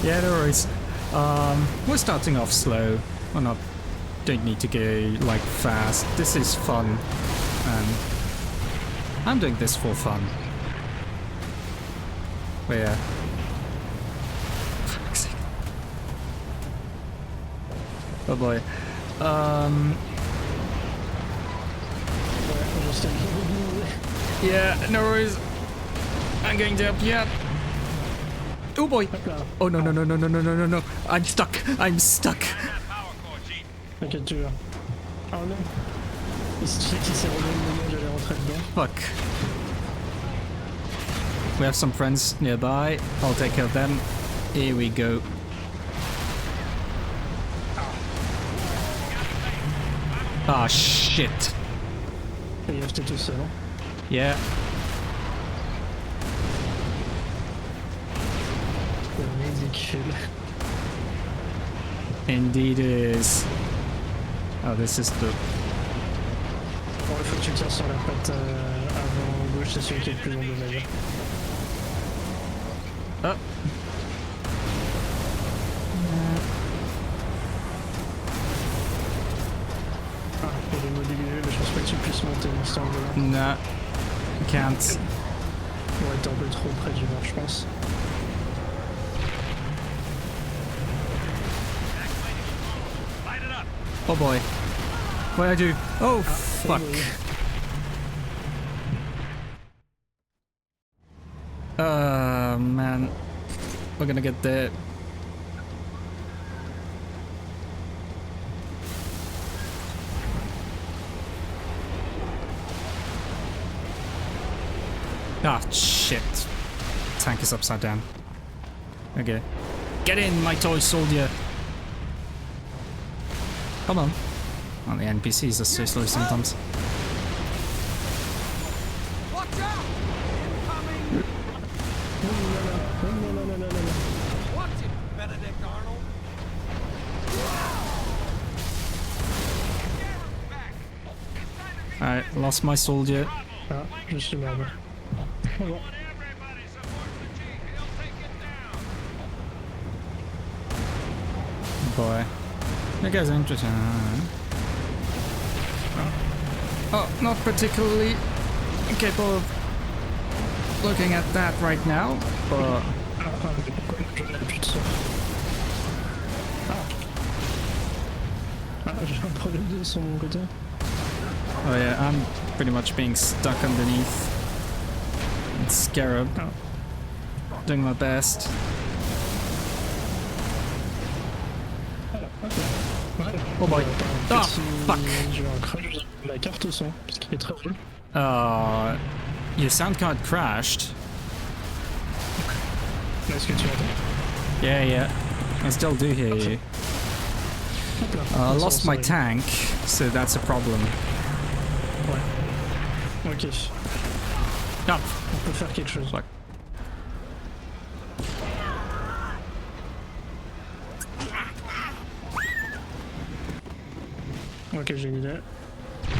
Yeah, no worries. We're starting off slow. We're not... Don't need to go, like, fast. This is fun. And I'm doing this for fun. But yeah. Fuck's sake. Oh boy. Yeah, no worries. I'm going to help you out. Oh boy! Oh no no no no no no no no no! I'm stuck! I'm stuck! Ok, tu vas. Oh non! Il s'est relevé le moment où j'allais rentrer dedans. Fuck. We have some friends nearby. I'll take care of them. Here we go. Ah, shit. Il est resté tout seul. Hein. Yeah. Ridicule. Indeed it is. Oh, this is the... Bon, il faut que tu tires sur la patte avant gauche, c'est celui qui est le plus endommagé. Oh. Ah, il est modélisé, mais je pense pas que tu puisses monter dans cet angle-là. Nah. Can't. Ouais, t'es un peu trop près du mur, je pense. Oh boy. What did I do? Oh, fuck. Man. We're gonna get there. Ah, shit. Tank is upside down. Okay. Get in, my toy soldier. Come on. Well, the NPCs are so slow sometimes. Watch out! Incoming! Watch it, Benedict Arnold! Alright, lost my soldier. Ah, je suis merde. Oh bon. Boy. That guy's interesting. Oh, not particularly capable of looking at that right now, but... J'ai un problème sur mon côté. Oh yeah, I'm pretty much being stuck underneath. It's Scarab. Doing my best. Oh boy. Ah, fuck. Je vais crash la carte au son, parce qu'il est très fou. Your sound card crashed. Est-ce que tu entends? Yeah, yeah. I still do hear you. Lost my tank, so that's a problem. Ouais. Ok. Ah. On peut faire quelque chose. Fuck. Ok, j'ai une idée.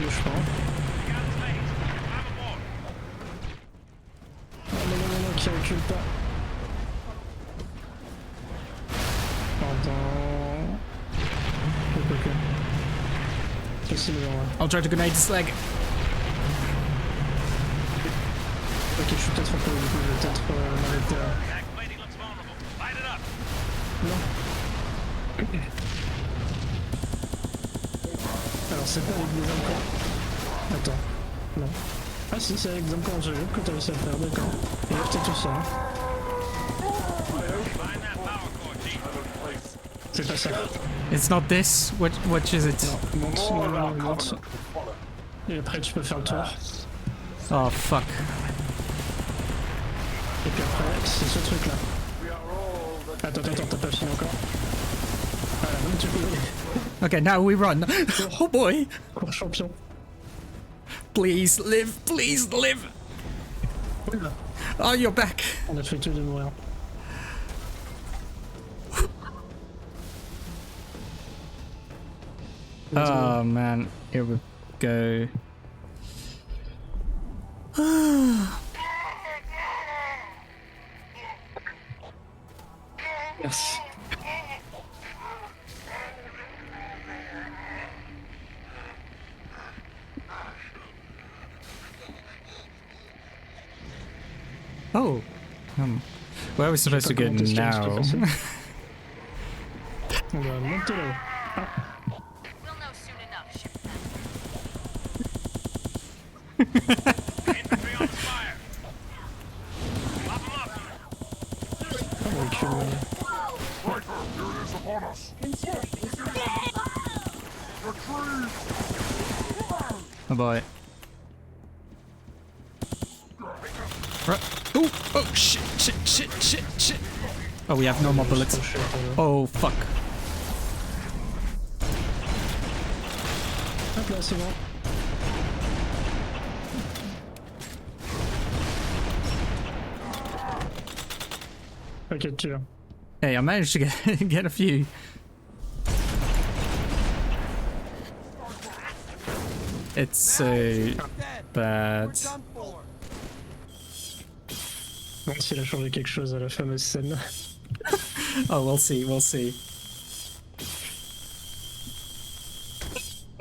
Bouge pas. Non, non, non, non, qui recule pas. Pardon. Ok. Ceci me l'envoie. I'll try to grenade this leg. Ok, je suis peut-être un peu du coup, je vais peut-être m'arrêter là. Non. Alors c'est pas avec des implants. Attends. Non. Ah si, c'est avec des implants, j'ai vu que t'as réussi à le faire, d'accord. Il reste tout ça. Hein. C'est pas ça. It's not this. What is it? Non, monte, non, non, non, monte. Et après tu peux faire le tour. Oh fuck. Et puis après, c'est ce truc là. Attends, t'as pas fini encore. Voilà, donc tu peux... Okay, now we run. Oh boy! Cours champion. Please live, please live. Oh, you're back. On a fait tout de mourir. Oh man, here we go. Merci. Oh, where are we supposed to go now? On va monter là-haut. We'll know soon enough, shipman. Infantry on fire. Pop 'em up. Striker, here it is upon us. Retreat! Oh boy. Right. Oh, oh shit, shit, shit, shit, shit. Oh, we have no more bullets. Oh, fuck. Hop là, c'est bon. Ok, tu viens. Hey, I managed to get a few. It's so bad. Bon, s'il a changé quelque chose à la fameuse scène. Oh, we'll see, we'll see.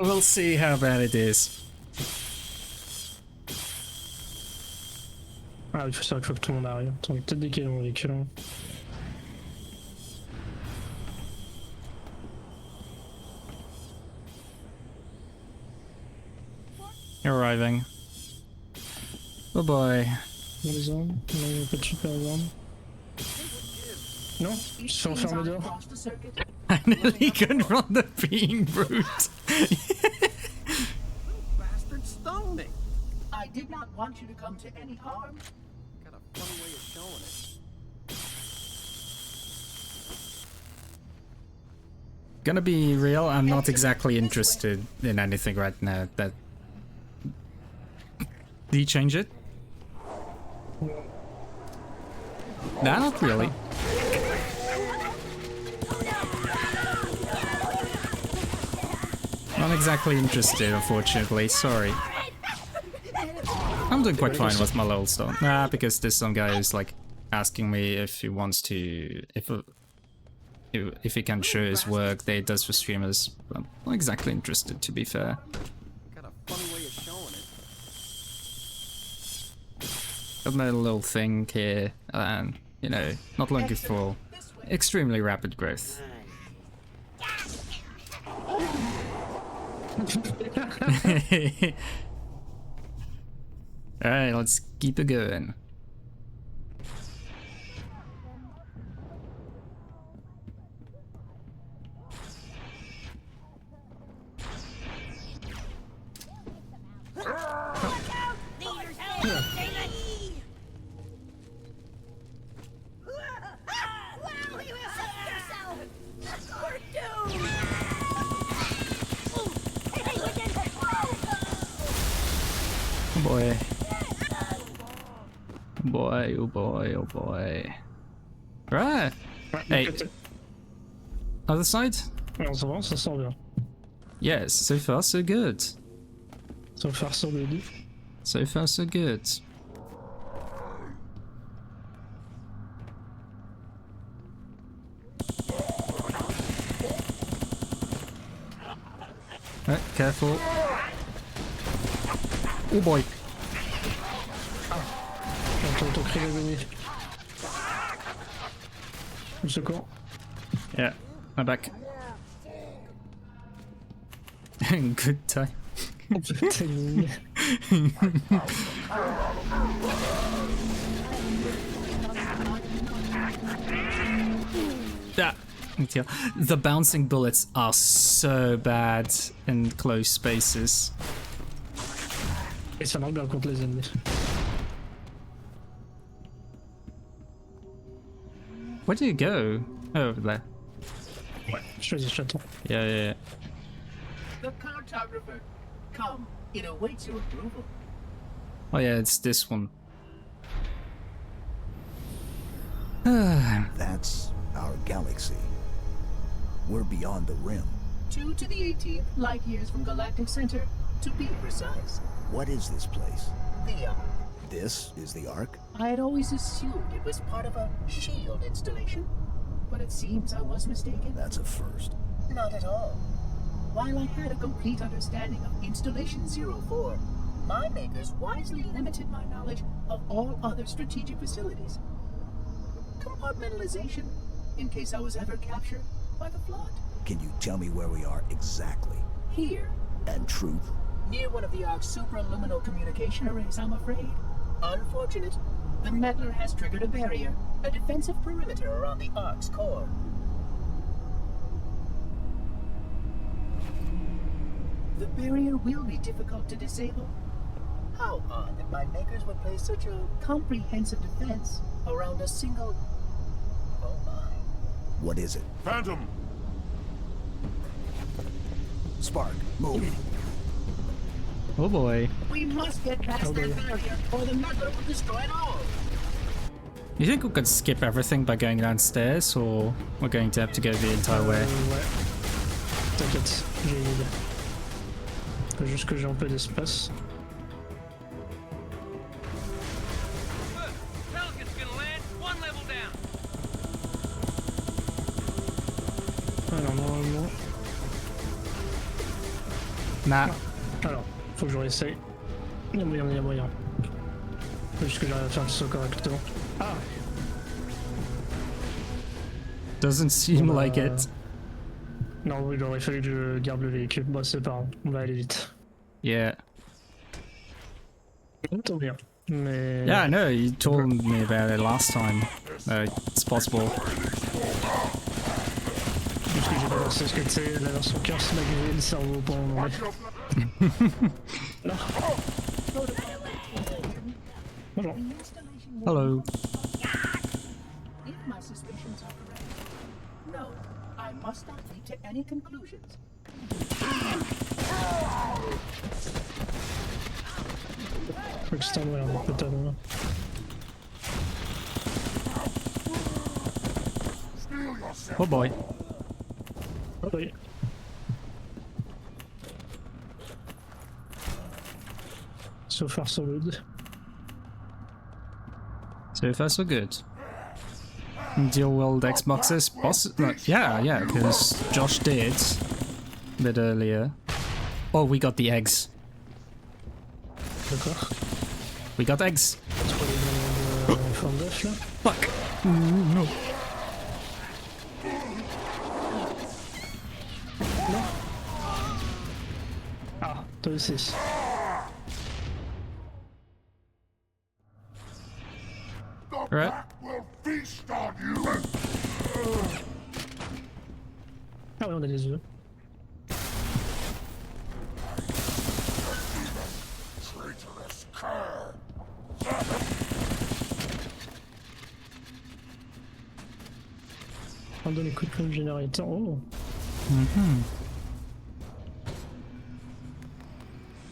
We'll see how bad it is. Ah, il faut que tout le monde arrive. Attends, peut-être décaler mon véhicule. Hein. You're arriving. Oh boy. Les armes. Non, il n'y a pas de super armes. Non, je suis enfermé dehors. I nearly confront the being brute. Bastard stung me. I did not want you to come to any harm. Got a funny way of showing it. Gonna be real, I'm not exactly interested in anything right now. That. Did you change it? Nah, not really. Not exactly interested, unfortunately. Sorry. I'm doing quite fine with my level still. Nah, because there's some guy who's like asking me if he wants to, if he can show his work that he does for streamers. I'm not exactly interested, to be fair. Got a funny way of showing it. Got my little thing here, and you know, not looking for extremely rapid growth. Alright, let's keep it going. Boy. Boy, oh boy, oh boy. Right. Hey. Other side? Non, ça va, ça sort bien. Yes, so far so good. So far so good. So far so good. Right, careful. Oh boy. J'entends cri d'agonie. Au secours. Yeah, I'm back. Good time. Timing. The bouncing bullets are so bad in close spaces. Et ça marche bien contre les ennemis. Where do you go? Oh, over there. Ouais, je t'attends. Yeah. The cartographer. Come, It awaits your approval. Oh yeah, it's this one. That's our galaxy. We're beyond the rim. 2 to the 18th light years from Galactic Center, to be precise. What is this place? The Ark. This is the Ark? I had always assumed it was part of a shield installation, but it seems I was mistaken. That's a first. Not at all. While I had a complete understanding of Installation 04, my makers wisely limited my knowledge of all other strategic facilities. Compartmentalization, in case I was ever captured by the Flood. Can you tell me where we are exactly? Here. And truth? Near one of the Ark's supraluminal communication arrays, I'm afraid. Unfortunate. The meddler has triggered a barrier, a defensive perimeter around the Ark's core. The barrier will be difficult to disable. How odd that my makers would place such a comprehensive defense around a single... Oh my. What is it? Phantom! Spark, move. Oh boy. We must get past that barrier, or the meddler will destroy it all. You think we could skip everything by going downstairs, or we're going to have to go the entire way? Ouais. T'inquiète, j'ai une idée. Faut juste que j'ai un peu d'espace. Pelican's gonna land 1 level down. Alors normalement... Nah. Alors, faut que je réessaye. Il y a moyen. Faut juste que j'arrive à faire le saut correctement. Ah! Doesn't seem like it. Non, oui, il aurait fallu que je garde le véhicule. Bon, c'est pas grave, on va aller vite. Yeah. Tant bien. Mais... Yeah, I know, you told me about it last time. It's possible. Parce que j'ai pas lancé ce que tu sais, la version curse m'a grillé le cerveau pendant un moment. Non. Bonjour. Hello. If my suspicions are correct, no, I must not leap to any conclusions. Faut que je t'envoie un peu ta main. Oh boy. Oh oui. So far so good. So far so good. Dual world Xboxes? Yeah, because Josh did a bit earlier. Oh, we got the eggs. D'accord. We got eggs. Fuck. No. Ah, toi aussi. Right. Will feast on you. Ah ouais, on a des œufs. Traitorous cur. Random equipment generator. Oh.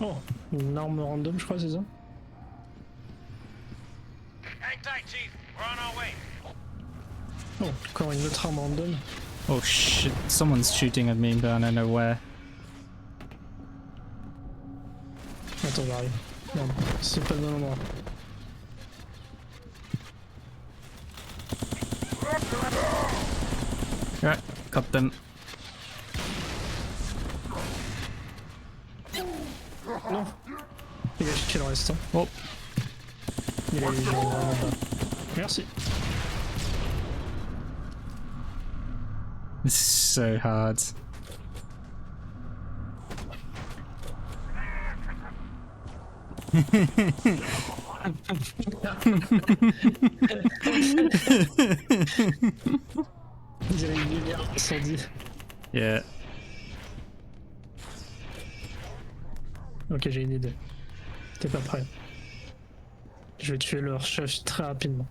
Oh, une arme random, je crois, c'est ça? Hang tight, Chief. We're on our way. Oh, encore une autre arme random. Oh shit, someone's shooting at me, but I don't know where. Attends, j'arrive. Merde, c'est pas le bon endroit. Right, cut them. Non. Il a jeté le reste. Hein. Oh. Il est vraiment pas. Merci. This is so hard. On dirait une lumière incendie. Yeah. Ok, j'ai une idée. T'es pas prêt. Je vais tuer leur chef très rapidement.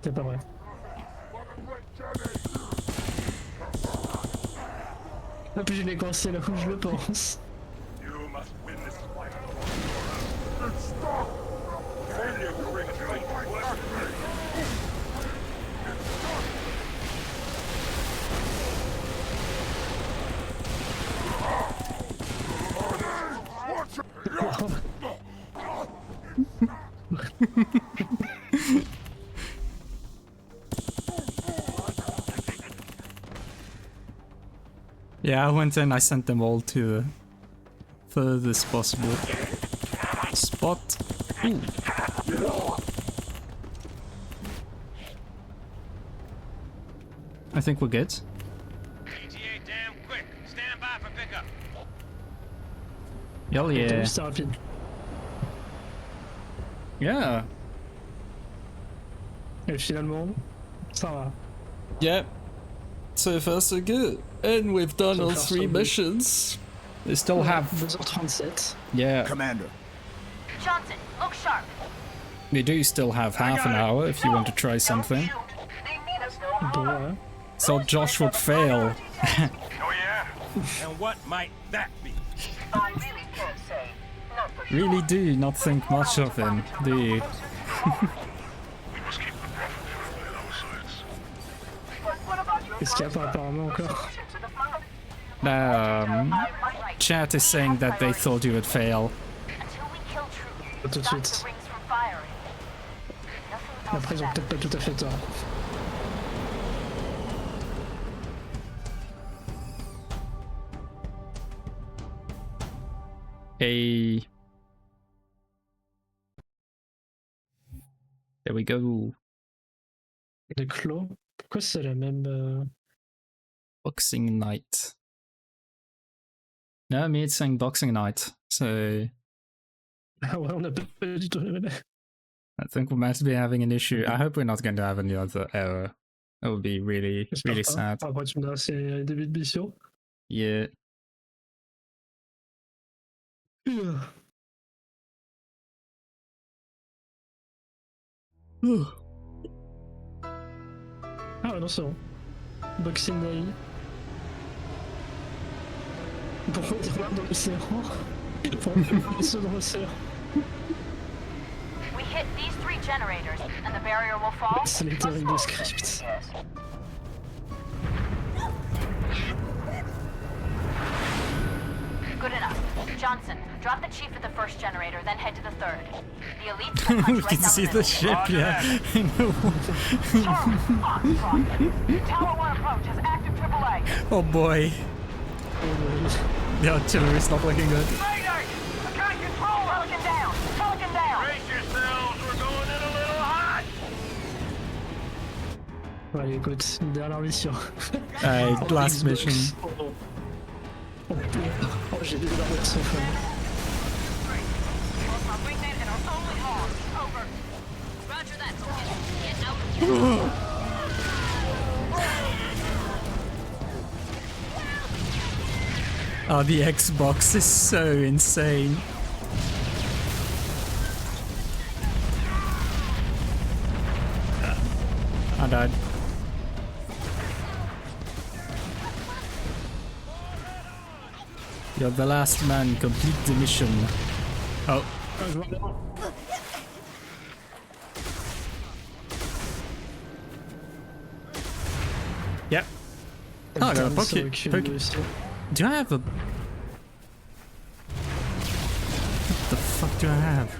T'es pas prêt. Ah, puis je l'ai coincé là où je le pense. You must win this Yeah, I went in, I sent them all to the furthest possible spot. Ooh. I think we're good. ETA damn quick. Stand by for pickup. Hell yeah. C'est rapide. Yeah. Et finalement, ça va. Yep. So far so good. And we've done So all far, so 3 good. missions. We still have... 2h37. Yeah. Commander. Johnson, look sharp. We do still have half an hour if you want to try something. Bon, ouais. So Josh would fail. Oh yeah? And what might that be? I really can't say. Not for Really do not think much of him, do you? Qu'est-ce qu'il y a pas apparemment encore? Chat is saying that they thought you would fail. Pas tout de suite. Après, ils ont peut-être pas tout à fait tort. Hey. There we go. Les clos. Pourquoi c'est la même. Boxing night. No, me it's saying boxing night. So Ah ouais, on a pas du tout. I think we might be having an issue. I hope we're not going to have any other error. That would be really, really sad. Après, tu me diras, c'est les débuts de mission. Yeah. Ah ouais, non, c'est bon. Boxing Day. Pourquoi il regarde dans l'océan? Pourquoi il saut dans l'océan? We hit these 3 generators, and the barrier will fall. C'est les terribles de script. Good enough. Johnson, drop the chief at the first generator, then head to the third. The elites will punch We right can down see the the middle. ship, yeah. Tower 1 approach has active AAA. Oh boy. The artillery's not looking good. Mayday! Got control! Pelican down! Pelican down! Brace yourselves, we're going in a little hot! Ouais, allez, écoute, dernière mission. Last mission. Oh, j'ai des armes qui sont folles. Roger that, Get out of Oh, the Xbox is so insane. I died. You're the last man. Complete the mission. Oh. Yep. Oh, I got a pocket. Do I have a... What the fuck do I have?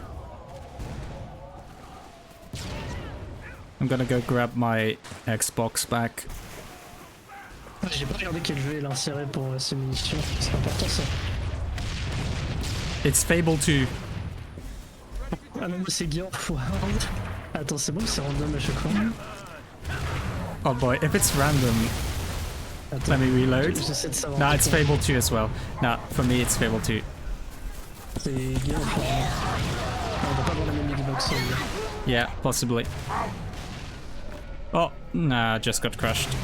I'm gonna go grab my Xbox back. J'ai pas regardé quel jeu il a inséré pour ces munitions, c'est important ça. It's Fable 2. Ah non, mais c'est Gear of War. Attends, c'est bon, c'est random à chaque fois. Oh boy, if it's random... Attends, let me reload. j'essaie de savoir. No, it's Fable 2 as well. No, for me it's Fable 2. C'est Gear of War. On va pas avoir la même Xbox. Yeah, possibly. Oh, nah, just got crushed.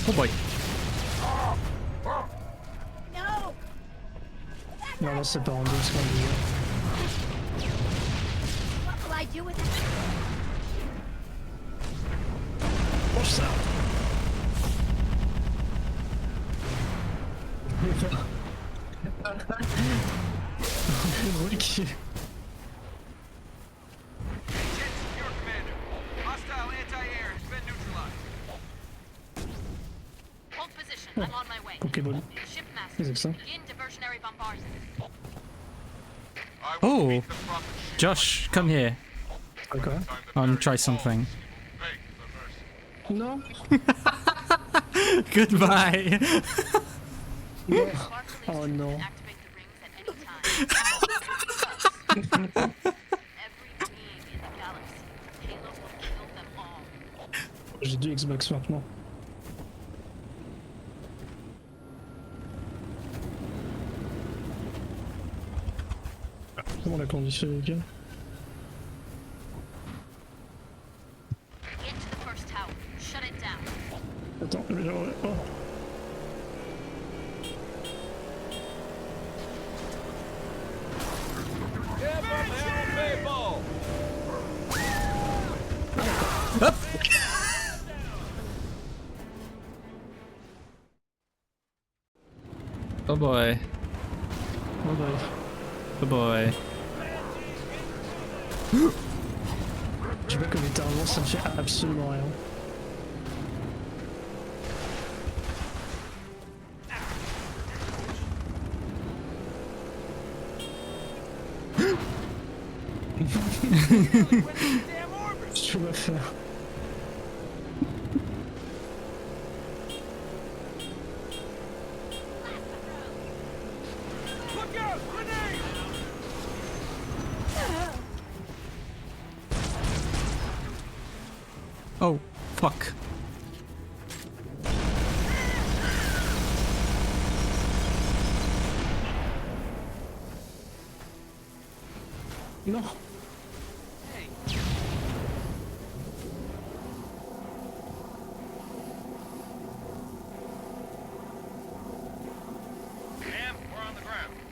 Oh boy. Non, non, c'est pas random, c'est pas random. What will I do with it? Mange ça. Recul. Hostile anti-air has been neutralized. Hold position. I'm on my way. Pokémon. Shipmaster, C'est ça. begin diversionary bombardment. Oh. The prophet Josh, come here. Okay. Try something. No. Goodbye. Oh no. J'ai deux Xbox maintenant. Comment la condition est égale? Attends, oh. Hop. Oh boy. Oh boy. Oh boy. Je sais pas que littéralement ça ne fait absolument rien. Qu'est-ce que tu vas faire? Oh, fuck. Non.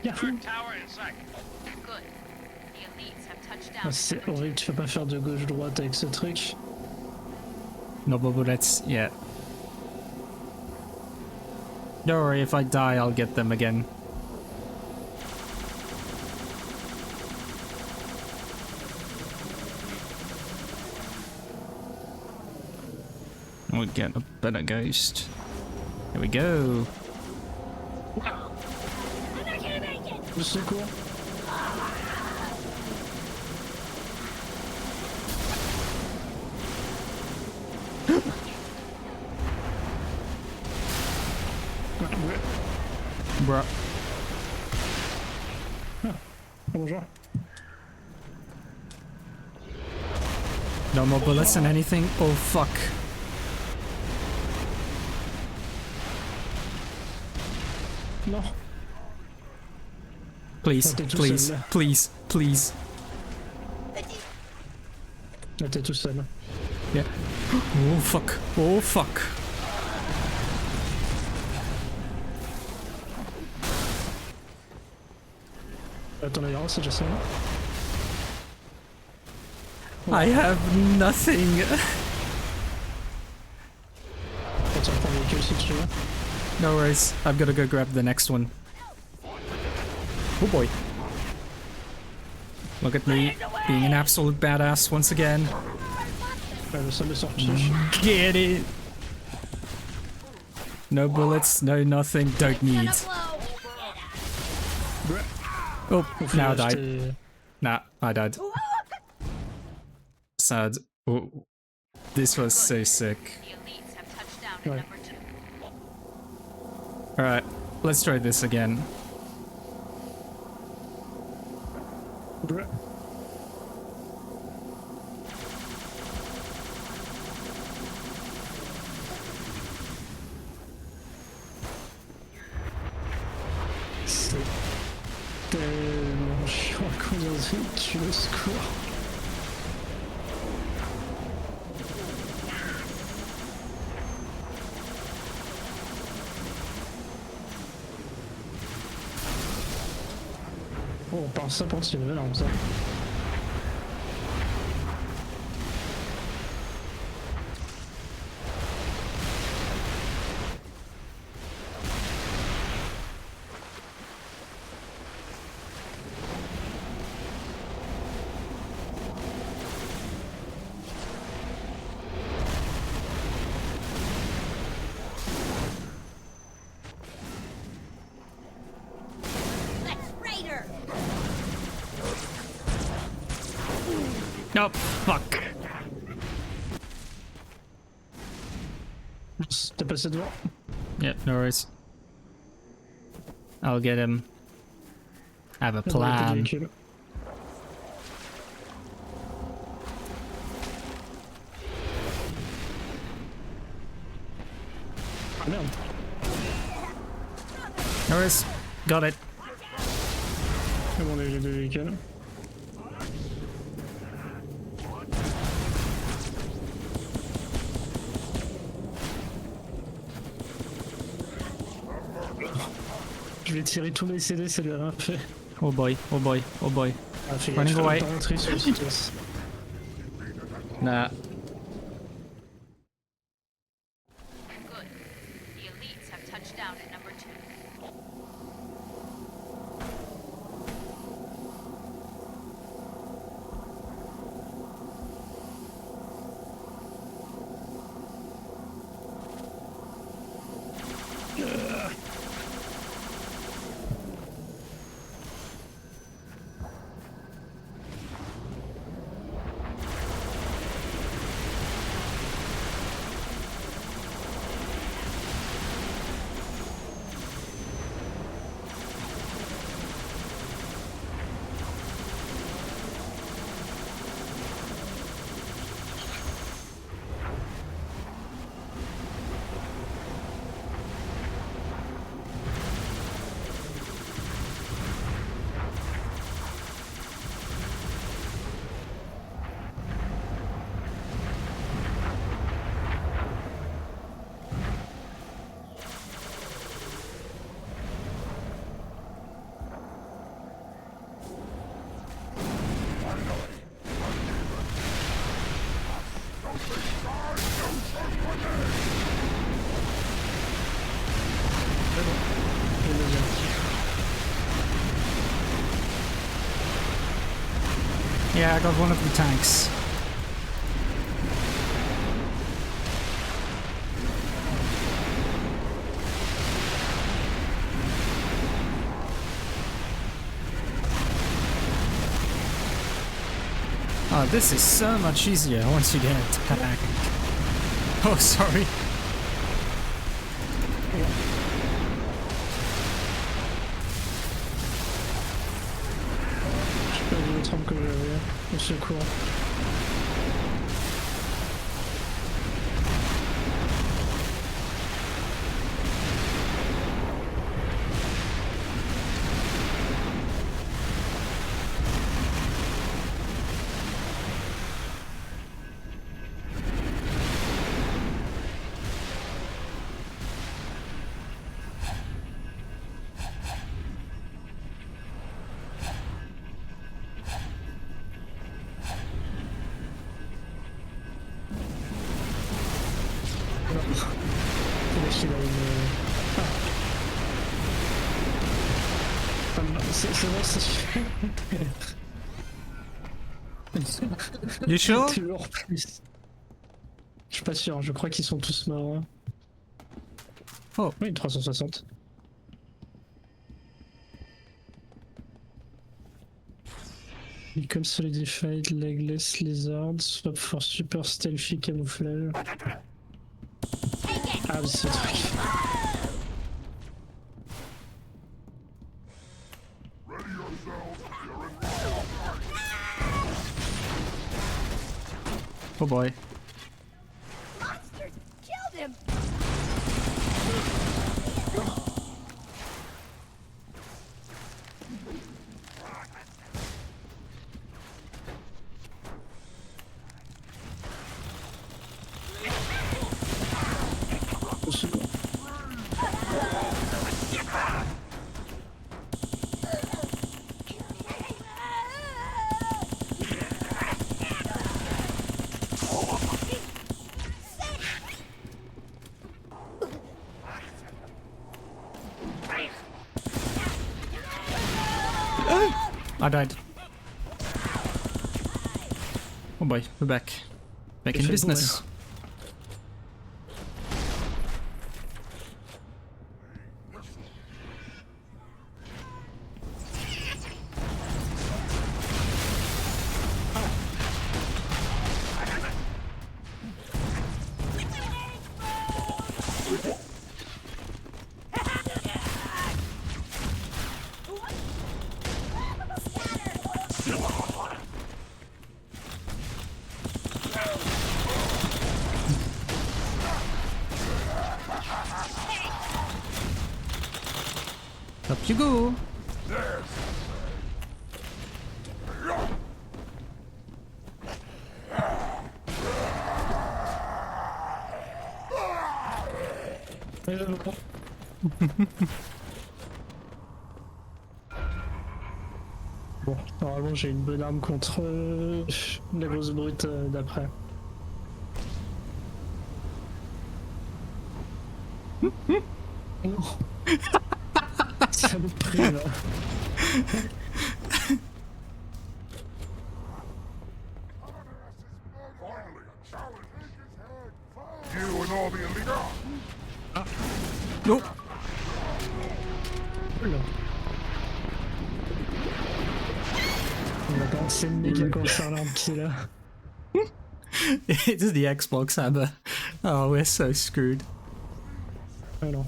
Yahoo. Ah, c'est horrible, tu peux pas faire de gauche-droite avec ce truc. No bullets yet. Don't worry, if I die, I'll get them again. We'll get a better ghost. Here we go. Le secours. Bruh. Bonjour. No more bullets and anything? Oh fuck. Non. Please, please, please, please. Là t'es tout seul. Yeah. Oh fuck. Oh fuck. Attends, là, c'est déjà ça. I have nothing. Attends, prends le véhicule si tu veux. No worries. I've got to go grab the next one. Oh boy. Look at me being an absolute badass once again. Le sol de sortie. Get it. No bullets, no nothing, don't need. Oh, now I died. Nah, I died. Sad. Oh, this was so sick. Ouais. Alright, let's try this again. C'est tellement chiant à conduire, tu le secours. Oh, on parle ça pour ce level comme ça. Nope, fuck. T'as passé devant? Yep, no worries. I'll get him. I have a plan. Ah merde. No worries. Got it. C'est bon, on a eu les deux véhicules. Je vais tirer tous mes CD, ça lui a rien fait. Oh boy, oh boy, oh boy. Ah, fais Running gaffe, away. pas rentrer sur le site. Nah. Good. The elites have touched down at number 2. Yeah, I got one of the tanks. Oh, this is so much easier once you get a tank. Oh, sorry. Je peux le trempe que j'avais au secours. C'est bon, c'est You sure? toujours plus. Je suis pas sûr, je crois qu'ils sont tous morts. Hein. Oh. Oui, 360. Become solidified, legless lizard, swap for super stealthy camouflage. Ah, mais c'est le truc. Oh boy. Monsters killed him! I died. Oh boy, we're back. Back in business. Up you go. Bon, normalement j'ai une bonne arme contre la grosse brute d'après. Non. Ça me prive. You and all the elite. Nope. Oula. On a pas un ennemi qui a commencé à l'arme qui est là. It's the Xbox hammer. Oh, we're so screwed. Ah non.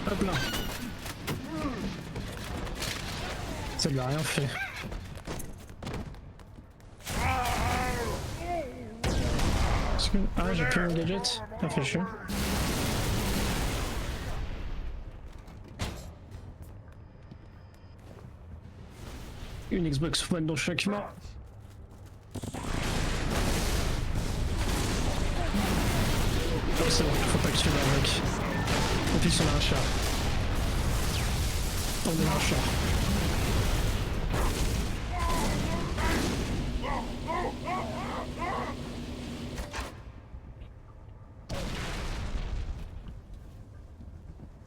Hop là. Ça lui a rien fait. Ah, j'ai plus mon gadget. Ça fait chier. Une Xbox One dans chaque main. Oh, c'est bon, faut pas que tu l'aies, mec. En plus, on a un chat. On a un chat.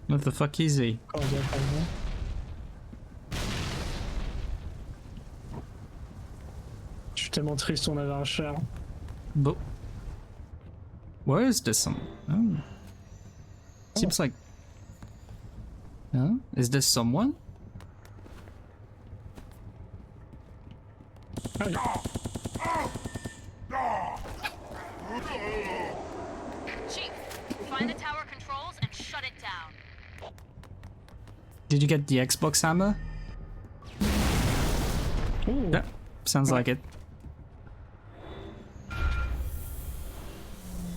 What the fuck is he? Oh, yeah, pardon. Je suis tellement triste, on avait un chat. But where is this one? Oh. Seems like. Huh? Is this someone? Chief, find the tower controls and shut it down. Did you get the Xbox hammer? Ooh. Yeah, sounds like it.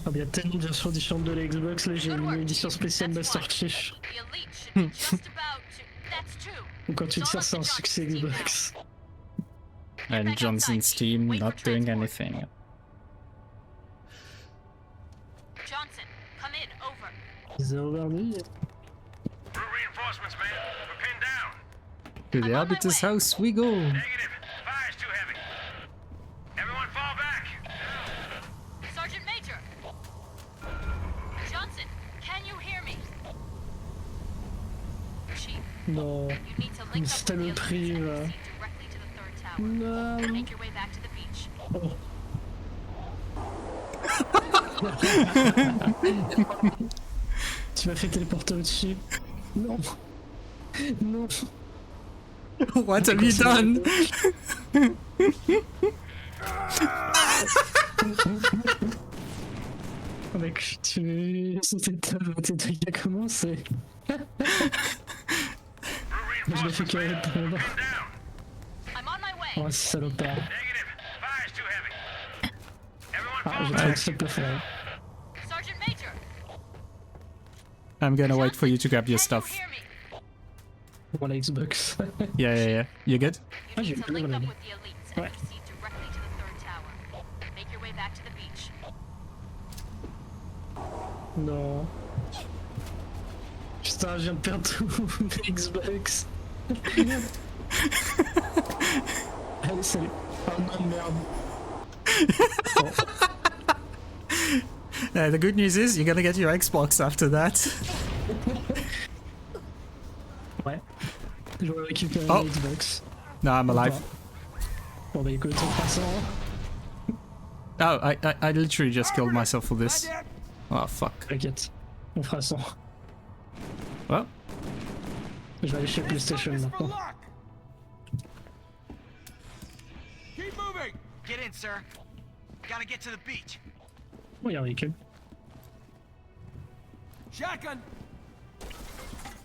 Ah, il y a tellement de versions différentes de la Xbox, là j'ai une édition spéciale Master Chief. Donc quand tu te sers, c'est un succès Xbox. And Johnson's team not doing anything. Johnson, come in, over. Zéro vernis. Reinforcements, man. We're pinned down. To the arbiter's house we go. Negative. Fire's too heavy. Everyone fall back. Sergeant Major. Johnson, can you hear me? Chief, Non, you need to link up ça with me the prive. directly to the third tower. Non. Make your way back to the beach. Oh. Tu m'as fait téléporter au-dessus. Non. Non. What have you done? Mec, c'était tes trucs à commencer. Je l'ai fait que répondre. Oh, salopard. Ah, j'ai traversé le plafond. Sergeant Major. I'm gonna wait for you to grab your stuff. Pour la Xbox. Yeah. You good? Ah, j'ai To plus link de up balade. with the elites and proceed directly to the third tower. Make your way back to the beach. Non. Putain, je viens de perdre tout mes Xbox. Allez, salut. Oh non, merde. The good news is you're gonna get your Xbox after that. Ouais. Je vais récupérer Oh. la Xbox. No, I'm alive. Bon bah écoute, on fera ça. Oh, I literally just killed myself for this. Oh fuck. T'inquiète, on fera ça. Well. Je vais aller chez PlayStation maintenant. Keep moving. Get in, sir. Gotta get to the beach. Bon, y'a un véhicule. Shotgun.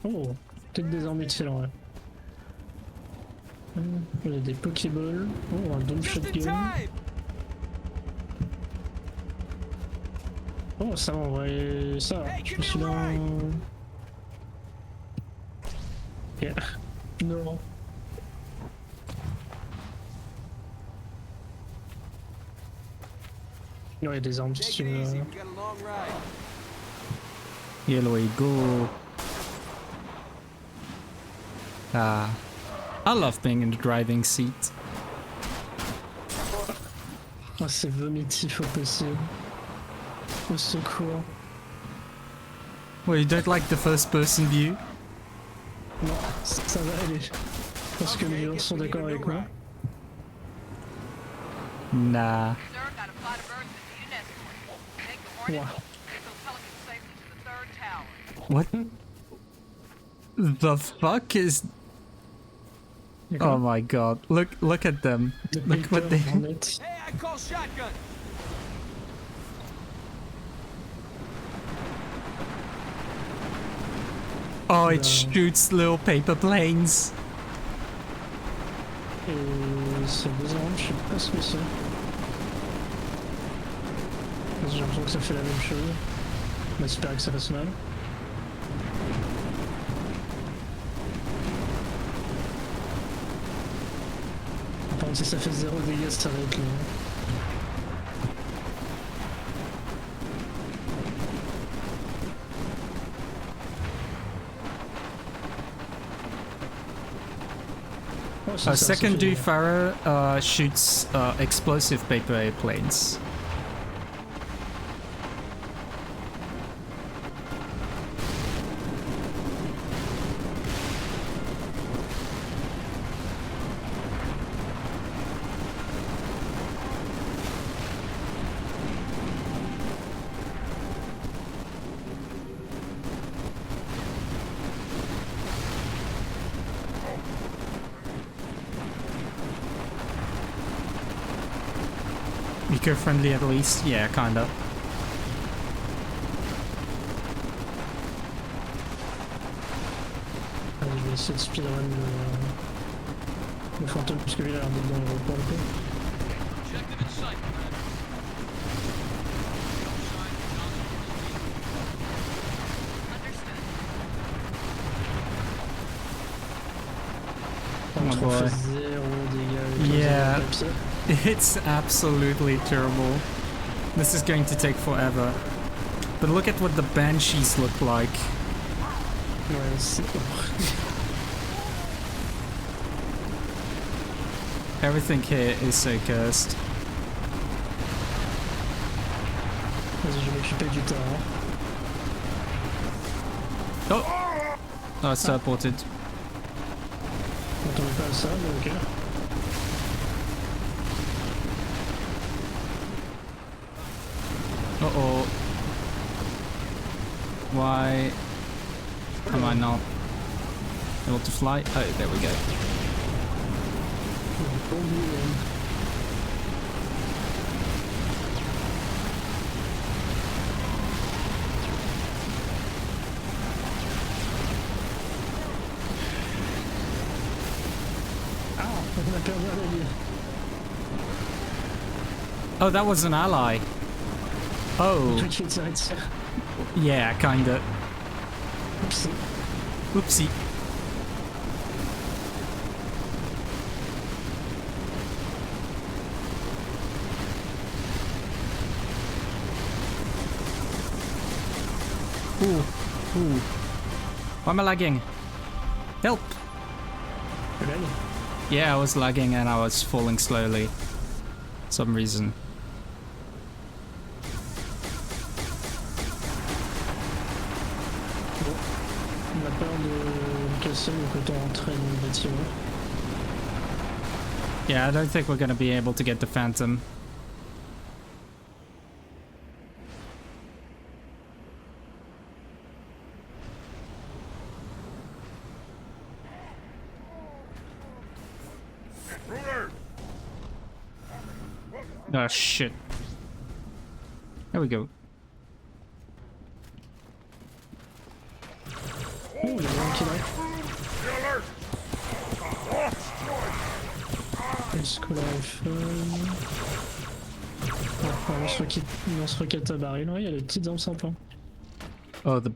Oh, peut-être des armes utiles en vrai. Il y a des Pokéballs. Oh, un Dome Shotgun. Oh, ça en vrai, ça, je me suis dans... Yeah. Non. Non, il y a des armes si tu veux. Here we go. Ah, I love being in the driving seat. Oh, c'est vomitif au possible. Au secours. Well, you don't like the first person view? Non, ça va aller. Parce que les gens sont d'accord avec moi. Nah. Wow. What the fuck is... Oh my god, look at them. Look what they... Hey, I call shotgun. Oh, it shoots little paper planes. Et c'est des armes, je sais pas ce que c'est. J'ai l'impression que ça fait la même chose. On espère que ça fasse mal. Par contre, si ça fait 0 dégâts, ça va être long. Secondary fire shoots explosive paper airplanes. Eco-friendly at least? Yeah, kinda. Allez, je vais essayer de speedrun le fantôme parce que lui il a l'air d'être dans le repos un peu. Oh boy. Yeah, it's absolutely terrible. This is going to take forever. But look at what the banshees look like. Ouais, c'est... Everything here is so cursed. Vas-y, je vais m'occuper du terrain. Oh! Oh, it's teleported. Je m'attendais pas à ça, mais ok. Uh-oh. Why am I not able to fly? Oh, there we go. Oh, that was an ally. Oh. Yeah, kinda. Oopsie. Oopsie. Ooh. Ooh. Why am I lagging? Help! Really? Yeah, I was lagging and I was falling slowly. For some reason. On a peur de casser le côté entrée du bâtiment. Yeah, I don't think we're gonna be able to get the Phantom. Oh shit. There we go. Oh, il y a un qui est là. Est-ce que là il fait... lance-roquette à baril, ouais, il y a des petites armes simples. Hein. Oh, the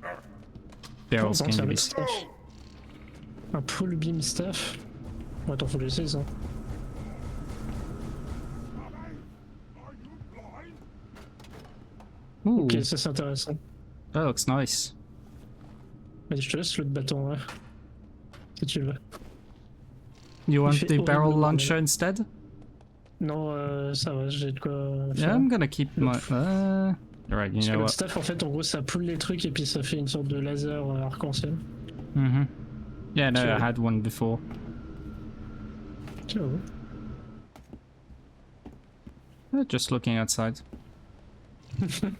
barrels Oh, can c'est un be... staff. Un pull beam staff. Ouais, attends, faut le laisser ça. Ooh. Ok, ça c'est intéressant. That looks nice. Vas-y, je te laisse l'autre bâton, ouais. Si tu veux. You want fait the barrel horriblement launcher mal. instead? Non, ça va, j'ai de quoi faire. Yeah, I'm gonna keep my... Alright, you Parce que know le what? staff, en fait, en gros, ça pull les trucs et puis ça fait une sorte de laser arc-en-ciel. Mm-hmm. Yeah, no, Sure. I had one before. Ciao. Just looking outside.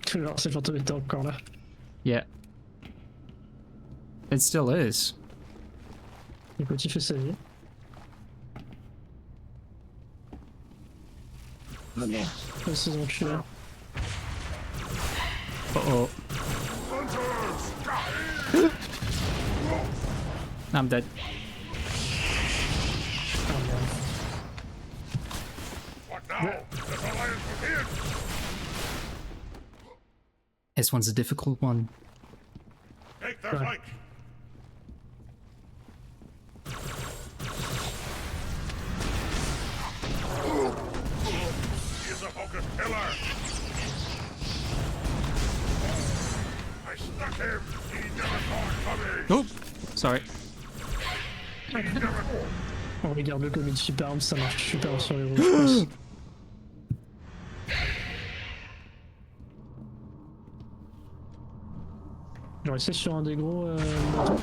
Genre, c'est fantôme était encore là. Yeah. It still is. Écoute, il fait sa vie. Ah non. Oh, ces enculés. Uh-oh. I'm dead. Oh merde. What now? This alliance begins! This one's a difficult one. Take their flank! He is a focused killer! I stuck him! He never saw it coming! Oh! Sorry. On regarde le comme une super arme, ça marche super sur les roues, je pense. Genre essayer sur un des gros motos.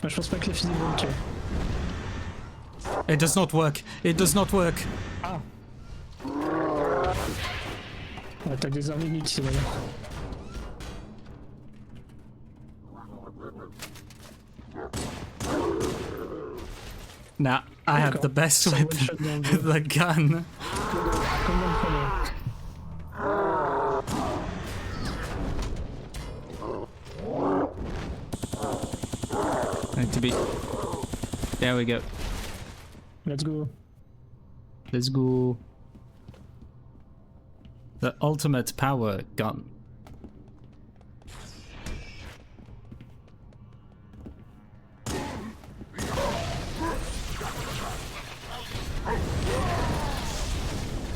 Ah, je pense pas que les fusils vont le tuer. It does not work. It does not work. Ah. Ouais, t'as des armes inutiles là. Nah, I have the best weapon. The gun. Comment le prendre? Need to be... There we go. Let's go. Let's go. The ultimate power gun.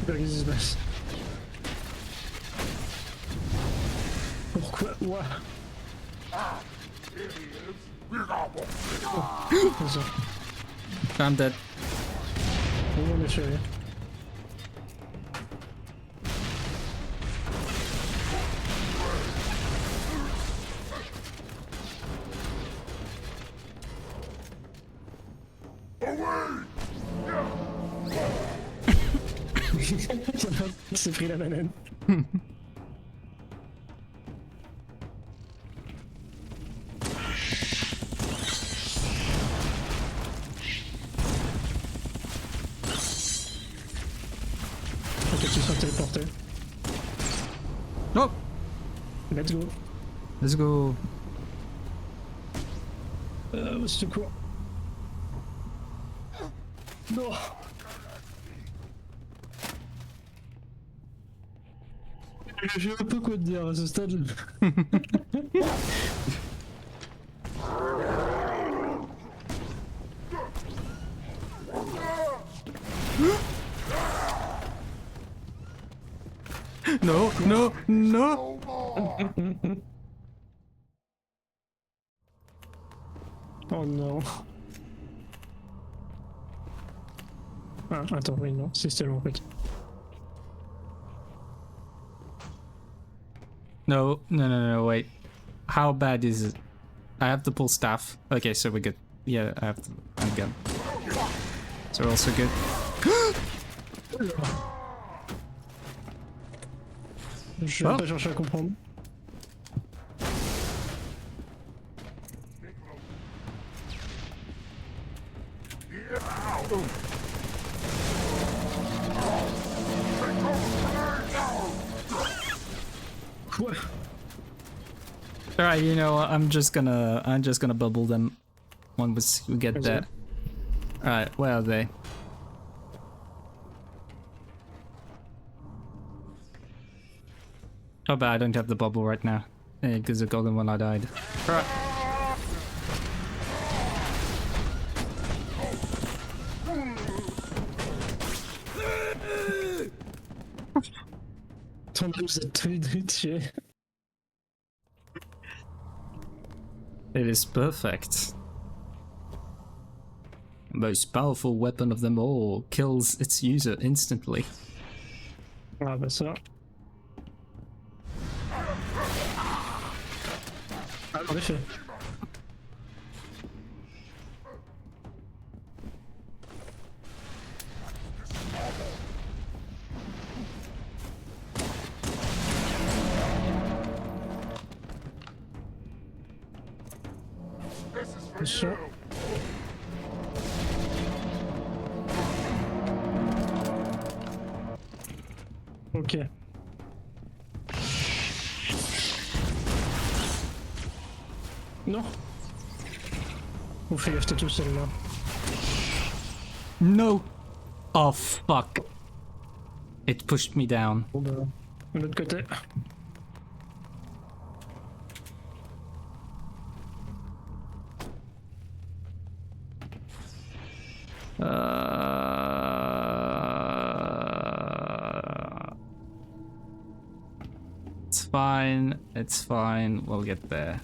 Qu'est-ce qui se passe? Pourquoi? Ouah. I'm dead. Oui, on est chéri. Il s'est pris la banane. Ok, tu sois téléporté. Oh! Let's go. Let's go. Au secours. Non. Je sais pas quoi te dire à ce stade. No, no, no! Oh non. Ah, attends, oui, non, c'est tellement quick. No, no, no, no, wait. How bad is it? I have the pull staff. Okay, so we're good. Yeah, I have the gun. So we're also good. Je vais pas chercher à comprendre. Quoi? Alright, you know what? I'm just gonna bubble them when we get there. Alright, where are they? Oh, but I don't have the bubble right now. Because I got them when I died. Alright. Ton âme s'est tué. It is perfect. Most powerful weapon of them all, kills its user instantly. Ah bah ça. Ah, en effet. Attention. Ok. Non. Vous faites gaffe, t'es tout seul là. No! Oh fuck. It pushed me down. Bon bah, de l'autre côté. It's fine, we'll get there.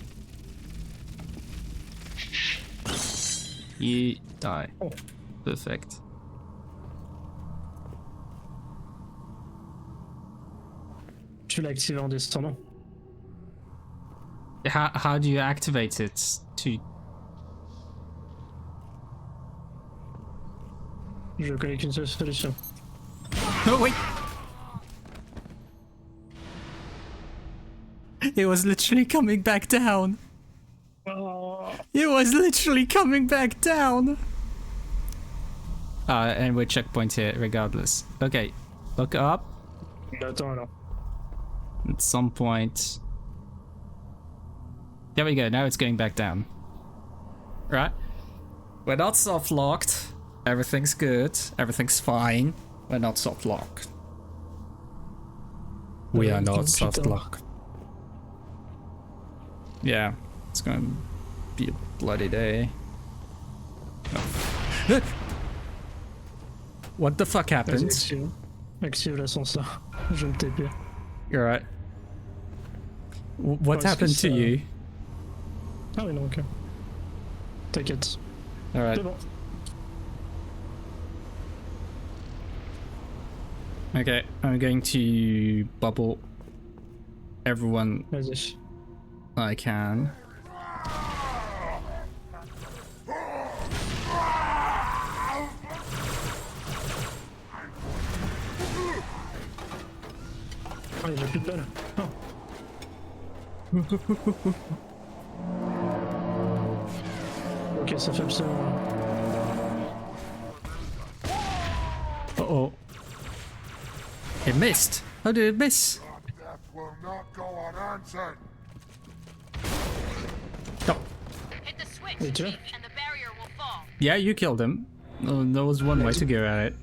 You die. Oh. Perfect. Tu l'as activé en descendant. How do you activate it? Je connais qu'une seule solution. No, wait! It was literally coming back down. Oh. It was literally coming back down. And we're checkpoint here regardless. Okay, look up. Attends alors. At some point. There we go, now it's going back down. Right? We're not soft locked. Everything's good. Everything's fine. We're not soft locked. We are not soft locked. Yeah, it's gonna be a bloody day. Oh. What the fuck happened? Active l'ascenseur. Je me TP. You're right. What happened to you? Ah oui, non, ok. T'inquiète. Alright. C'est bon. Okay, I'm going to bubble everyone Vas-y. I can. Oh, il a plus de balles. Oh. Ok, ça fait absolument. Uh-oh. It missed. How did it miss? Death will not go unanswered. No. Hit the switch, Wait, Chief, and the barrier will fall. Yeah, you killed him. Oh, there was one way to go at it.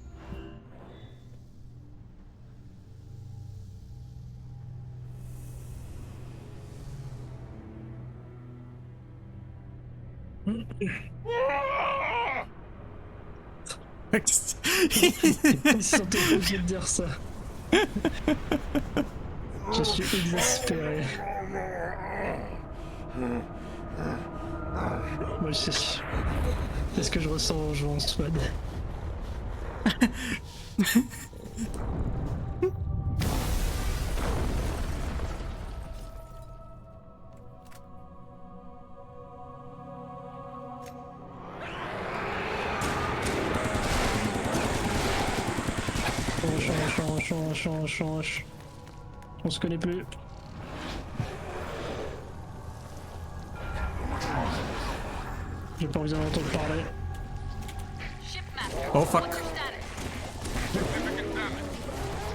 Ils sont obligés de dire ça. Je suis exaspéré. Moi aussi. C'est ce que je ressens en jouant en SWAD. Change. On se connaît plus. J'ai pas envie d'entendre parler. Oh fuck. Significant damage.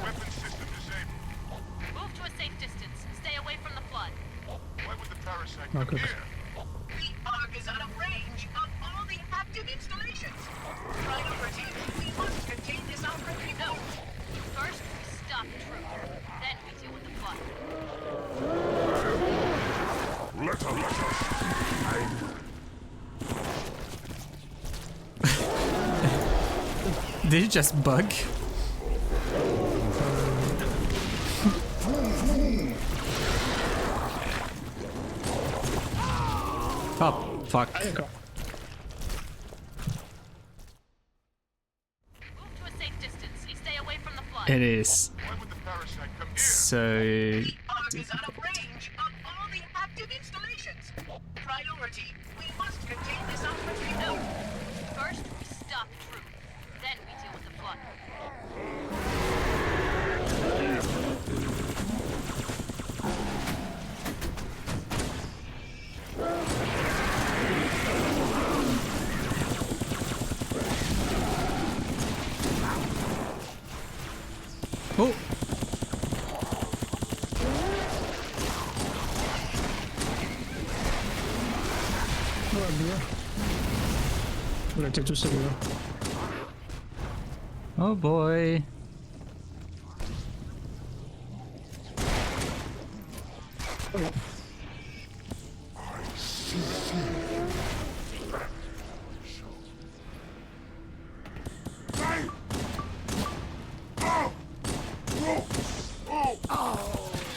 Weapon system disabled. Move to a safe distance. Stay away from the flood. Why would the tower Ok. The Ark is out of range of all the active installations. Priority, we must contain this outbreak now. First, we stop the trooper. Then we deal with the flood. Let us. Did you just bug? Oh, fuck. Move to a safe distance. You stay away from the flood. It is. So... Ark is out of range of all the active installations. Priority, we must contain this outbreak now. First, we stop the trooper. Then we deal with the flood. Oh! Ouais, bien. On était tous à là. Oh boy.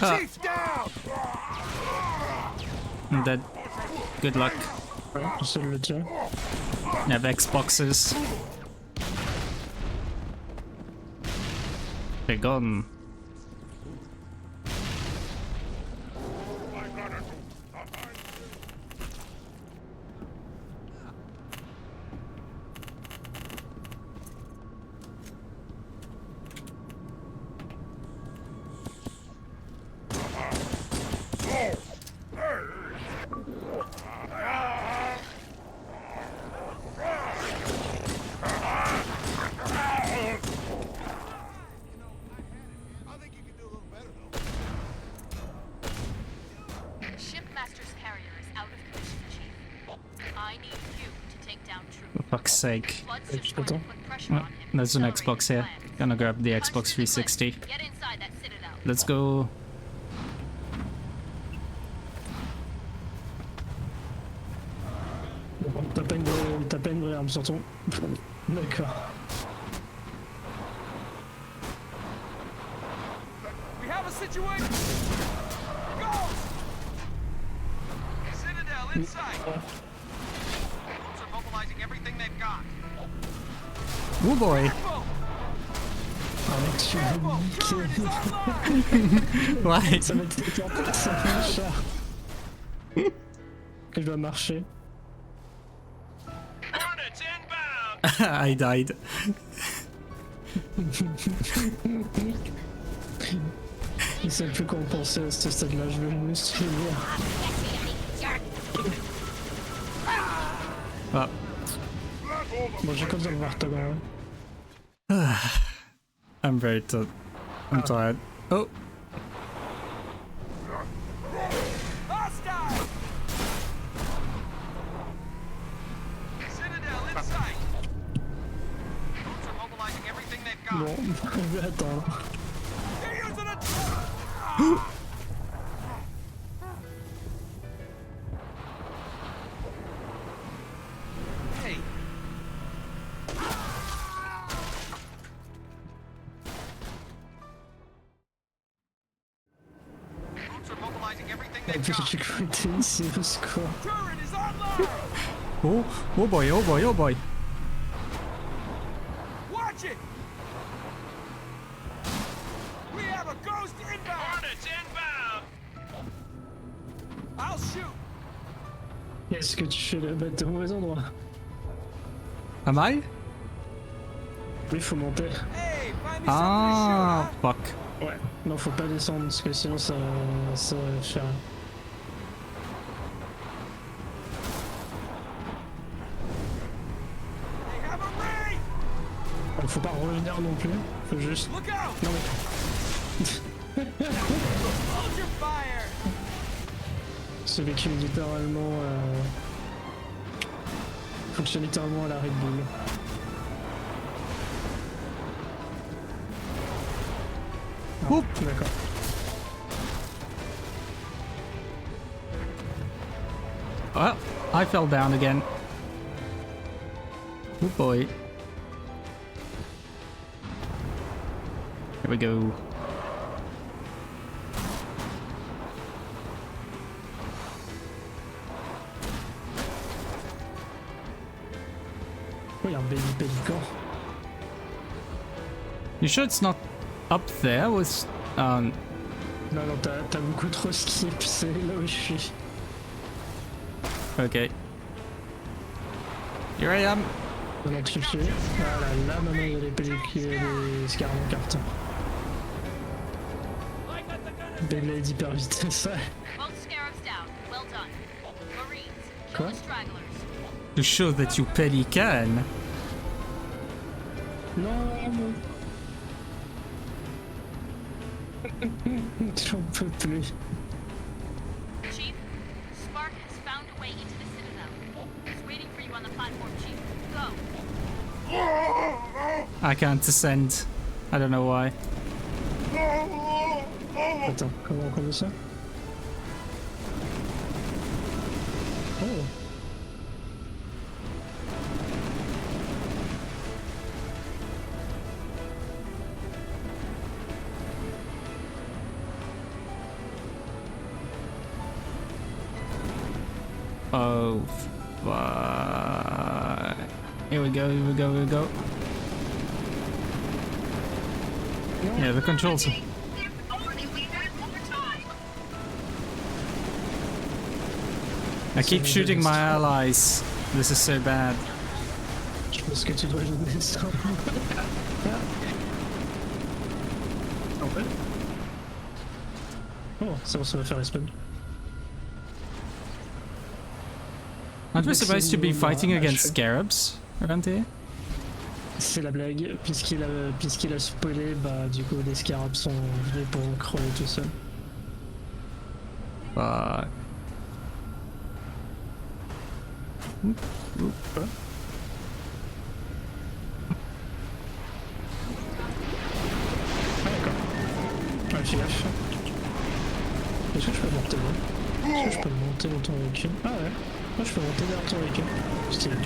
Chief down! I'm dead. Good luck. Ouais, seul le tien. I have Xboxes. They're gone. Shipmaster's carrier is out of commission, Chief. I need you to take down trooper. For fuck's sake. Flood's just going to put pressure on him. There's an accelerate Xbox here. his plans. Gonna grab the Punch Xbox through the 360. cliff. Get inside that citadel. Let's go. Bon, t'as pas une vraie arme sur ton. D'accord. We have a situation! Go! Citadel inside! Troops are mobilizing everything they've got. Oh boy. Ah mec, tu vas me niquer. Ouais. Ça va être ça fait un chat. Que je dois marcher. Hornets inbound! I died. Il sait plus quoi penser à ce stade-là, je vais me souvenir. Ah. Bon, j'ai comme ça de voir ta main. I'm very I'm tired. Oh. Hostile! Citadel inside! Troops are mobilizing everything they've got. Bon, je vais attendre. They're using a... Hey. Troops are mobilizing everything La they've got. difficulté ici, au secours. Turret is online! Oh. Oh boy. Oh boy. Oh boy. Watch it! We have a ghost inbound! Hornets inbound! I'll shoot! Est-ce que tu fais le bateau au mauvais endroit? Am I? Oui, faut monter. Hey, find me Ah, fuck. Ouais. Non, faut pas descendre parce que sinon ça va faire. They have a raid! Faut pas revenir non plus. Faut juste. Look out! Non mais. Hold your fire! Ce véhicule littéralement fonctionne littéralement à la Red Bull. Oups. D'accord. Well, I fell down again. Oh boy. Here we go. Oh, il y a un baby pélican. You sure it's not up there with... Non, non, t'as beaucoup trop skip, c'est là où je suis. Okay. Here I am. Maintenant que je suis. Voilà, là maintenant il y a les scarabs en carton. Beyblade hyper vitesse, ouais. Quoi? To show that you pelican. Non. J'en peux plus. Chief, Spark has found a way into the Citadel. He's waiting for you on the platform, Chief. Go. I can't descend. I don't know why. Attends, comment on conduit ça? Oh. Oh, fuck. Here we go, here we go, here we go. Yeah, the controls. I keep shooting my allies. This is so bad. Je pense que tu dois jouer ça. En fait. Oh, ça va faire respawn. Aren't we supposed to be fighting against scarabs around here? C'est la blague, puisqu'il a spoilé, bah du coup les scarabs sont venus pour crever tout seul. Fuck. Quoi? Ah d'accord. Ouais, fais gaffe. Est-ce que je peux monter là? Est-ce que je peux monter dans ton véhicule? Ah ouais. Moi je peux monter derrière ton véhicule. Stylé.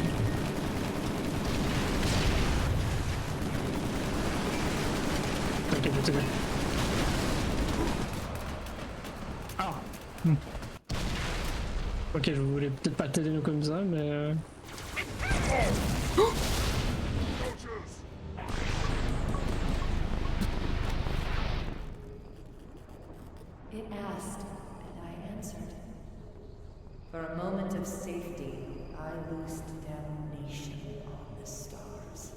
Ok, je t'aide. Ah. Ok, je voulais peut-être pas t'aider comme ça, mais... It asked, and I answered. For a moment of safety, I loosed damnation on the stars.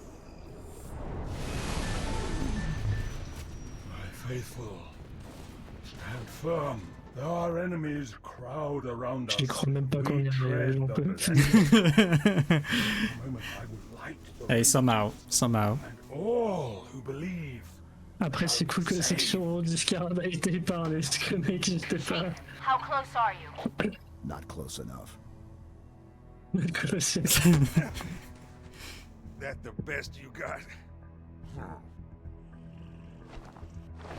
My faithful, stand firm. There are enemies crowd around us. Je crois même pas qu'on y arrive, j'en peux. Hey, somehow. All who believe. Après, c'est cool que la section du scarab a été épargnée, parce que le mec, j'étais pas... How close are you? Not close enough. That the best you got?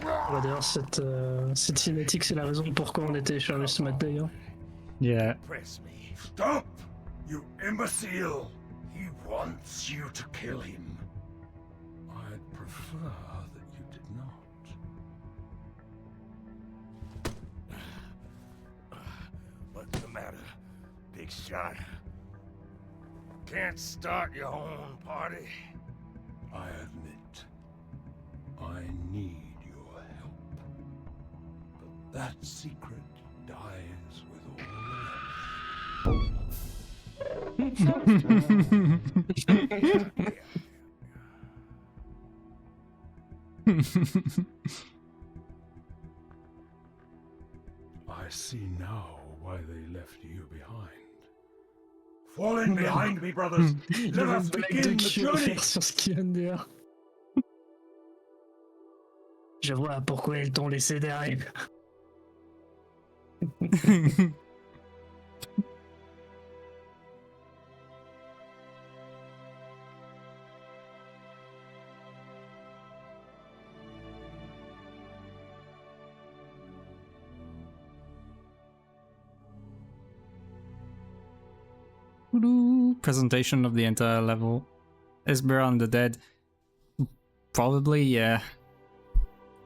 Bah, d'ailleurs, cette cinématique, c'est la raison pourquoi on était téléchargé ce matin d'ailleurs. Yeah. Press me. Stop! You imbecile! He wants you to kill him. I'd prefer that you did not. What's the matter, big shot? Can't start your own party? I admit, I need your help. But that secret dies with I see now why they left you behind. Fall in behind me, brothers. Let us begin the journey. Sur ce qu'il vient de dire. Je vois pourquoi ils t'ont laissé derrière. Presentation of the entire level. Esmer on the dead. Probably, yeah.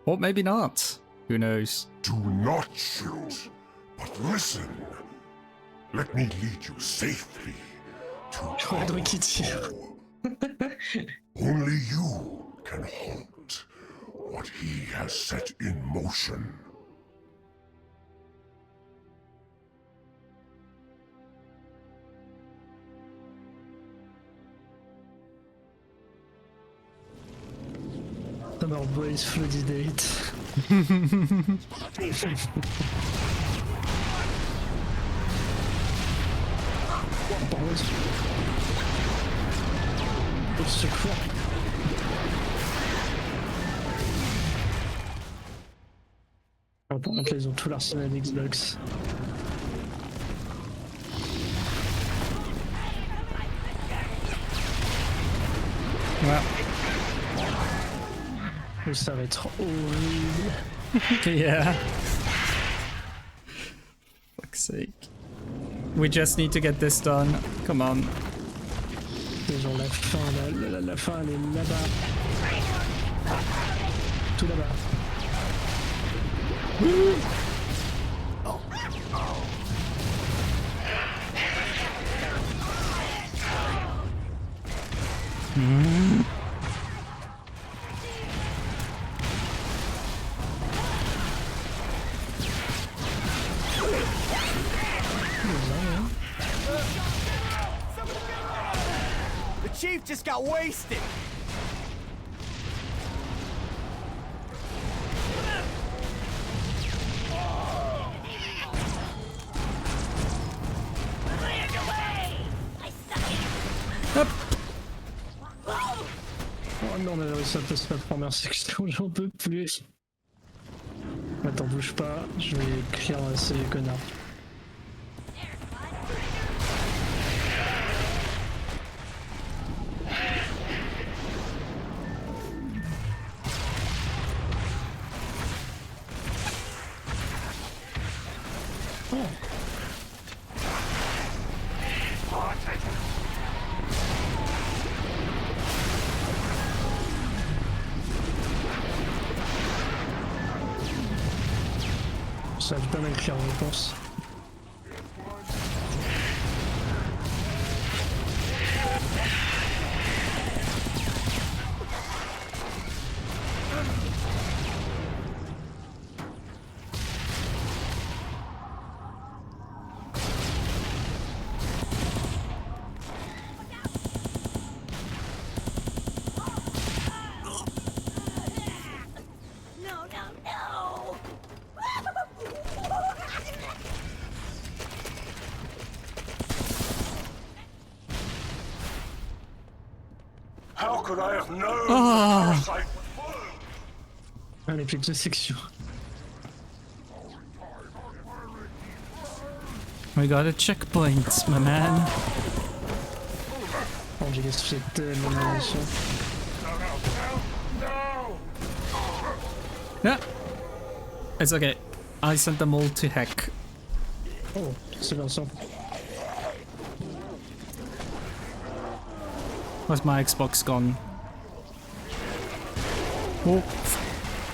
Or maybe not. Who knows? Do not shoot, but listen. Let me lead you safely to Home. Only you can halt what he has set in motion. Summer Boys Floody Date. Au secours. Donc là, ils ont tout l'arsenal Xbox. Ouais. Ça va être horrible. Yeah. Fuck's sake. We just need to get this done. Come on. Genre la fin, la fin elle est là-bas. Tout là-bas. The chief just got wasted. Oh non, on avait réussi à passer la première section, j'en peux plus. Attends, bouge pas, je vais clear ces connards. Ça a dû pas mal clair, je pense. How could I have known Ah. the parasite would follow? Allez, plus que 2 sections. We got a checkpoint, my man. Oh, j'ai gaspillé tellement de munitions. Yeah. It's okay. I sent them all to heck. Oh, c'est bien ça. Where's my Xbox gone? Oh,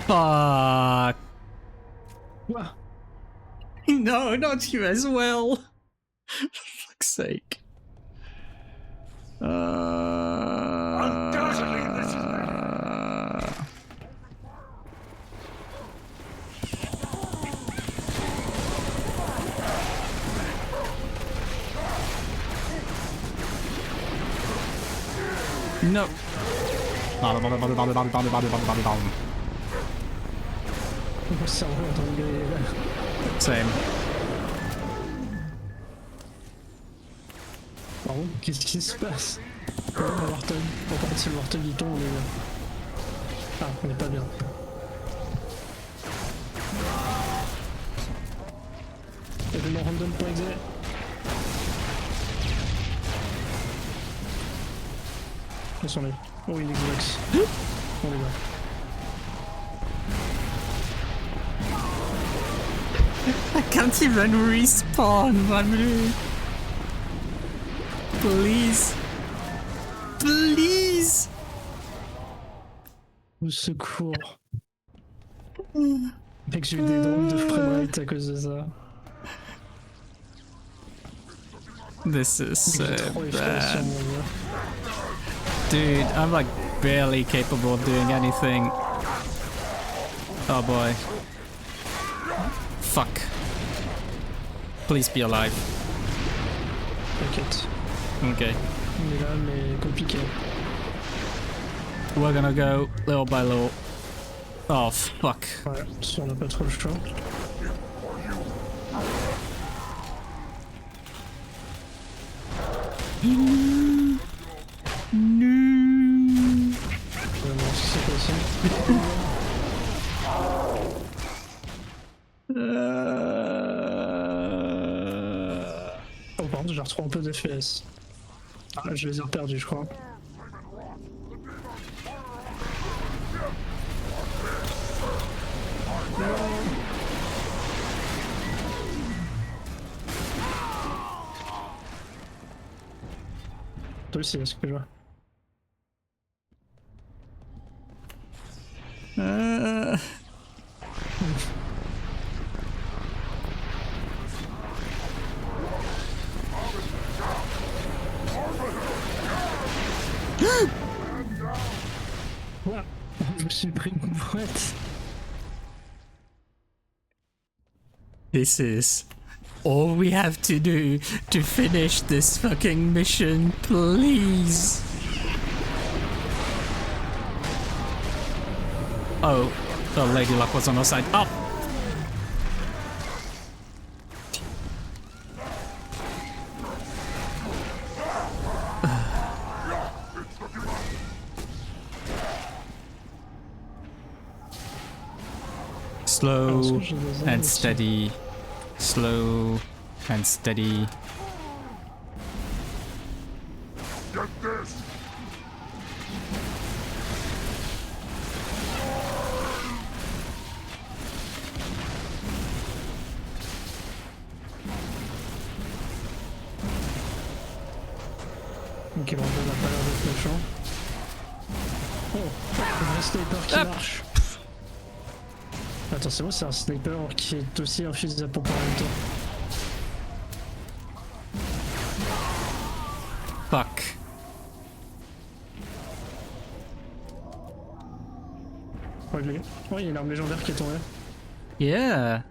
fuck. What? No, not you as well. For fuck's sake. Undoubtedly, this is No. Ça va entendre là. Same. Par contre, qu'est-ce qui se passe? Oh, la Warthog. Bon, par contre, si le Warthog il tombe, on est... Ah, on est pas bien. Événement random.exe. Où sont les... Oh, il est Xbox. On est là. I can't even respawn, Mamlu. Please. Please. Au secours. Mec, j'ai eu des drones de framerate à cause de ça. This is so J'ai 3 FPS sur bad. mon jeu. Dude, I'm like barely capable of doing anything. Oh boy. Fuck. Please be alive. T'inquiète. Okay. On est là, mais compliqué. We're gonna go little by little. Oh fuck. Ouais, si on n'a pas trop le choix. Vraiment, ce qui s'est passé. Oh, par contre, j'ai retrouvé un peu d'FPS. Ah, je les ai reperdus, je crois. Toi aussi, est-ce que je vois? Ouah, je me suis pris une boîte. This is all we have to do to finish this fucking mission, please. Oh, the Lady Luck was on our side. Oh! Slow and steady. Slow and steady. Get this! Ok, bon, on n'a pas l'air d'être méchant. Oh, un sniper qui marche. Attends, c'est moi, c'est un sniper qui est aussi un fusil à pompe en même temps. Fuck. Oh, il y a une arme légendaire qui est tombée. Yeah.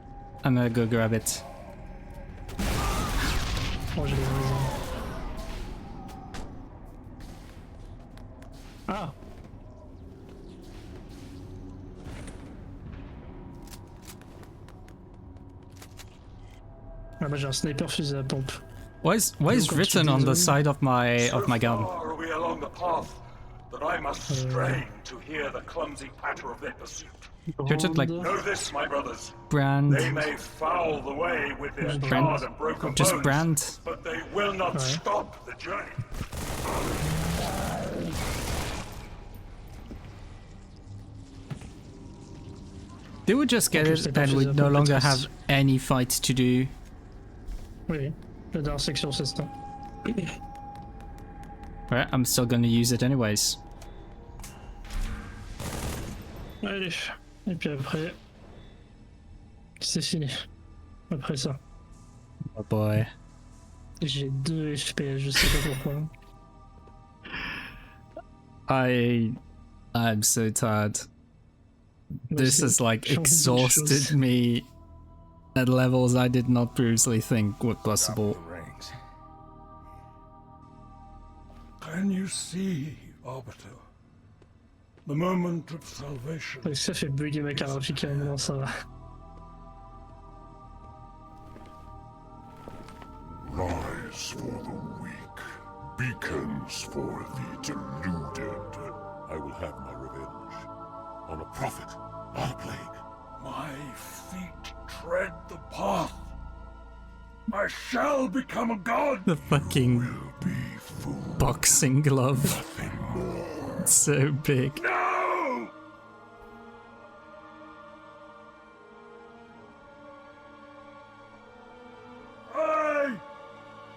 I'm gonna go grab it. Oh, j'ai les raisons. Ah! Ah bah j'ai un sniper fusil à pompe. Why is written on the side of my gun? Far are we along the path that I must strain to hear the clumsy patter of their pursuit. Should it like Know this, my brothers. brand? They may foul the way with their Brand? charred and broken Just bones, brand? but they will not stop the journey. They would just get it and we'd no longer have any fight to do. Oui, la dernière section c'est ça. Right, I'm still gonna use it anyways. Allez, et puis après, c'est fini. Après ça. Oh boy. J'ai 2 FPS, je sais pas pourquoi. I'm so tired. This has like exhausted me at levels I did not previously think were possible. Can you see, Arbiter? The moment of salvation. Ça fait bugger ma carte graphique quand même, non ça va. Rise for the weak, beacons for the deluded. I will have my revenge on a prophet, not a plague. My feet tread the path. I shall become a god. The fucking boxing glove. It's so big. No! I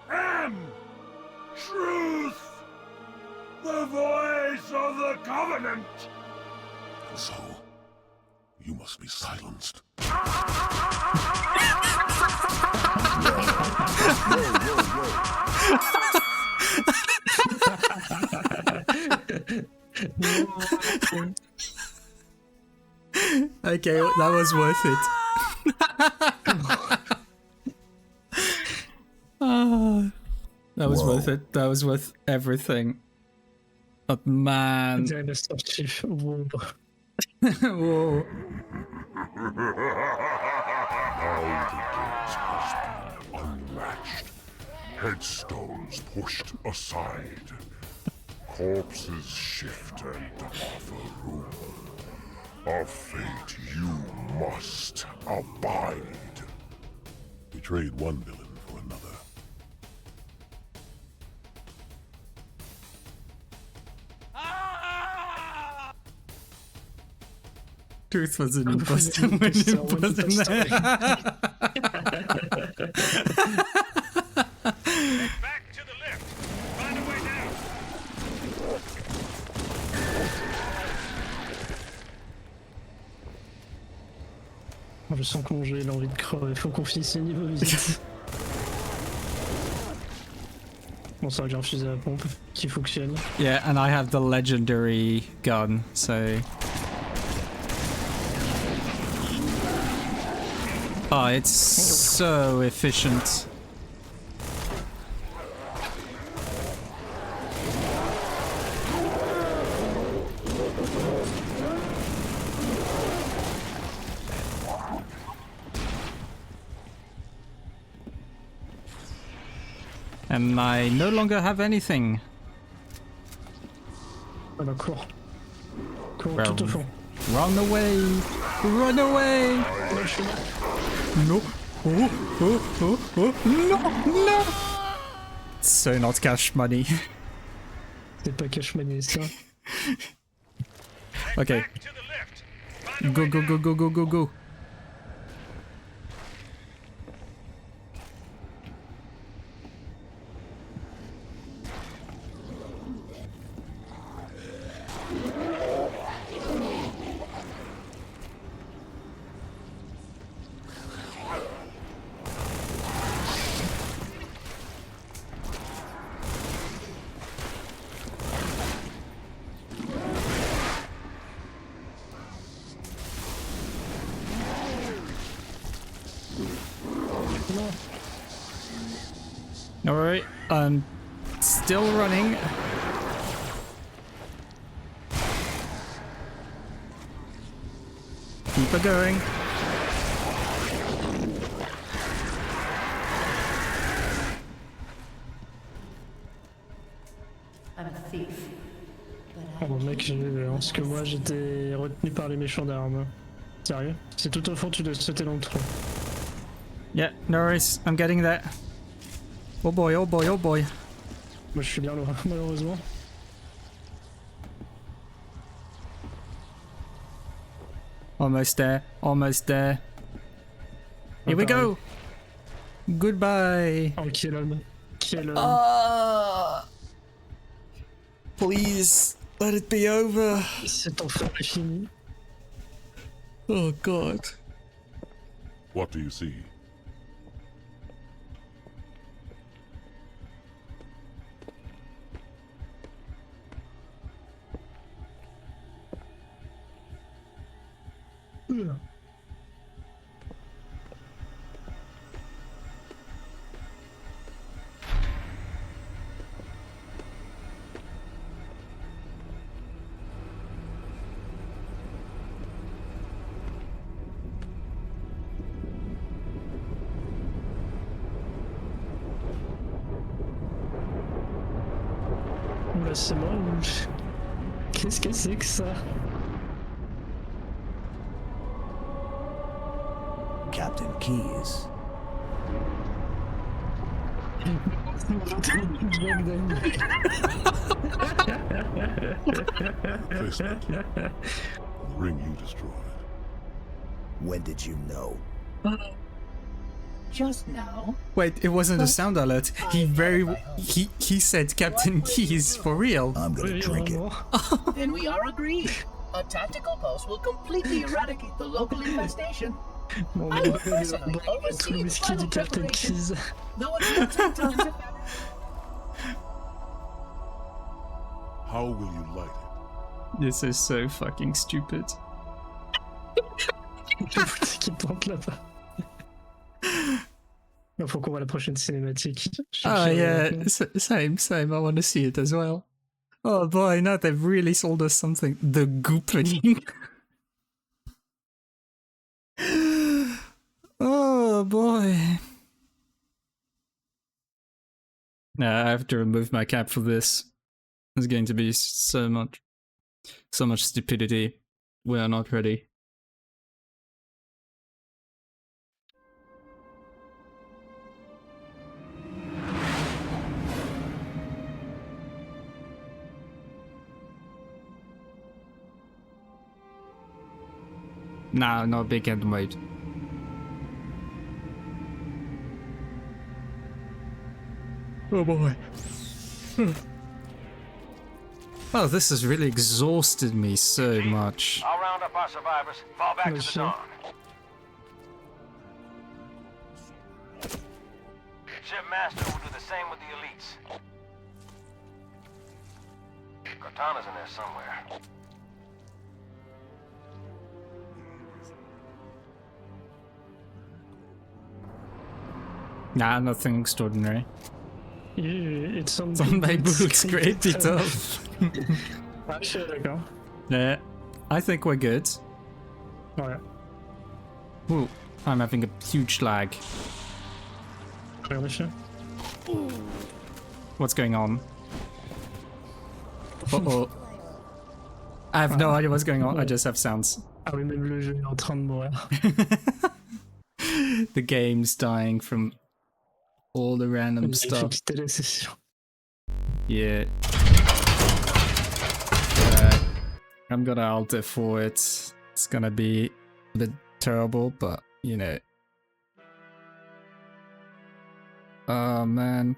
am true. Covenant! So, you must be silenced. Okay, that was worth it. That was worth it. That was worth everything. But man. Whoa. Whoa. Unmatched. Headstones pushed aside. Corpses shift and offer room. A fate you must abide. We trade one villain for another. Truth was an imposter when you put him there. Back to the lift. Find a way down. Je sens que mon jeu il a envie de crever. Faut qu'on finisse les niveaux vite. Bon, ça va, j'ai un fusil à pompe qui fonctionne. Yeah, and I have the legendary gun, so. Oh, it's so efficient. And I no longer have anything. Ah bah cours. Cours Well, tout au fond. Run away! Run away! Là, je suis là. No! Oh, oh, oh, oh! No! No! So not cash money. C'est pas cash money ça. Okay. Go, go, go, go, go, go, go. Alright, I'm still running. Keep it going. I'm a thief. Oh mec, parce que moi j'étais retenu par les méchants d'armes. Sérieux? C'est tout au fond, tu dois sauter dans le trou. Yeah, no worries, I'm getting there. Oh boy, oh boy, oh boy. Moi je suis bien loin, malheureusement. Almost there, almost there. Here we go! Goodbye! Oh, quel homme! Quel homme! Please, let it be over! Cet enfer est fini. Oh god. What do you see? Oula, c'est moi ou... Qu'est-ce que c'est que ça? Captain Keys. The ring you destroyed. When did you know? just now. Wait, it wasn't a sound alert. He said Captain Keys for real. I'm gonna drink it. Then we are agreed. A tactical post will completely eradicate the local infestation. I will personally oversee the final preparations, though it will take time to... How will you light it? This is so fucking stupid. Qui plante là-bas. Il faut qu'on voit la prochaine cinématique. Oh yeah, same. I want to see it as well. Oh boy, now they've really sold us something. The goopening. Oh boy. Nah, I have to remove my cap for this. There's going to be so much stupidity. We are not ready. Nah, no big end mode. Oh boy. Oh, this has really exhausted me so much. I'll round up our survivors. Fall back to the dawn. Shipmaster will do the same with the elites. Cortana's in there somewhere. Nah, nothing extraordinary. It's on my boots, great tough. Ah, je suis d'accord. Yeah, I think we're good. Ouais. Ooh, I'm having a huge lag. Regarde le chien. What's going on? Uh-oh. I have no idea what's going on, I just have sounds. Ah oui, même le jeu est en train de mourir. The game's dying from all the random stuff. Quitter la session. Yeah. I'm gonna alt F4 it. It's gonna be a bit terrible, but you know. Oh man.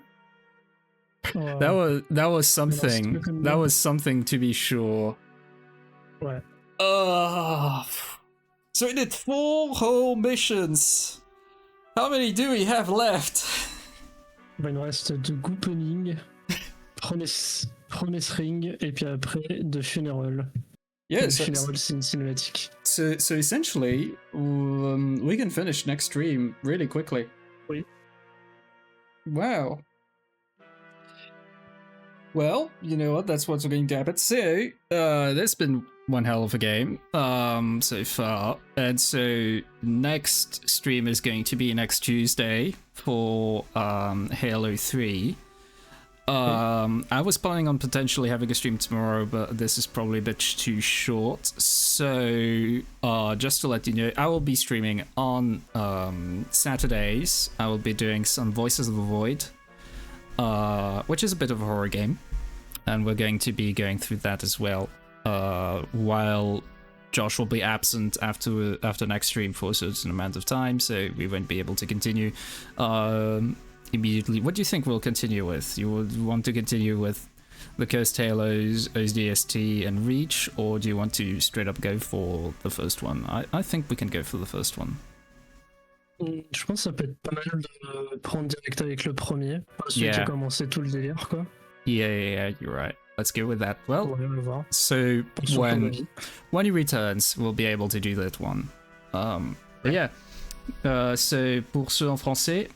Oh, that was something. That was something to be sure. Ouais. So we did 4 whole missions. How many do we have left? Il nous reste 2 Goopening, Promise Ring, et puis après 2 Funeral. Yeah, Funeral, c'est une cinématique. So essentially, we can finish next stream really quickly. Oui. Wow. Well, you know what, that's what's going to happen. So, there's been one hell of a game, so far. And so, next stream is going to be next Tuesday for, Halo 3. I was planning on potentially having a stream tomorrow, but this is probably a bit too short. So, just to let you know, I will be streaming on, Saturdays. I will be doing some Voices of the Void. Which is a bit of a horror game, and we're going to be going through that as well, while Josh will be absent after next stream for a certain amount of time, so we won't be able to continue immediately. What do you think we'll continue with? You would want to continue with the Cursed Halos, OSDST, and Reach, or do you want to straight up go for the first one? I think we can go for the first one. Je pense que ça peut être pas mal de prendre direct avec le premier, celui qui a commencé tout le délire, quoi. Yeah, you're right. Let's go with that. Well, ouais, on va voir. So when he returns, we'll be able to do that one. But yeah. So pour ceux en français,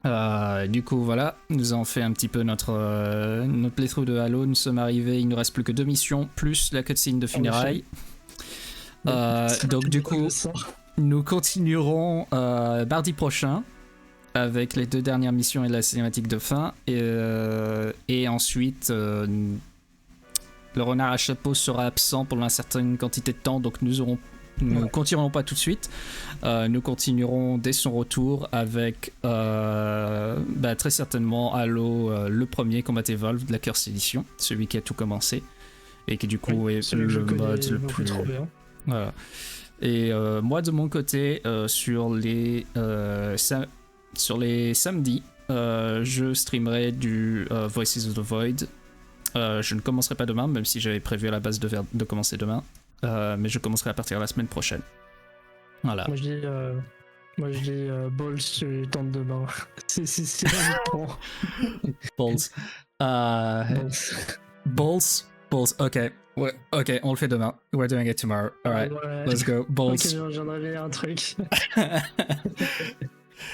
du coup voilà, nous avons fait un petit peu notre playthrough de Halo. Nous sommes arrivés, il nous reste plus que 2 missions plus la cutscene de funérailles. Donc du coup. Nous continuerons mardi prochain avec les 2 dernières missions et la cinématique de fin. Et ensuite, le renard à chapeau sera absent pendant une certaine quantité de temps. Donc nous continuerons pas tout de suite. Nous continuerons dès son retour avec très certainement Halo, le premier Combat Evolved de la Curse Edition. Celui qui a tout commencé. Et qui du coup est le mode le plus... Trop bien. Voilà. Et moi de mon côté sur les sur les samedis, je streamerai du Voices of the Void. Je ne commencerai pas demain, même si j'avais prévu à la base de commencer demain. Mais je commencerai à partir de la semaine prochaine. Voilà. Moi je dis balls, tu tentes demain. C'est pas Balls. Balls. Okay. Okay, on le fait demain. We're doing it tomorrow. All right. Ouais. Let's go. Balls. Ok, j'en avais un truc.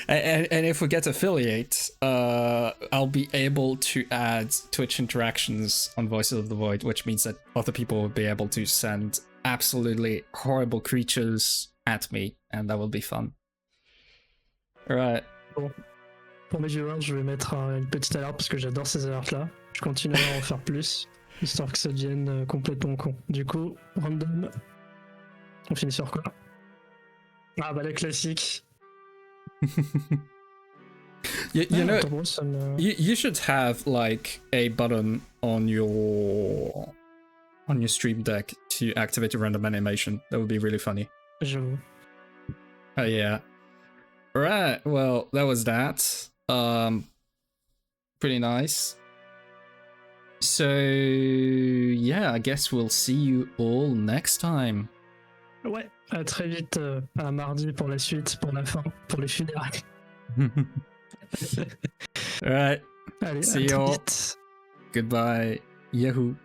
And if we get affiliate, I'll be able to add Twitch interactions on Voices of the Void, which means that other people will be able to send absolutely horrible creatures at me, and that will be fun. Alright. Bon. Pour mes viewers, je vais mettre une petite alerte parce que j'adore ces alertes-là. Je continuerai à en faire plus, histoire que ça devienne complètement con. Du coup, random. On finit sur quoi? Ah bah la classique. you know, you should have like a button on your Stream Deck to activate a random animation. That would be really funny. J'avoue. Oh yeah. Right. Well, that was that. Pretty nice. So yeah, I guess we'll see you all next time. Ouais, à très vite, à mardi pour la suite, pour la fin, pour les funérailles. Alright. Allez, see you all. Goodbye. Yahoo.